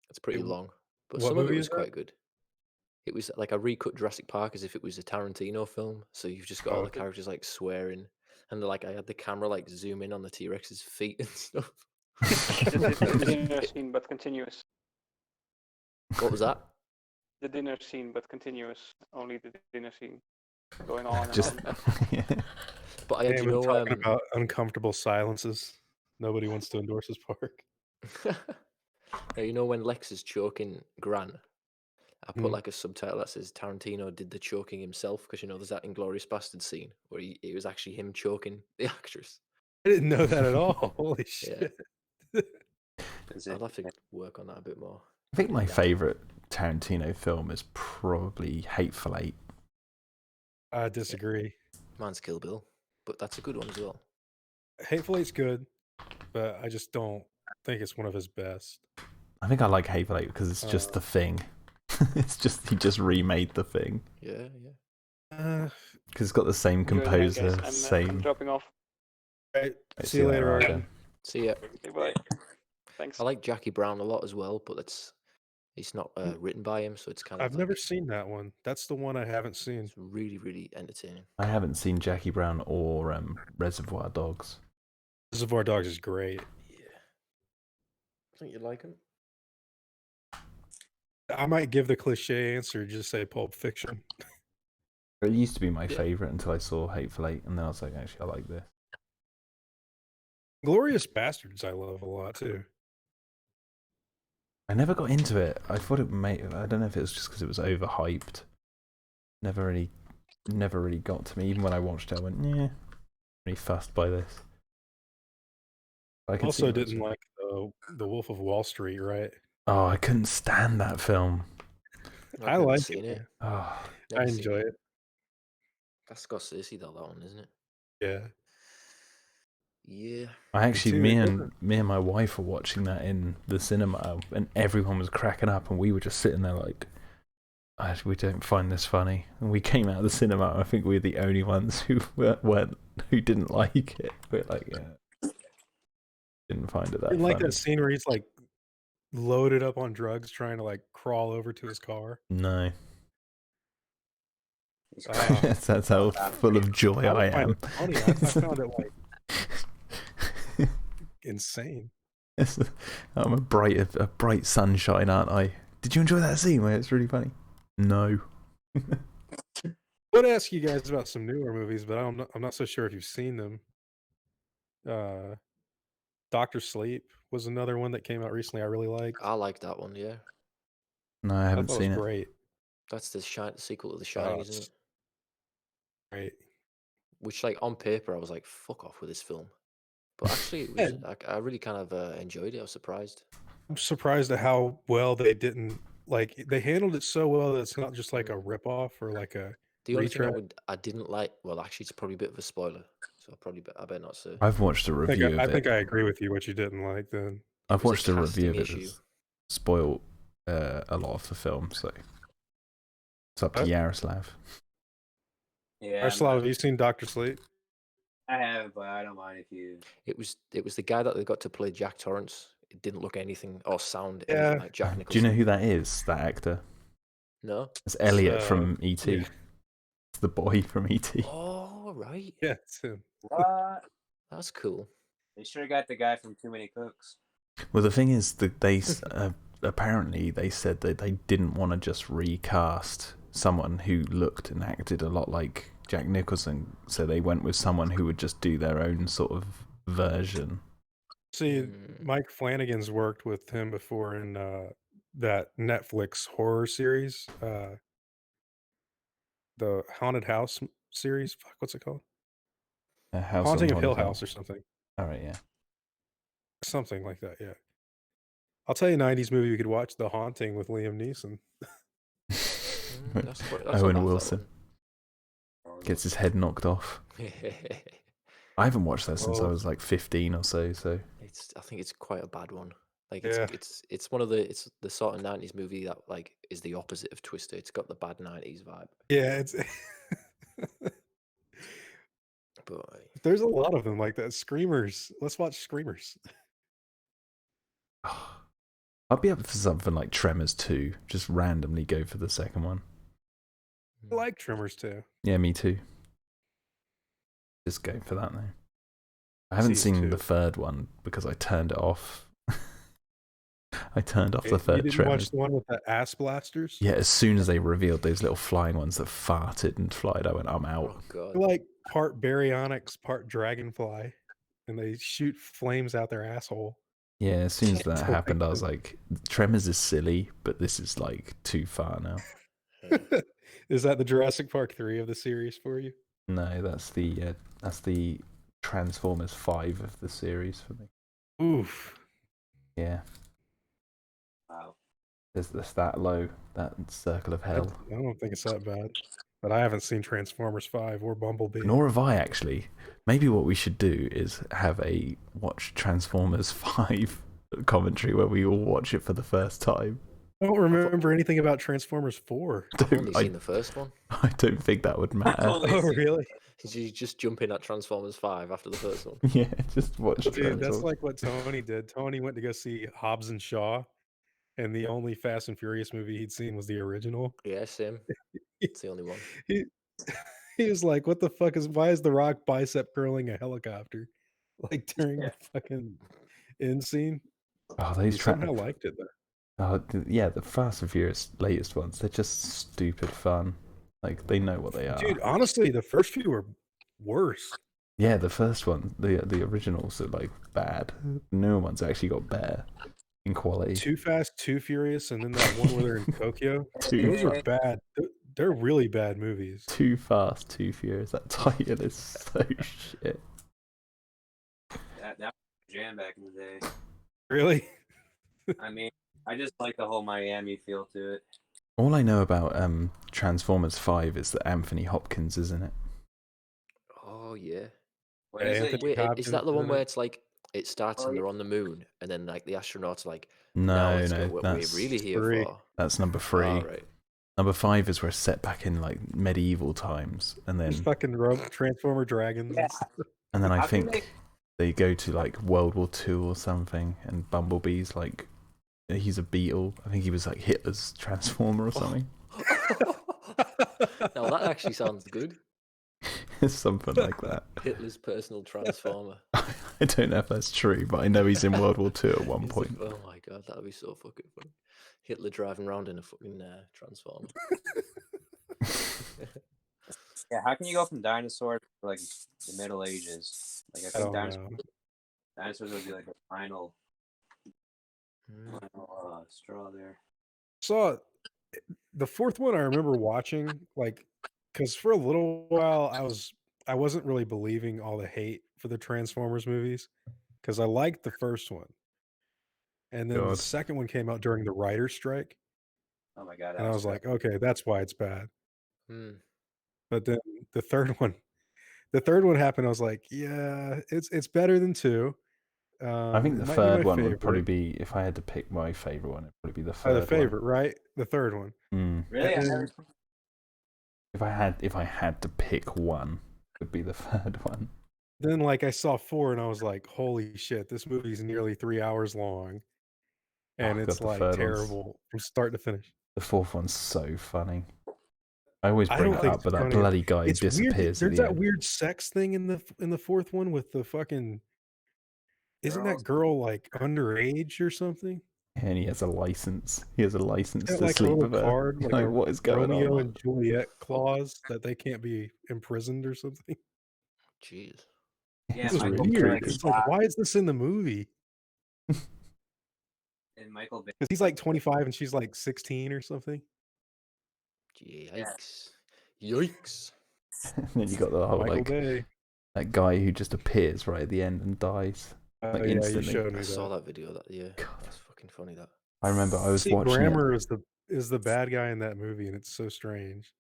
It's pretty long. But What some of it movie was is that? quite good. It was like I recut Jurassic Park as if it was a Tarantino film. So you've just got Oh, all the okay. characters like swearing, and like I had the camera like zoom in on the T-Rex's feet and stuff. The dinner scene, but continuous. What was that? The dinner scene, but continuous. Only the dinner scene going on and Just on. yeah. But I had, you Damon know, talking about uncomfortable silences. Nobody wants to endorse his park. now, you know when Lex is choking Gran, I put Mhm. like a subtitle that says Tarantino did the choking himself, because you know there's that Inglourious Bastard scene where it was actually him choking the actress. I didn't know that at all. Holy Yeah, shit. I'll have to work on that a bit more. I think Put it my down. favorite Tarantino film is probably Hateful Eight. I disagree. Mine's Kill Bill, but that's a good one as well. Hateful Eight's good, but I just don't think it's one of his best. I think I like Hateful Eight because it's just The Thing. It's just he just remade The Thing Yeah, yeah. because it's got the same Enjoy the night, composer, guys. I'm same. dropping off. Right. See you later, Arden. See ya. Okay, bye. Thanks. I like Jackie Brown a lot as well, but it's not written by him, so it's kind of. I've never seen that one. That's the one I haven't seen. It's really, really entertaining. I haven't seen Jackie Brown or Reservoir Dogs. Reservoir Dogs is great. Yeah. I think you'd like him. I might give the cliche answer, just say Pulp Fiction. It used to be my favorite until I saw Hateful Eight, and then I was like, actually, I like this. Glorious Bastards, I love a lot too. I never got into it. I thought it may. I don't know if it was just because it was overhyped. Never really got to me. Even when I watched it, I went, yeah, really fussed by this. I can Also see didn't like the Wolf of Wall Street, right? Oh, I couldn't stand that film. I I've never like seen it. Oh, I enjoy it. That's Scorsese though, that one, isn't it? Yeah. Yeah. I actually, too, me it and my wife were watching that in the cinema, and everyone was cracking up, and we were just sitting there like, we don't find this funny. And we came out of the cinema. I think we were the only ones who who didn't like it. We're like, yeah, didn't find it that Didn't funny. like that scene where he's like loaded up on drugs, trying to like crawl over to his car. No. That's how full of joy I am. Funny. I found it like insane. I'm a bright sunshine, aren't I? Did you enjoy that scene where it's really funny? No. I would ask you guys about some newer movies, but I'm not so sure if you've seen them. Doctor Sleep was another one that came out recently. I really liked. I like that one. Yeah. No, I haven't seen it. Great. That's the sequel to The Shining, isn't it? Right. Which, like, on paper, I was like, "Fuck off with this film," but actually, it was. I really kind of enjoyed it. I was surprised. I'm surprised at how well they didn't they handled it so well that it's not just like a ripoff or like a The only thing retread. I didn't like, well, actually, it's probably a bit of a spoiler, so I better not say. I've watched a review of it. I think I agree with you. What you didn't like, then I've watched a review of it. Issue. Spoiled a lot of the film, so it's up to Yaroslav. Yeah. Yaroslav, have you seen Doctor Sleep? I have, but I don't mind if you. It was the guy that they got to play Jack Torrance. It didn't look anything or sound anything like Jack Nicholson. Do you know who that is? That actor? No. It's Elliot from E.T. Yeah. It's the boy from E.T. Oh, right. Yeah, it's him. What? That's cool. They sure got the guy from Too Many Cooks. Well, the thing is that they apparently they said that they didn't want to just recast someone who looked and acted a lot like Jack Nicholson, so they went with someone who would just do their own sort of version. See, Mike Flanagan's worked with him before in that Netflix horror series, the Haunted House series. Fuck, what's it called? Haunting of Hill House or something. All right, yeah. Something like that, yeah. I'll tell you a 90s movie we could watch, The Haunting with Liam Neeson. That's Owen Wilson gets his head knocked off. I haven't watched that since I was like 15 or so. I think it's quite a bad one. Like Yeah. it's one of it's the sort of 90s movie that like is the opposite of Twister. It's got the bad 90s vibe. Yeah, it's But there's a lot of them like that. Screamers. Let's watch Screamers. I'd be up for something like Tremors 2. Just randomly go for the second one. I like Tremors too. Yeah, me too. Just go for that now. I haven't Season seen the 2. third one because I turned it off. I turned off the You third didn't Tremors. watch the one with the ass blasters? Yeah, as soon as they revealed those little flying ones that farted and flied, I went, I'm out. Oh god. They're like part baryonyx, part dragonfly, and they shoot flames out their asshole. Yeah, as soon as that It's happened, I like- was like, Tremors is silly, but this is like too far now. Is that the Jurassic Park 3 of the series for you? No, that's the Transformers 5 of the series for me. Oof. Yeah, Wow. there's that low, that circle of hell. I don't think it's that bad. But I haven't seen Transformers 5 or Bumblebee. Nor have I, actually. Maybe what we should do is have a watch Transformers 5 commentary where we all watch it for the first time. I don't remember anything about Transformers 4. I've only seen the first one. I don't think that would matter. Oh, really? Did you just jump in at Transformers 5 after the first one? Yeah, just watch Dude, Transformers. that's like what Tony did. Tony went to go see Hobbs and Shaw, and the only Fast and Furious movie he'd seen was the original. Yeah, same. It's the only one. He, he was like, "What the fuck why is The Rock bicep curling a helicopter?" Like during the fucking end scene. Oh, He those somehow liked it though. yeah, the Fast and Furious latest ones, they're just stupid fun. Like, they know what they are. Dude, honestly, the first few were worse. Yeah, the first one, the originals are like bad. The newer ones actually got better in quality. Too Fast, Too Furious, and then that one where they're in Tokyo. Too Those are bad. They're really bad movies. Too Fast, Too Furious. That title is so shit. That was a jam back in the day. Really? I mean, I just like the whole Miami feel to it. All I know about Transformers 5 is that Anthony Hopkins is in it. Oh yeah. What is it? Anthony Wait, is Hopkins that the is one in where it? it's like it starts Oh, and yeah. they're on the moon, and then like the astronauts are like, No, let's no, go, what that's we're really here 3. for. That's number 3. Oh, right. Number 5 is where it's set back in like medieval times, and There's then fucking Transformer dragons. Yeah. I How can think they go to like World War II or something, and Bumblebee's like he's a beetle. I think he was like Hitler's transformer or something. Now that actually sounds good. It's something like that. Hitler's personal transformer. I don't know if that's true, but I know he's in World War II at one It's point. oh my god, that would be so fucking funny. Hitler driving around in a fucking transformer. Yeah, how can you go from dinosaurs to like the Middle Ages? Like I I think don't know. dinosaurs would be like a final Mm. straw there. Saw the fourth one I remember watching, like, because for a little while I wasn't really believing all the hate for the Transformers movies because I liked the first one. And then the God. second one came out during the writer's strike, Oh my god. and I was like, okay, that's why it's bad. Hmm. But then the third one happened. I was like, yeah, it's better than 2. I think it the might be third my one would probably favorite. be, if I had to pick my favorite one, it'd probably be the Oh, third the favorite, right? The third one. one. really? I And- never... If I had to pick one, it would be the third one. Then like I saw 4 and I was like, holy shit, this movie's nearly 3 hours long. And Oh, it's God, the like third one's- terrible from start to finish. The fourth one's so funny. I always I bring don't it think up, it's but that funny. bloody guy It's weird. disappears at There's the that end. weird sex thing in the fourth one with the fucking. Isn't that Girls? girl like underage or something? And he has a license. He has a license Got to like a sleep little with her. card, like a what is going Romeo on? and Juliet clause that they can't be imprisoned or something. Jeez. Yeah, This is Michael weird. Bay. It's like, why is this in the movie? And Michael Bay. Because he's like 25 and she's like 16 or something. Yikes. Yikes. And then you got the whole Michael like Bay. that guy who just appears right at the end and dies. Oh like, yeah, you instantly. showed me I saw that. that video. That yeah, God. that's fucking funny. That. I remember I was See, watching it. Grammer is the bad guy in that movie, and it's so strange.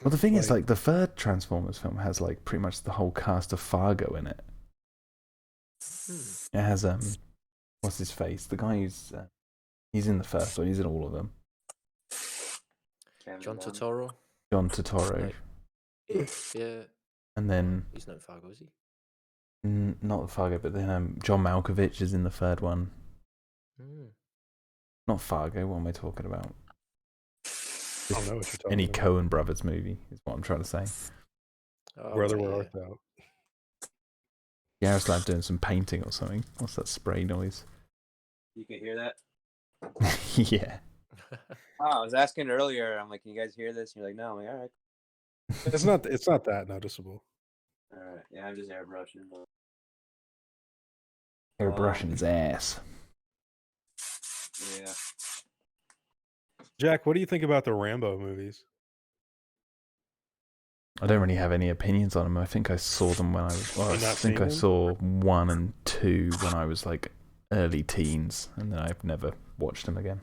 Well, the thing is, like- like the third Transformers film has like pretty much the whole cast of Fargo in it. Hmm. It has what's his face? The guy who's he's in the first one. He's in all of them. Kevin John Dunn. Turturro. John Turturro, Yeah, and then he's not in Fargo, is he? not Fargo, but then John Malkovich is in the third one. Hmm. Not Fargo. What am I talking about? I don't know what you're talking Any about. Coen Brothers movie is what I'm trying to say. Oh, Brother, right, where yeah. art thou? Yaroslav doing some painting or something. What's that spray noise? You can hear that? Yeah. Oh, I was asking earlier. I'm like, can you guys hear this? And you're like, no. I'm like, all right. It's not that noticeable. All right. Yeah, I'm just airbrushing. But... Airbrushing his ass. Yeah. Jack, what do you think about the Rambo movies? I don't really have any opinions on them. I think I saw them when I was. Well, I You've not think seen I them? saw 1 and 2 when I was like early teens, and then I've never watched them again.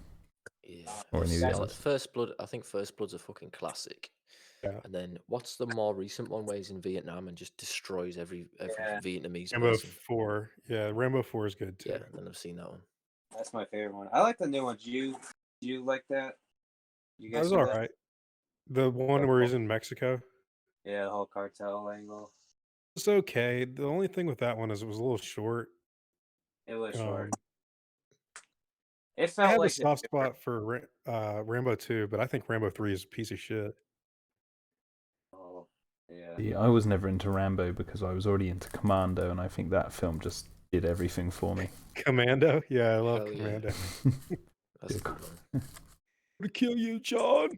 Yeah. Or any of the Like others. First Blood, I think First Blood's a fucking classic. Yeah. And then what's the more recent one where he's in Vietnam and just destroys every Yeah. Vietnamese Rambo person? 4. Yeah, Rambo 4 is good too. Yeah, and then I've seen that one. That's my favorite one. I like the new one. Do you like that? You That guys was see all that? right. The one where he's in Mexico. Yeah, the whole cartel angle. It's okay. The only thing with that one is it was a little short. It was short. It I felt have like a soft spot for Rambo 2, but I think Rambo 3 is a piece of shit. Oh, yeah. See, I was never into Rambo because I was already into Commando, and I think that film just did everything for me. Commando? Yeah, I love Hell yeah. Commando. That's a good one. I'm gonna kill you, John.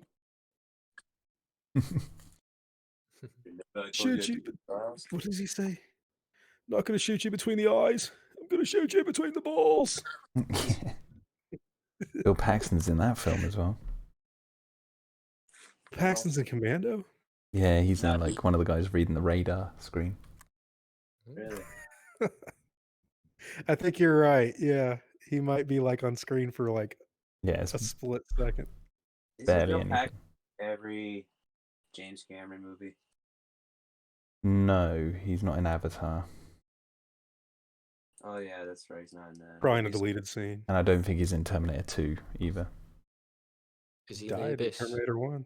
Shoot you. What does he say? Not gonna shoot you between the eyes. I'm gonna shoot you between the balls. Yeah. Bill Paxton's in that film as well. Paxton's in Commando? Yeah, he's like one of the guys reading the radar screen. Really? I think you're right. Yeah, he might be like on screen for like Yeah, it's a split second. barely Bill anything. Paxton every James Cameron movie? No, he's not in Avatar. Oh yeah, that's right. He's not in that. Probably in a deleted scene. And I don't think he's in Terminator 2 either. Is he in the Died in Abyss? Terminator 1.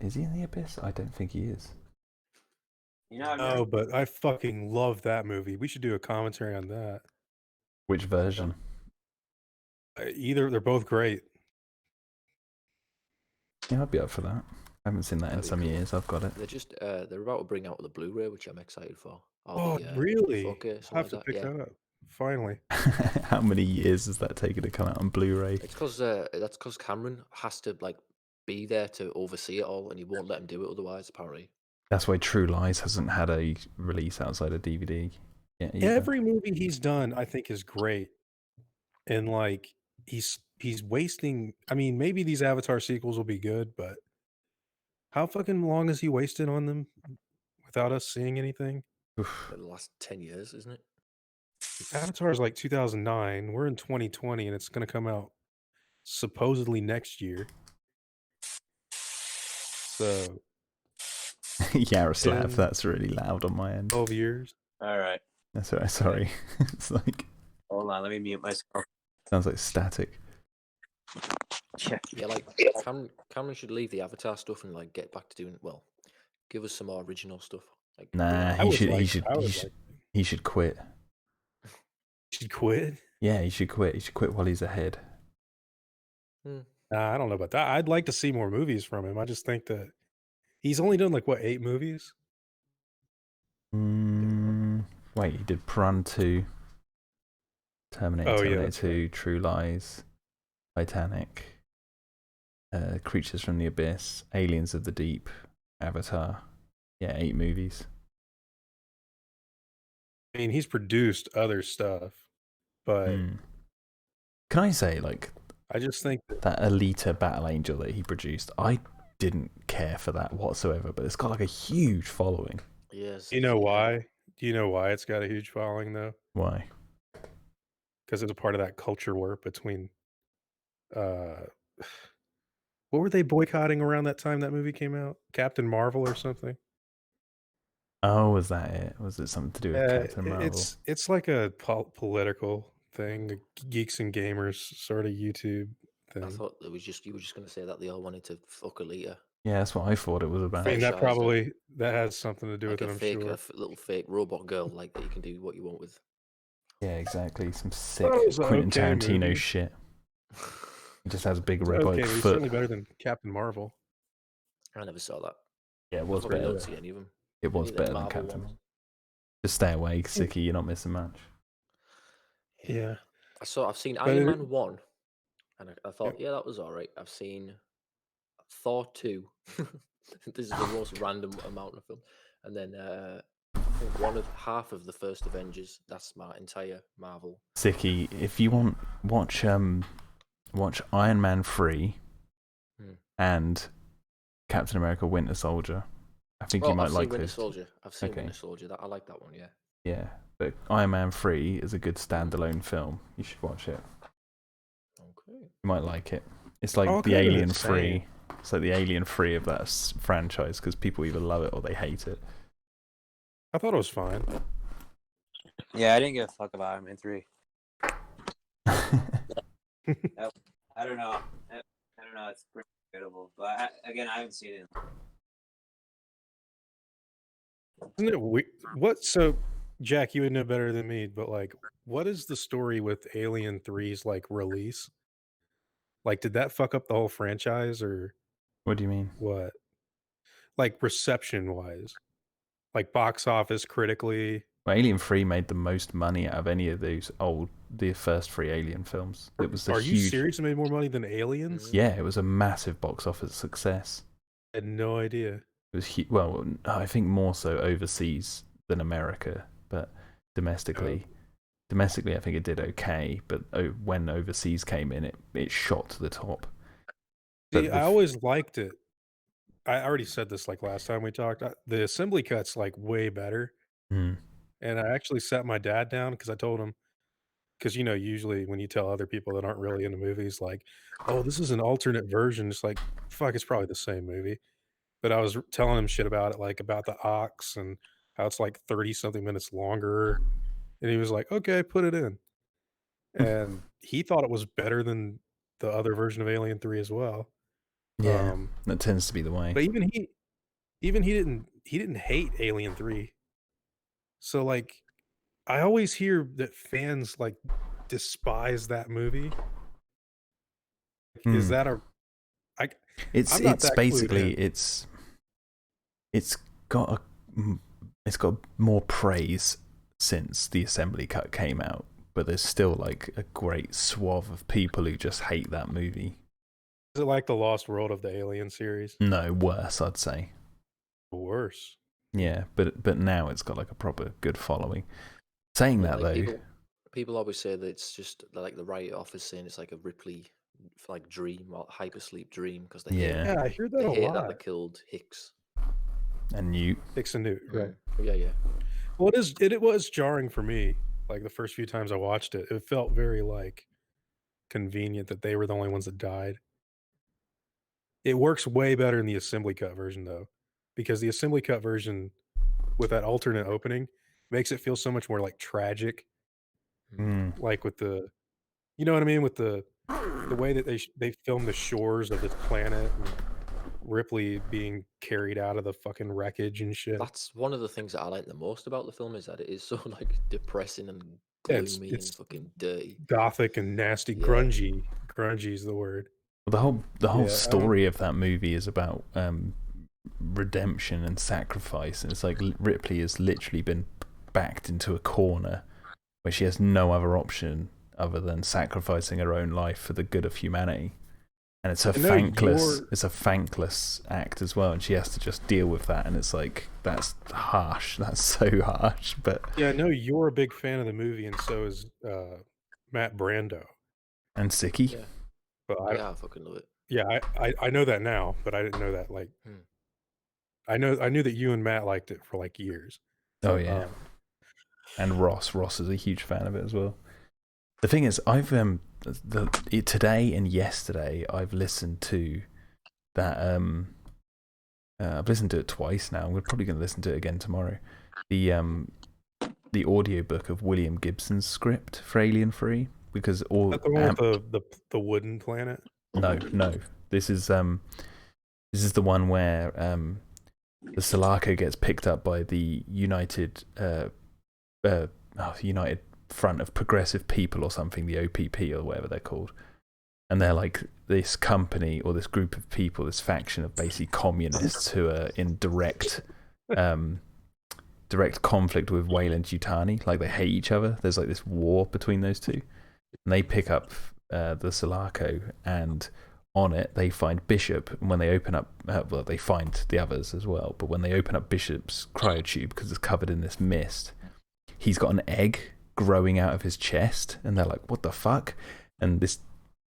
Is he in the Abyss? I don't think he is. You know, No, but I fucking love that movie. We should do a commentary on that. Which version? Either, they're both great. Yeah, I'd be up for that. I haven't seen that in That'd be some cool. years. I've got it. They're just they're about to bring out the Blu-ray, which I'm excited for. Oh, The, really? 4K, I'll something have to like pick that. Yeah. that up. Finally. How many years has that taken to come out on Blu-ray? It's because that's because Cameron has to like be there to oversee it all, and he won't let him do it otherwise. Apparently. That's why True Lies hasn't had a release outside of DVD yet either. Every movie he's done, I think, is great. And like he's wasting. I mean, maybe these Avatar sequels will be good, but how fucking long has he wasted on them without us seeing anything? Oof. The last 10 years, isn't it? Avatar is like 2009. We're in 2020, and it's going to come out supposedly next year. So Yaroslav, 10, that's really loud on my end. 12 years. all right. That's all right, sorry. It's like, Hold on, let me mute myself. sounds like static. Yeah, like Cameron should leave the Avatar stuff and like get back to doing give us some more original stuff. Like bring Nah, out- I he would should. like- He should. I would He should. like- He should quit. He should quit. Yeah, he should quit. He should quit while he's ahead. I don't know about that. I'd like to see more movies from him. I just think that he's only done like 8 movies? Wait, he did Piranha 2, Terminator, Oh, yeah, Terminator that's 2, True Lies, Titanic, Creatures from the Abyss, Aliens of the Deep, Avatar. Yeah, 8 movies. I mean, he's produced other stuff, but Can I say, like, I just think that Alita Battle Angel that he produced, I didn't care for that whatsoever, but it's got like a huge following. Yes. you know why? Do you know why it's got a huge following though? Why? Because it's a part of that culture war between what were they boycotting around that time that movie came out? Captain Marvel or something? Oh, was that it? Was it something to do with Captain Marvel? It's like a political thing, the Geeks and Gamers sort of YouTube thing. I thought it was you were just going to say that they all wanted to fuck Alita. Yeah, that's what I thought it was about. I mean, that Fetishized that has something to do like with it, I'm sure. little fake robot girl, like that you can do what you want with. Yeah, exactly. Some sick thought it was an Quentin okay Tarantino movie. shit. He just has a big It's robotic okay, but it's foot. certainly better than Captain Marvel. I never saw that. Yeah, it I was fucking better. don't see any of them. It was Any of them better than Marvel Captain ones. Marvel. Just stay away, Sicky. You're not missing much. Yeah. I've seen But Iron it- Man 1, and I thought, yeah, that was all right. I've seen Thor 2. This is the most random amount of film. And then I think half of the first Avengers. That's my entire Marvel. Sicky, if you want, watch Iron Man 3 and Captain America Winter Soldier. I think you might I've like seen Winter those. Soldier. I've seen Okay. Winter Soldier. I like that one, yeah. Yeah, but Iron Man 3 is a good standalone film. You should watch it. Okay. You might like it. It's like I'll the go to Alien the 3. It's like the Alien 3 of that franchise because people either love it or they hate it. I thought it was fine. Yeah, I didn't give a fuck about Iron Man 3. I don't know. I don't know. It's pretty incredible. But I haven't seen it. Isn't it weird? So, Jack, you would know better than me, but like, what is the story with Alien 3's like release? Like, did that fuck up the whole franchise or What do you mean? what? Like, reception wise, like box office critically. Well, Alien 3 made the most money out of any of the first 3 Alien films. It was a Are you huge. serious? It made more money than Aliens? Yeah, it was a massive box office success. I had no idea. It was well, I think more so overseas than America, but domestically, I think it did okay. But when overseas came in, it shot to the top. See, I always liked it. I already said this like last time we talked. The assembly cut's like way better. Mm. And I actually sat my dad down because I told him, because usually when you tell other people that aren't really into movies, like, oh, this is an alternate version, it's like, fuck, it's probably the same movie. But I was telling him shit about it, like about the ox and how it's like 30 something minutes longer. And he was like, okay, put it in. And he thought it was better than the other version of Alien 3 as well. Yeah, that tends to be the way. But even he didn't hate Alien 3. So like I always hear that fans like despise that movie. Is that It's I'm not that clued basically in. it's got more praise since the assembly cut came out, but there's still like a great swath of people who just hate that movie. Is it like the Lost World of the Alien series? No, worse, I'd say. Worse. Yeah, but now it's got like a proper good following. Saying that though, people always say that it's just like the write-off is saying it's like a Ripley like dream or hypersleep dream because they hate, I hear that a hate lot. that they killed Hicks and Newt. Hicks and Newt, right? Yeah. Well, it was jarring for me. Like the first few times I watched it, it felt very like convenient that they were the only ones that died. It works way better in the assembly cut version though, because the assembly cut version with that alternate opening makes it feel so much more like tragic. Like with the, you know what I mean, with the way that they film the shores of this planet and Ripley being carried out of the fucking wreckage and shit. That's one of the things that I like the most about the film is that it is so like depressing and Yeah, gloomy and fucking dirty, gothic and nasty, Yeah. grungy. Grungy is the word. Well, the whole Yeah, story of that movie is about redemption and sacrifice, and it's like Ripley has literally been backed into a corner where she has no other option other than sacrificing her own life for the good of humanity. And it's a thankless act as well, and she has to just deal with that, and it's like that's harsh. That's so harsh. But yeah, I know you're a big fan of the movie, and so is Matt Brando and Sicky. Yeah, but I fucking love it. Yeah, I know that now, but I didn't know that. Like, I knew that you and Matt liked it for like years. Oh yeah, and Ross is a huge fan of it as well. The thing is, I've today and yesterday I've listened to that. I've listened to it twice now. We're probably going to listen to it again tomorrow. The audiobook of William Gibson's script for Alien 3, because all the one with the wooden planet. No. This is the one where the Sulaco gets picked up by the United front of Progressive People or something, the OPP or whatever they're called. And they're like this company or this group of people, this faction of basically communists who are in direct conflict with Weyland-Yutani. Like they hate each other. There's like this war between those two. And they pick up the Sulaco, and on it they find Bishop. And when they open up, well, they find the others as well. But when they open up Bishop's cryotube, because it's covered in this mist, he's got an egg growing out of his chest. And they're like, what the fuck? And this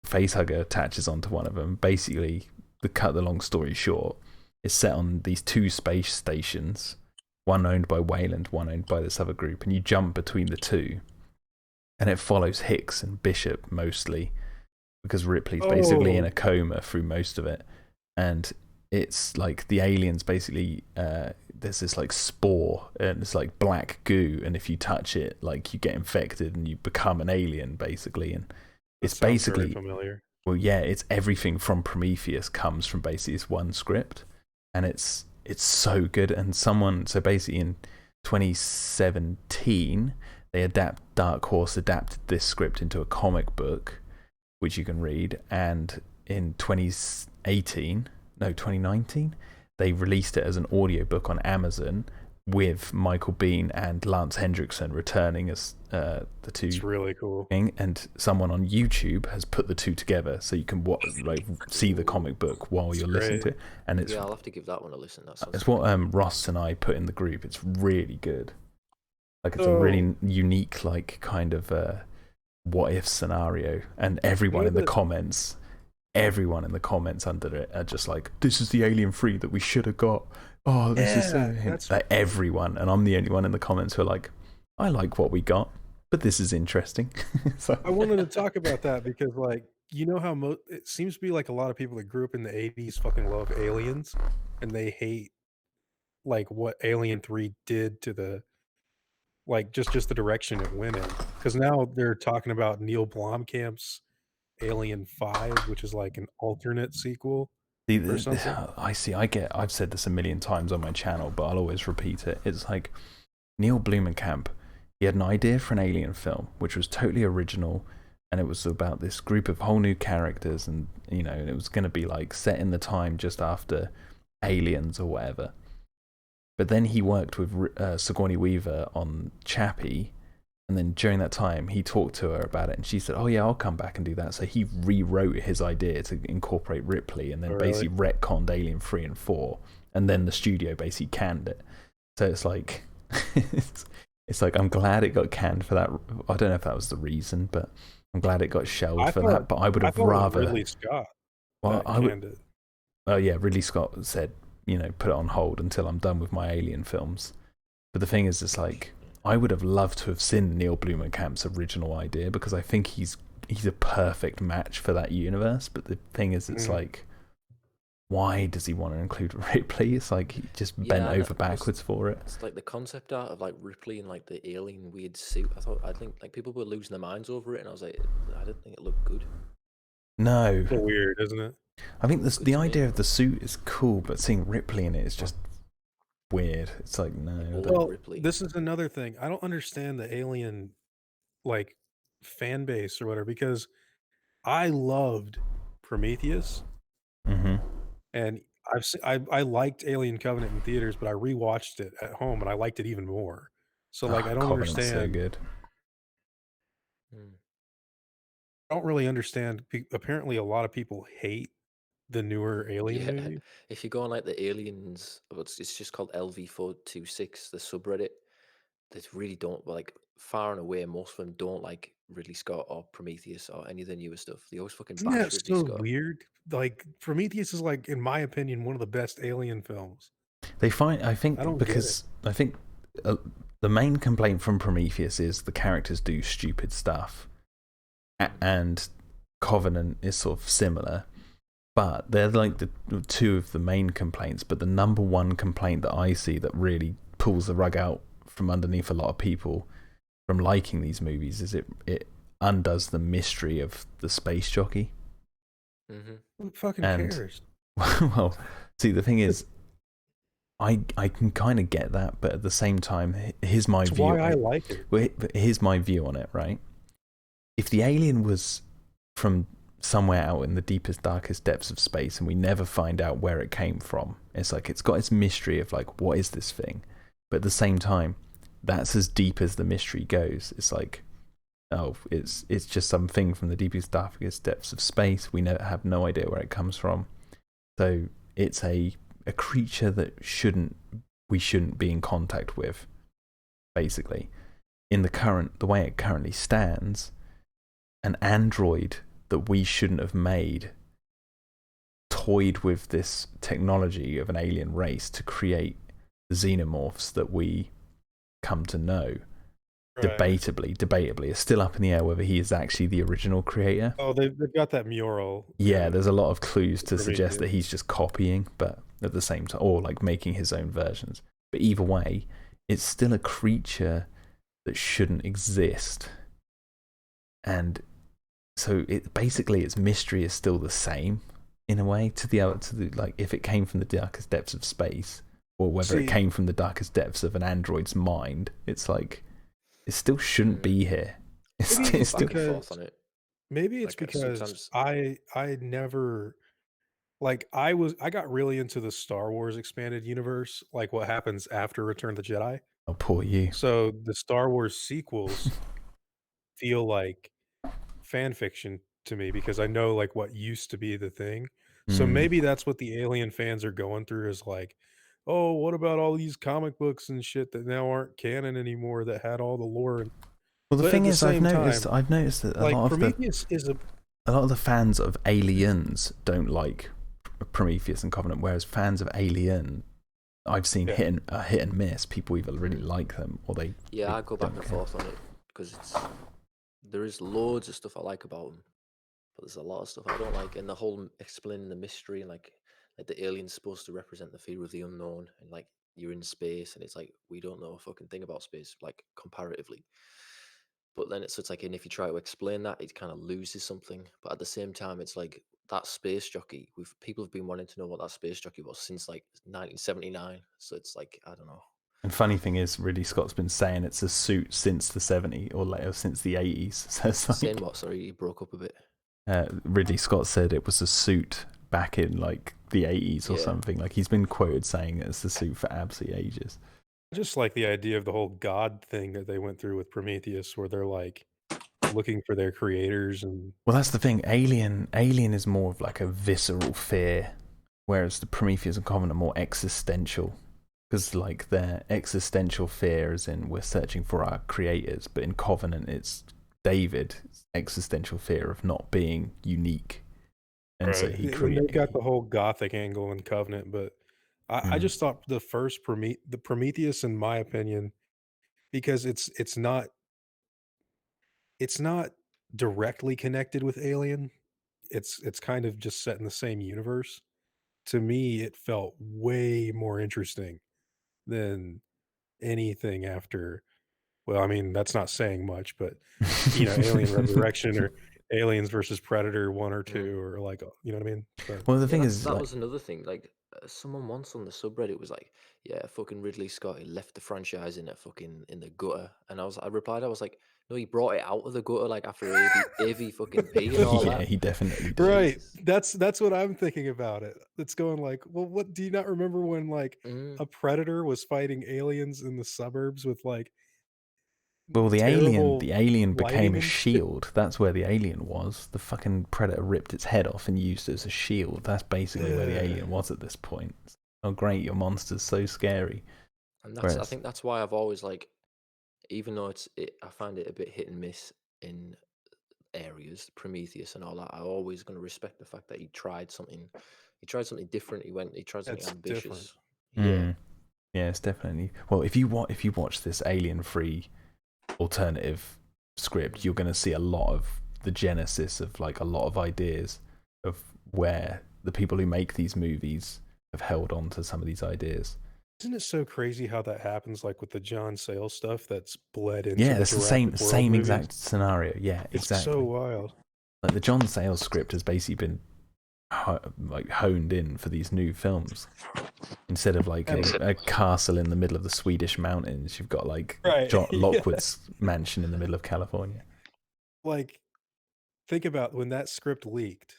facehugger attaches onto one of them. Basically, to cut the long story short, it's set on these two space stations, one owned by Weyland, one owned by this other group, and you jump between the two, and it follows Hicks and Bishop mostly, because Ripley's basically in a coma through most of it, and it's like the aliens basically, there's this like spore, and it's like black goo, and if you touch it, like you get infected and you become an alien basically, and it's basically familiar. Well, yeah, it's everything from Prometheus comes from basically this one script, and it's so good. And so basically in 2017, Dark Horse adapted this script into a comic book, which you can read, and in 2019, they released it as an audiobook on Amazon with Michael Biehn and Lance Hendrickson returning as the two. It's really cool. And someone on YouTube has put the two together, so you can see the comic book while you're listening to it. And it's I'll have to give that one a listen. it's what Ross and I put in the group. It's really good. Like it's a really unique, like kind of what if scenario, and everyone in the comments under it are just like, "This is the Alien 3 that we should have got." Oh, this is like everyone, and I'm the only one in the comments who are like, I like what we got, but this is interesting. So I wanted to talk about that because, like, you know how it seems to be like a lot of people that grew up in the 80s fucking love Aliens, and they hate like what Alien 3 did to the just the direction it went in. Because now they're talking about Neil Blomkamp's Alien 5, which is like an alternate sequel. I've said this a million times on my channel, but I'll always repeat it. It's like Neil Blomkamp, he had an idea for an Alien film, which was totally original, and it was about this group of whole new characters, and and it was going to be like set in the time just after Aliens or whatever. But then he worked with Sigourney Weaver on Chappie, and then during that time, he talked to her about it, and she said, "Oh yeah, I'll come back and do that." So he rewrote his idea to incorporate Ripley, and then basically retconned Alien 3 and 4, and then the studio basically canned it. So it's like, it's like I'm glad it got canned for that. I don't know if that was the reason, but I'm glad it got shelved for that. But I would have rather Ridley Scott. Well, oh yeah, Ridley Scott said, put it on hold until I'm done with my Alien films. But the thing is, it's like, I would have loved to have seen Neil Blomkamp's original idea, because I think he's a perfect match for that universe. But the thing is, it's like, why does he want to include Ripley? It's like he just bent over backwards for it. It's like the concept art of like Ripley in like the alien weird suit. I think like people were losing their minds over it, and I was like, I didn't think it looked good. No, it's a little weird, isn't it? I think the idea of the suit is cool, but seeing Ripley in it is just weird. It's like, no. Well, this is another thing. I don't understand the Alien like fan base or whatever, because I loved Prometheus, and I liked Alien Covenant in theaters, but I rewatched it at home and I liked it even more. So like, I don't Covenant's understand. So good. I don't really understand. Apparently, a lot of people hate the newer Alien movie. If you go on like the Aliens, it's just called LV426, the subreddit. That really don't like, far and away, most of them don't like Ridley Scott or Prometheus or any of the newer stuff. They always fucking bash Ridley so Scott. Weird. Like, Prometheus is like, in my opinion, one of the best Alien films. I think the main complaint from Prometheus is the characters do stupid stuff, and Covenant is sort of similar, but they're like the two of the main complaints. But the number one complaint that I see that really pulls the rug out from underneath a lot of people from liking these movies is it undoes the mystery of the space jockey. Who fucking cares? Well, see, the thing is, I can kind of get that, but at the same time, here's my That's view. why I like it. Here's my view on it, right? If the alien was from somewhere out in the deepest, darkest depths of space and we never find out where it came from, it's like it's got its mystery of like, what is this thing? But at the same time, that's as deep as the mystery goes. It's like, oh, it's just something from the deepest, darkest depths of space. We have no idea where it comes from. So it's a creature that we shouldn't be in contact with, basically. In the way it currently stands, an android that we shouldn't have made toyed with this technology of an alien race to create xenomorphs that we come to know. Right. Debatably, it's still up in the air whether he is actually the original creator. Oh, they've got that mural. Yeah, there's a lot of clues to suggest that he's just copying, but at the same time, or like making his own versions. But either way, it's still a creature that shouldn't exist. And so its mystery is still the same in a way like if it came from the darkest depths of space, or whether it came from the darkest depths of an android's mind. It's like it still shouldn't be here. Maybe it's because I never like I got really into the Star Wars expanded universe, like what happens after Return of the Jedi. Oh, poor you. So the Star Wars sequels feel like fan fiction to me because I know like what used to be the thing. So maybe that's what the Alien fans are going through is like, oh, what about all these comic books and shit that now aren't canon anymore that had all the lore? Well, the thing is, I've noticed that a lot of the fans of Aliens don't like Prometheus and Covenant, whereas fans of Alien, I've seen hit and miss. People either really like them or they. Yeah, I go back and forth on it because there is loads of stuff I like about them, but there's a lot of stuff I don't like, and the whole explaining the mystery and like the alien's supposed to represent the fear of the unknown, and like you're in space, and it's like we don't know a fucking thing about space, like comparatively. But then it's like, and if you try to explain that, it kind of loses something. But at the same time, it's like that space jockey. People have been wanting to know what that space jockey was since like 1979. So it's like I don't know. And funny thing is, Ridley Scott's been saying it's a suit since the 70s or later since the 80s. So it's like, saying what? Sorry, you broke up a bit. Ridley Scott said it was a suit back in like the 80s or something. Like he's been quoted saying it's the suit for absolute ages. I just like the idea of the whole God thing that they went through with Prometheus, where they're like looking for their creators. And well, that's the thing. Alien is more of like a visceral fear, whereas the Prometheus and Covenant are more existential. Because like their existential fear is in we're searching for our creators, but in Covenant it's David's existential fear of not being unique, and so he created. They got the whole gothic angle in Covenant, but I just thought the first the Prometheus, in my opinion, because it's not directly connected with Alien. It's kind of just set in the same universe. To me, it felt way more interesting than anything after. Well, I mean, that's not saying much, but Alien Resurrection or Aliens versus Predator 1 or 2 or like, you know what I mean? But, well, the thing is, that was another thing. Like someone once on the subreddit was like, "Yeah, fucking Ridley Scott, he left the franchise in the gutter," and I replied, I was like, "No, he brought it out of the gutter like after AV fucking P and all that." Yeah, he definitely did. Right. That's what I'm thinking about it. It's going like, well, what do you not remember when like a predator was fighting aliens in the suburbs with like well, the alien became a shield. That's where the alien was. The fucking predator ripped its head off and used it as a shield. That's basically where the alien was at this point. Oh, great, your monster's so scary. And I think that's why I've always like, even though I find it a bit hit and miss in areas, Prometheus and all that, I'm always going to respect the fact that he tried something different. He tried something ambitious. Yeah, it's definitely. Well, if you watch this alien-free alternative script, you're going to see a lot of the genesis of like a lot of ideas of where the people who make these movies have held on to some of these ideas. Isn't it so crazy how that happens, like with the John Sayles stuff that's bled into it's the same exact scenario. Yeah, it's exactly. So wild. Like the John Sayles script has basically been like honed in for these new films. Instead of like a castle in the middle of the Swedish mountains, you've got like John Lockwood's mansion in the middle of California. Like, think about when that script leaked,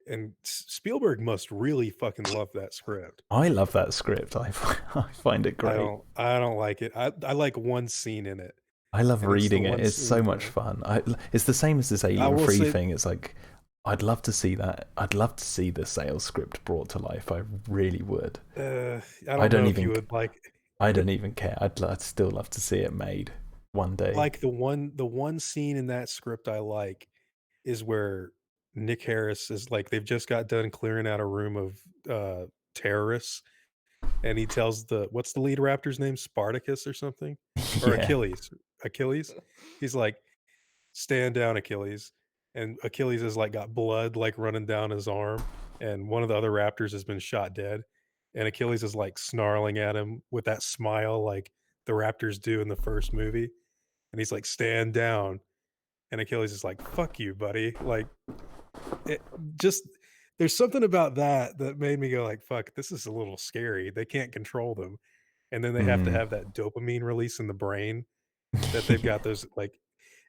and Spielberg must really fucking love that script. I love that script. I find it great. I don't like it. I like one scene in it. I love and reading it. It's so much fun. It's the same as this Alien 3 thing. It's like, I'd love to see that. I'd love to see the sales script brought to life. I really would. I don't know if you would like it. I don't even care. I'd still love to see it made one day. Like the one scene in that script I like is where Nick Harris is like, they've just got done clearing out a room of terrorists, and he tells what's the lead raptor's name? Spartacus or something? Or Yeah. Achilles. He's like, stand down, Achilles. And Achilles has like got blood like running down his arm, and one of the other raptors has been shot dead. And Achilles is like snarling at him with that smile like the raptors do in the first movie. And he's like, stand down. And Achilles is like, fuck you, buddy. Like, there's something about that made me go like, fuck, this is a little scary. They can't control them. And then they have to have that dopamine release in the brain that they've got those like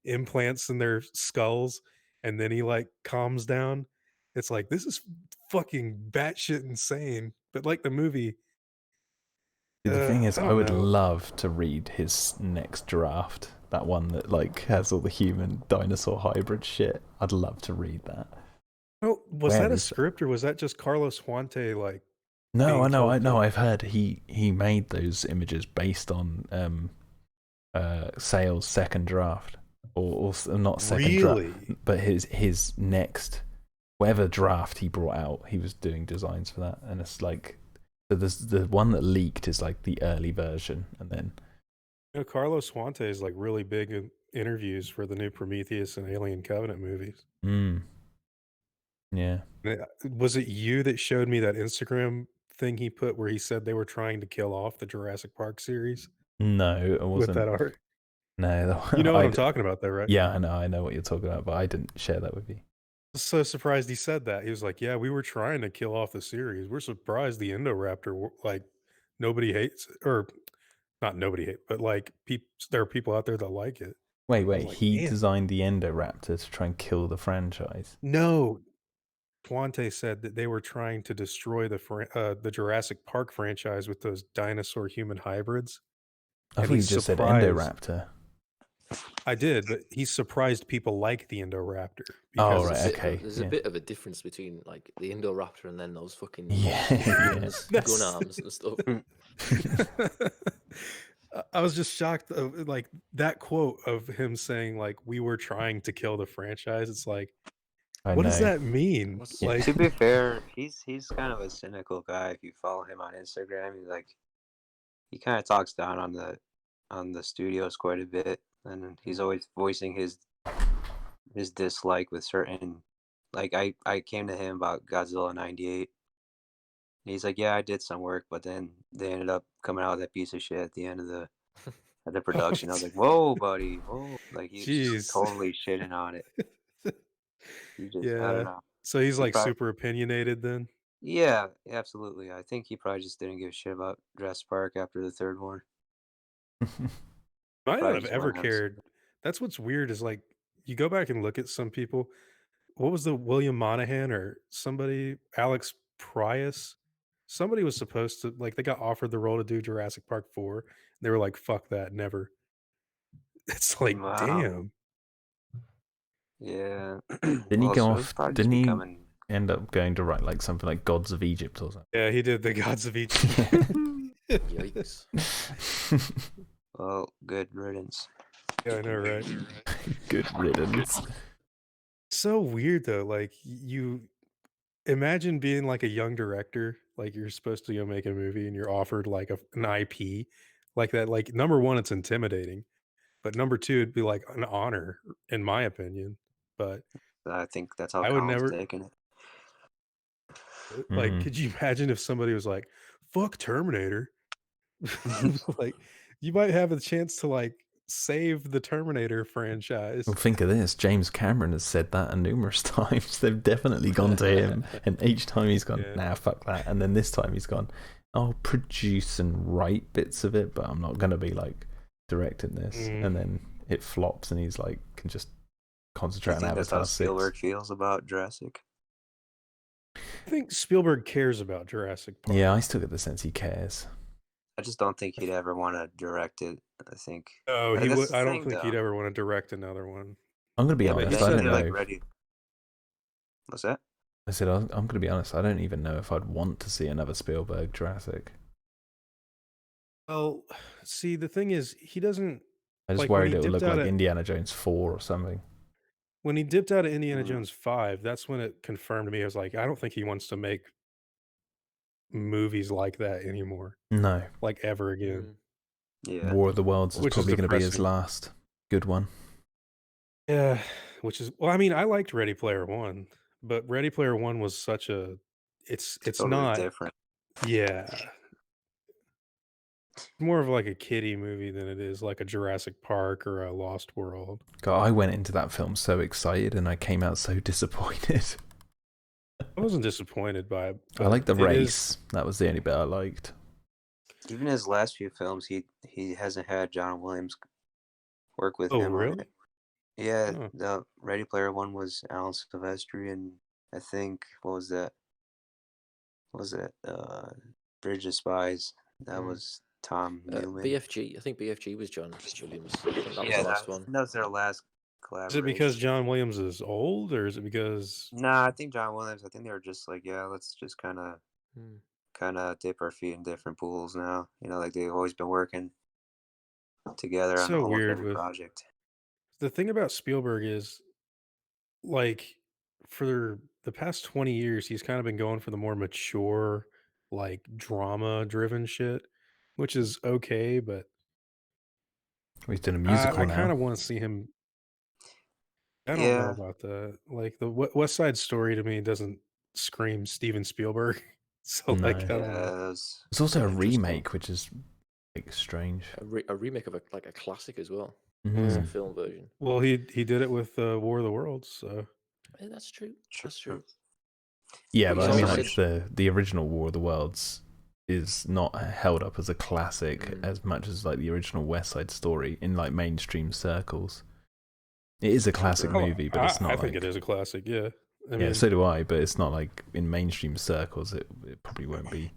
implants in their skulls. And then he like calms down. It's like, this is fucking batshit insane. But like the movie, the thing is, I would know. love to read his next draft. That one that like has all the human dinosaur hybrid shit. I'd love to read that. Oh, was that a script or was that just Carlos Huante like? No, I know. I've heard he made those images based on Sale's second draft, or not second draft, but his next whatever draft he brought out. He was doing designs for that, and it's like the one that leaked is like the early version, and then. Carlos Huante is like really big in interviews for the new Prometheus and Alien Covenant movies. Yeah. Was it you that showed me that Instagram thing he put where he said they were trying to kill off the Jurassic Park series? No, it wasn't. With that art? No. You know what I'm talking about though, right? Yeah, I know what you're talking about, but I didn't share that with you. I was so surprised he said that. He was like, yeah, we were trying to kill off the series. We're surprised the Indoraptor, like, nobody hates it. Or not nobody hate, but like there are people out there that like it. Wait, like, he designed the Indoraptor to try and kill the franchise? No, Huante said that they were trying to destroy the Jurassic Park franchise with those dinosaur human hybrids. I thought you just said Indoraptor. I did, but he's surprised people like the Indoraptor. Oh, right, okay. There's a bit of a difference between like the Indoraptor and then those fucking gun arms and stuff. I was just shocked of like that quote of him saying like we were trying to kill the franchise. It's like, what does that mean? Like, to be fair, he's kind of a cynical guy. If you follow him on Instagram, he kind of talks down on the studios quite a bit, and he's always voicing his dislike with certain. Like I came to him about Godzilla '98. He's like, yeah, I did some work, but then they ended up coming out with that piece of shit at the end of the production. I was like, whoa, buddy, whoa! Like he's just totally shitting on it. I don't know. So he's like super opinionated then? Yeah, absolutely. I think he probably just didn't give a shit about Jurassic Park after the third one. I don't have ever cared. That's what's weird is like you go back and look at some people. What was the William Monahan or somebody, Alex Prius? Somebody was supposed to like they got offered the role to do Jurassic Park 4. And they were like, fuck that, never. It's like, damn. Yeah. Didn't he go off? Didn't he end up going to write like something like Gods of Egypt or something? Yeah, he did the Gods of Egypt. Yikes. Well, good riddance. Yeah, I know, right? Good riddance. So weird though. Like you imagine being like a young director, like you're supposed to go make a movie and you're offered like an IP like that. Like number one, it's intimidating, but number two, it'd be like an honor, in my opinion. But I think that's how I would never taking it. Like, could you imagine if somebody was like, "Fuck Terminator"? Like, you might have a chance to like save the Terminator franchise. Well, think of this. James Cameron has said that numerous times. They've definitely gone to him, and each time he's gone, nah, fuck that. And then this time he's gone, I'll produce and write bits of it, but I'm not going to be like directing this. And then it flops, and he's like, can just concentrate on Avatar 6. That's how Spielberg feels about Jurassic. I think Spielberg cares about Jurassic Park. Yeah, I still get the sense he cares. I just don't think he'd ever want to direct it. I think. Oh, he would. I don't think he'd ever want to direct another one. I'm gonna be honest. I don't know. Like ready. What's that? I said I'm gonna be honest. I don't even know if I'd want to see another Spielberg Jurassic. Well, see, the thing is, he doesn't. I just worried it would look like Indiana Jones 4 or something. When he dipped out of Indiana Jones 5, that's when it confirmed to me. I was like, I don't think he wants to make movies like that anymore. No. Like ever again. Yeah. War of the Worlds is probably going to be his last good one. Yeah, which is, well, I mean, I liked Ready Player One, but Ready Player One was such a, it's totally not different. Yeah. More of like a kiddie movie than it is like a Jurassic Park or a Lost World. God, I went into that film so excited and I came out so disappointed. I wasn't disappointed by it. I liked the race. That was the only bit I liked. Even his last few films, he hasn't had John Williams work with him. Oh, really? On it. Yeah, the Ready Player One was Alan Silvestri, and I think what was that? Bridge of Spies? That was Tom Newman. BFG. I think BFG was John Williams. I think that was the last one. That was their last collaboration. Is it because John Williams is old, or is it because? Nah, I think John Williams. I think they were just like, yeah, let's just kind of dip our feet in different pools now. You know, like they've always been working together on almost every project. The thing about Spielberg is, like, for the past 20 years, he's kind of been going for the more mature, like, drama-driven shit, which is okay, but he's doing a musical now. I kind of want to see him. I don't know about that. Like, the West Side Story to me doesn't scream Steven Spielberg. So, No. like, I don't know. It's also a remake, which is like strange. A remake of a classic as well. Mm-hmm. It's a film version. Well, he did it with War of the Worlds, so. Yeah, that's true. That's true. Yeah, but I mean, like the original War of the Worlds is not held up as a classic as much as like the original West Side Story in like mainstream circles. It is a classic movie, but it's not. I think it is a classic. Yeah. I mean, so do I, but it's not like in mainstream circles. It probably won't be.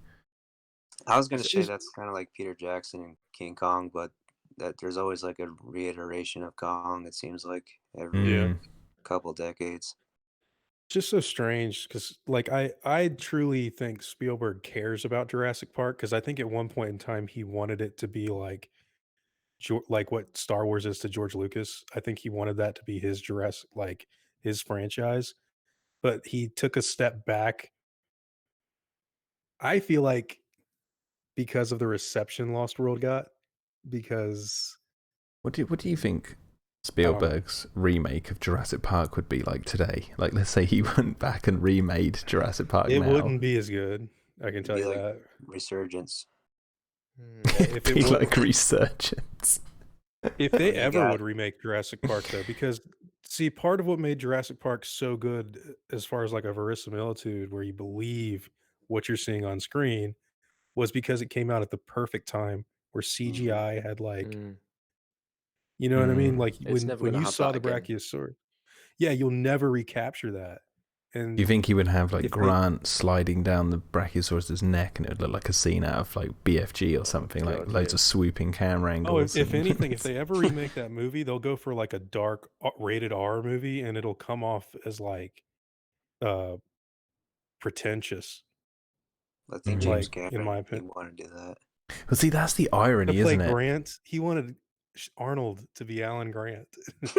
I was gonna say that's kind of like Peter Jackson and King Kong, but that there's always like a reiteration of Kong. It seems like every couple decades. Just so strange because, like, I truly think Spielberg cares about Jurassic Park because I think at one point in time he wanted it to be like what Star Wars is to George Lucas. I think he wanted that to be his Jurassic, like his franchise, but he took a step back. I feel like because of the reception Lost World got, because what do you think Spielberg's remake of Jurassic Park would be like today? Like, let's say he went back and remade Jurassic Park. It wouldn't be as good. I can tell you like that. Resurgence. If it like Resurgence. If they ever would remake Jurassic Park, though, because see, part of what made Jurassic Park so good, as far as like a verisimilitude, where you believe what you're seeing on screen, was because it came out at the perfect time where CGI had like. You know what I mean? Like when you saw the Brachiosaurus, yeah, you'll never recapture that. And do you think he would have like Grant sliding down the Brachiosaurus's neck, and it would look like a scene out of like BFG or something, like loads of swooping camera angles? Oh, if anything, if they ever remake that movie, they'll go for like a dark rated R movie, and it'll come off as like pretentious. I think James Cameron, in my opinion, wanted to do that. Well, see, that's the irony, isn't it? Grant, he wanted Arnold to be Alan Grant. And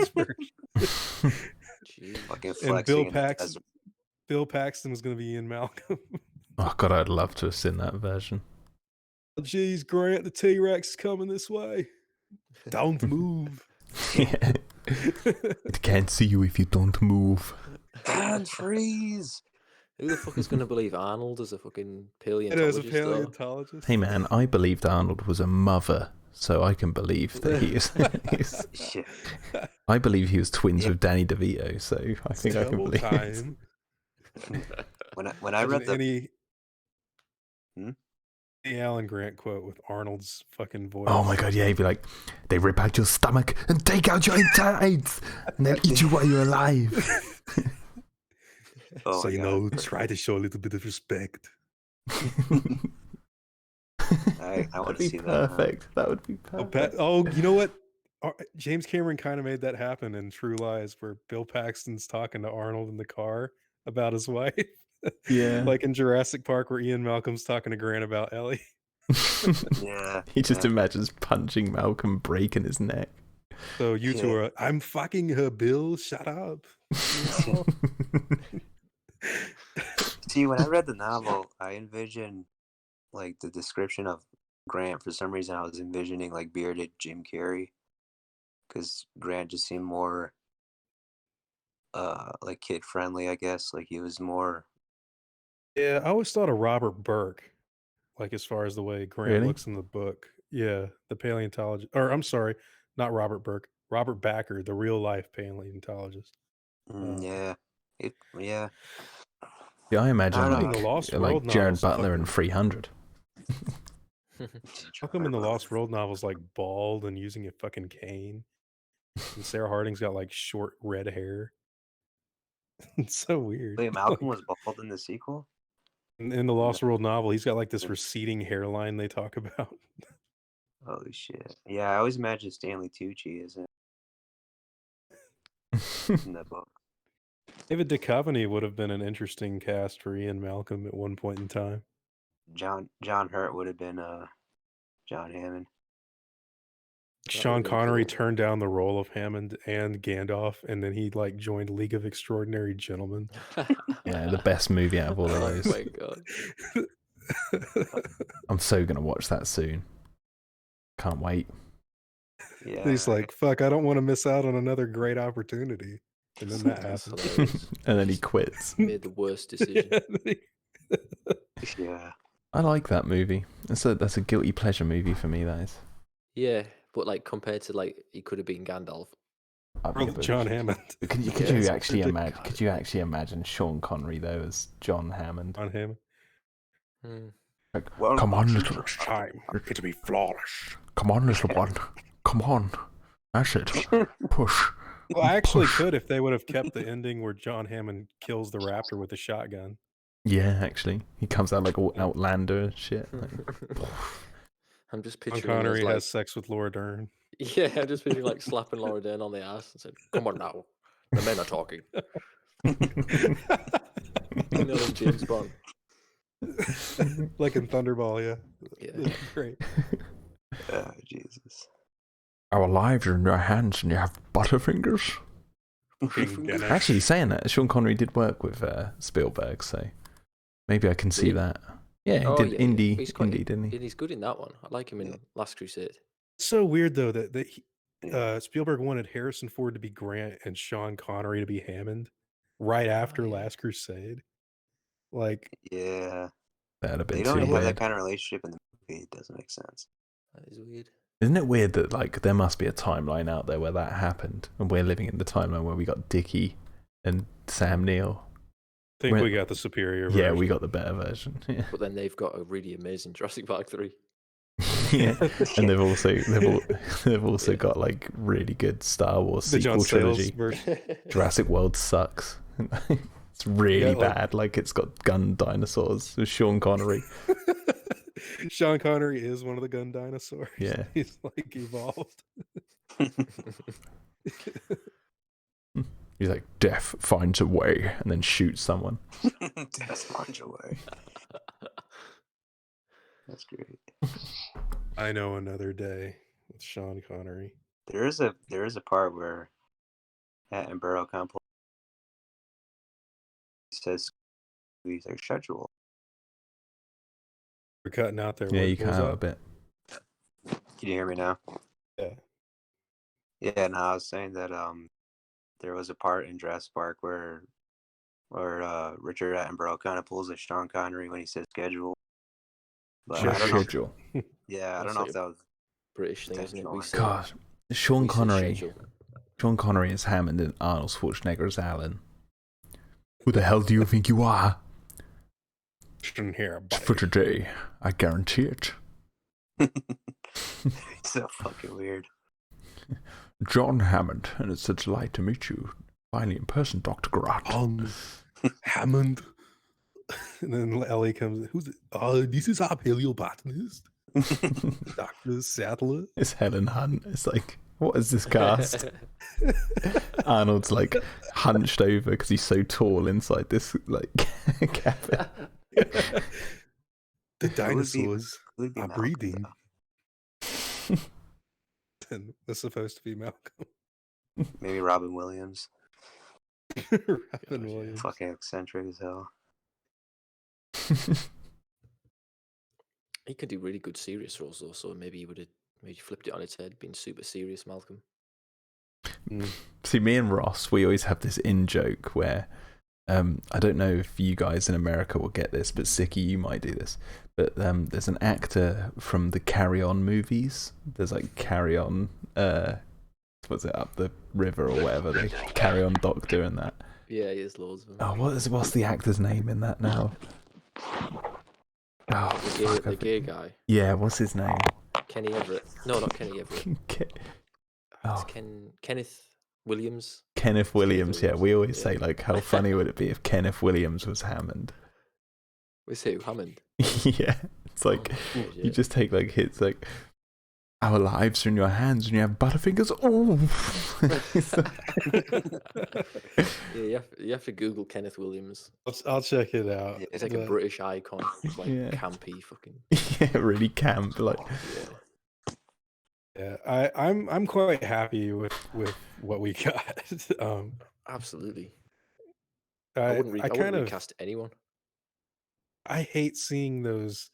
Bill Paxton was going to be Ian Malcolm. Oh God, I'd love to have seen that version. Oh, geez, Grant, the T-Rex is coming this way. Don't move. It can't see you if you don't move. Hands freeze. Who the fuck is going to believe Arnold as a fucking paleontologist? It is a paleontologist. Hey man, I believed Arnold was a mother so I can believe that he is. Yeah. I believe he was twins Yeah. with Danny DeVito, so I think I can Double believe. time. When I Imagine read the any Hmm? Alan Grant quote with Arnold's fucking voice. Oh my god, yeah, he'd be like, they rip out your stomach and take out your insides, and they'll eat you while you're alive. Oh so my you God. know, try to show a little bit of respect. I want That'd to be see that now. perfect. That would be Oh, perfect. you know what? James Cameron kind of made that happen in True Lies, where Bill Paxton's talking to Arnold in the car about his wife. Yeah. Like in Jurassic Park, where Ian Malcolm's talking to Grant about Ellie. Yeah. He just yeah. imagines punching Malcolm, breaking his neck. So you two Yeah. are, I'm fucking her, Bill. Shut up. See, when I read the novel, I envisioned like the description of Grant. For some reason, I was envisioning like bearded Jim Carrey, because Grant just seemed more like kid friendly. I guess like he was more. Yeah, I always thought of Robert Burke, like as far as the way Grant Really? looks in the book. Yeah, the paleontologist, or I'm sorry, not Robert Burke, Robert Backer, the real life paleontologist. Yeah. Yeah. Yeah, I imagine I don't In the know. Lost World like Jared novels, Butler in fucking, 300. how come in the Lost World novels like bald and using a fucking cane? And Sarah Harding's got like short red hair. It's so weird. Wait, Malcolm Like, was bald in the sequel? in the Lost World novel, he's got like this Yeah. receding hairline they talk about. Holy shit. Yeah, I always imagine Stanley Tucci as in the book. David Duchovny would have been an interesting cast for Ian Malcolm at one point in time. John Hurt would have been John Hammond. Sean been Connery cool. turned down the role of Hammond and Gandalf, and then he like joined League of Extraordinary Gentlemen. Yeah, the best movie out of all of Oh those. my god. I'm so gonna watch that soon. Can't wait. Yeah. He's like, "Fuck, I don't want to miss out on another great opportunity." And then that That's happens. hilarious. And then he quits. Made the worst decision. Yeah. I like that movie. That's a guilty pleasure movie for me, that is. Yeah, but like compared to like he could have been Gandalf. Or John Hammond. Could you It's actually imagine? ridiculous. Could you actually imagine Sean Connery though as John Hammond? On Hammond. Hmm. Like, Well, come on, little, It's time. It'll be flawless. come on, little one, come on. That's it. Push. Well, I actually Push. could if they would have kept the ending where John Hammond kills the raptor with a shotgun. Yeah, actually, he comes out like all Outlander and shit. Like, I'm just Sean picturing him as, Connery like, has sex with Laura Dern. yeah, I'm just picturing like slapping Laura Dern on the ass and said, "Come on now, the men are talking." You know, in James Bond. Like in Thunderball, yeah. Yeah. That's great. Oh, Jesus. our lives are in your hands, and you have butterfingers. Actually, saying that, Sean Connery did work with Spielberg, so maybe I can see Did he? that. Yeah, he Oh, did yeah, Indie, he's quite, Indie, didn't he? he's good in that one. I like him in Last Crusade. It's so weird though that Spielberg wanted Harrison Ford to be Grant and Sean Connery to be Hammond right after yeah. Last Crusade. Like, Yeah. That'd have They been don't too have that weird. kind of relationship in the movie. It doesn't make sense. That is weird. Isn't it weird that like there must be a timeline out there where that happened, and we're living in the timeline where we got Dickie and Sam Neill? I think We're- we got the superior version. Yeah, we got the better version. Yeah, But then they've got a really amazing Jurassic Park 3. yeah. And they've also Yeah. got like really good Star Wars the John sequel Sayles trilogy. version. Jurassic World sucks. It's really Yeah, like- bad. Like it's got gun dinosaurs with Sean Connery. Sean Connery is one of the gun dinosaurs. Yeah. He's like evolved. He's like, death finds a way, and then shoots someone. That's much away. That's great. I know another day with Sean Connery. There is a part where Attenborough kind of says he's like schedule. We're cutting out there. Yeah, What you was cut out a that? bit. Can you hear me now? Yeah. Yeah, no, I was saying that there was a part in Jurassic Park where Richard Attenborough kind of pulls a Sean Connery when he says schedule. But I don't know. Schedule. Yeah, I That's don't know like if that was British thing, isn't it? We say God, Sean we say Connery. schedule. Sean Connery as Hammond and Arnold Schwarzenegger as Alan. Who the hell do you think you are? Here, For today, I guarantee it. So fucking weird. John Hammond, and it's a delight to meet you. Finally in person, Dr. Grant. Hammond. And then Ellie comes. Who's it? This is our paleobotanist, Dr. Sattler. It's Helen Hunt. It's like, what is this cast? Arnold's like hunched over because he's so tall inside this like cabin. The dinosaurs Would be are Malcolm, breathing. And that's supposed to be Malcolm. though. Maybe Robin Williams. Robin Williams. Fucking eccentric as hell. He could do really good serious roles though, so maybe he would have maybe flipped it on its head, been super serious Malcolm. See, me and Ross, we always have this in joke where I don't know if you guys in America will get this, but Sicky, you might do this. But there's an actor from the Carry On movies. There's like Carry On, what's it, Up the River or whatever. They Carry On Doctor and that. Yeah, he has loads of them. Oh, what's the actor's name in that now? Oh, the gay guy. Yeah, what's his name? Kenny Everett. No, not Kenny Everett. Oh. It's Kenneth Williams. Kenneth Williams, yeah. We always Yeah. say, like, how funny would it be if Kenneth Williams was Hammond? We say Hammond. Yeah, it's like, you just take, like, hits like, our lives are in your hands and you have butterfingers. Oh! Yeah, you have to Google Kenneth Williams. I'll check it out. It's like a British icon. It's like Yeah. campy fucking. Yeah, really camp. Like, Yeah. Yeah, I'm quite happy with what we got. Absolutely. I I wouldn't kind of recast anyone. I hate seeing those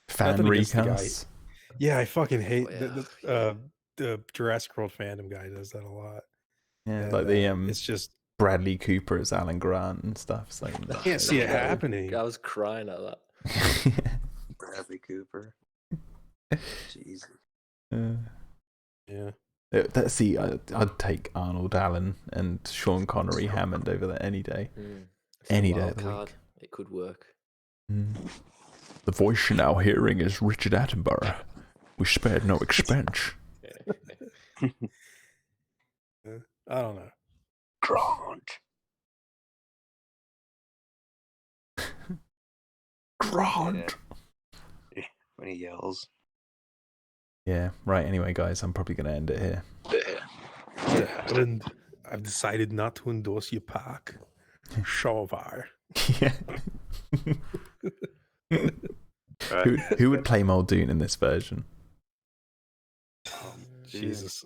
fan nothing against the guy. recasts. Yeah, I fucking hate yeah. the Jurassic World fandom guy does that a lot. Yeah, And, like the it's just Bradley Cooper as Alan Grant and stuff. It's like, I can't see it happening. I was crying at that. Bradley Cooper. Jesus. Yeah. Let's see, I'd take Arnold Allen and Sean Connery Hammond over there any day. It's a Any day wild of the card. week. It could work. The voice you're now hearing is Richard Attenborough. We spared no expense. I don't know. Grant. Grant. Yeah. When he yells. Yeah, right, anyway, guys, I'm probably going to end it here. And I've decided not to endorse your park. Chauvar. Yeah. Who would play Muldoon in this version? Jesus.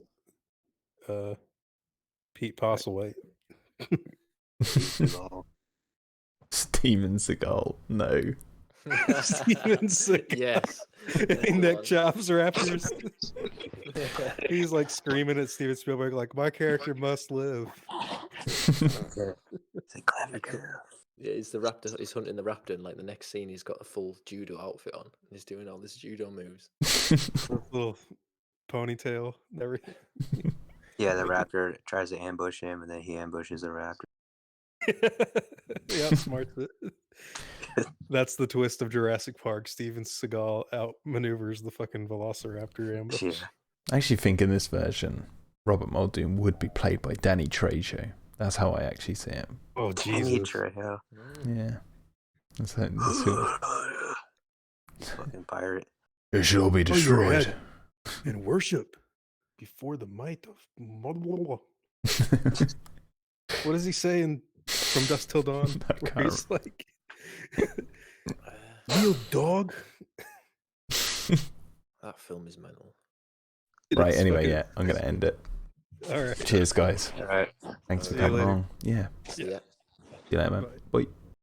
Pete Postlethwaite. Steven Seagal. No. Steven Seagal. Yes. Neck chops raptors. He's like screaming at Steven Spielberg like, my character must live. It's a clever girl. Yeah, he's the raptor. He's hunting the raptor, and like the next scene, he's got a full judo outfit on. He's doing all this judo moves. Little ponytail and everything. Yeah, the raptor tries to ambush him, and then he ambushes the raptor. He outsmarts it. That's the twist of Jurassic Park. Steven Seagal outmaneuvers the fucking Velociraptor ambush. Yeah. I actually think in this version, Robert Muldoon would be played by Danny Trejo. That's how I actually see it. Oh, Danny Jesus. Trejo. Yeah. That's who. Fucking pirate. It shall be your destroyed. head and worship before the might of. What does he say in From Dusk Till Dawn? I Where can't he's like, real dog. That film is mental. Right, It's anyway, fucking yeah, I'm going to end it. All right. Cheers, guys. All right. Thanks for See you coming later. along. Yeah. Yeah. See you later, man. Bye.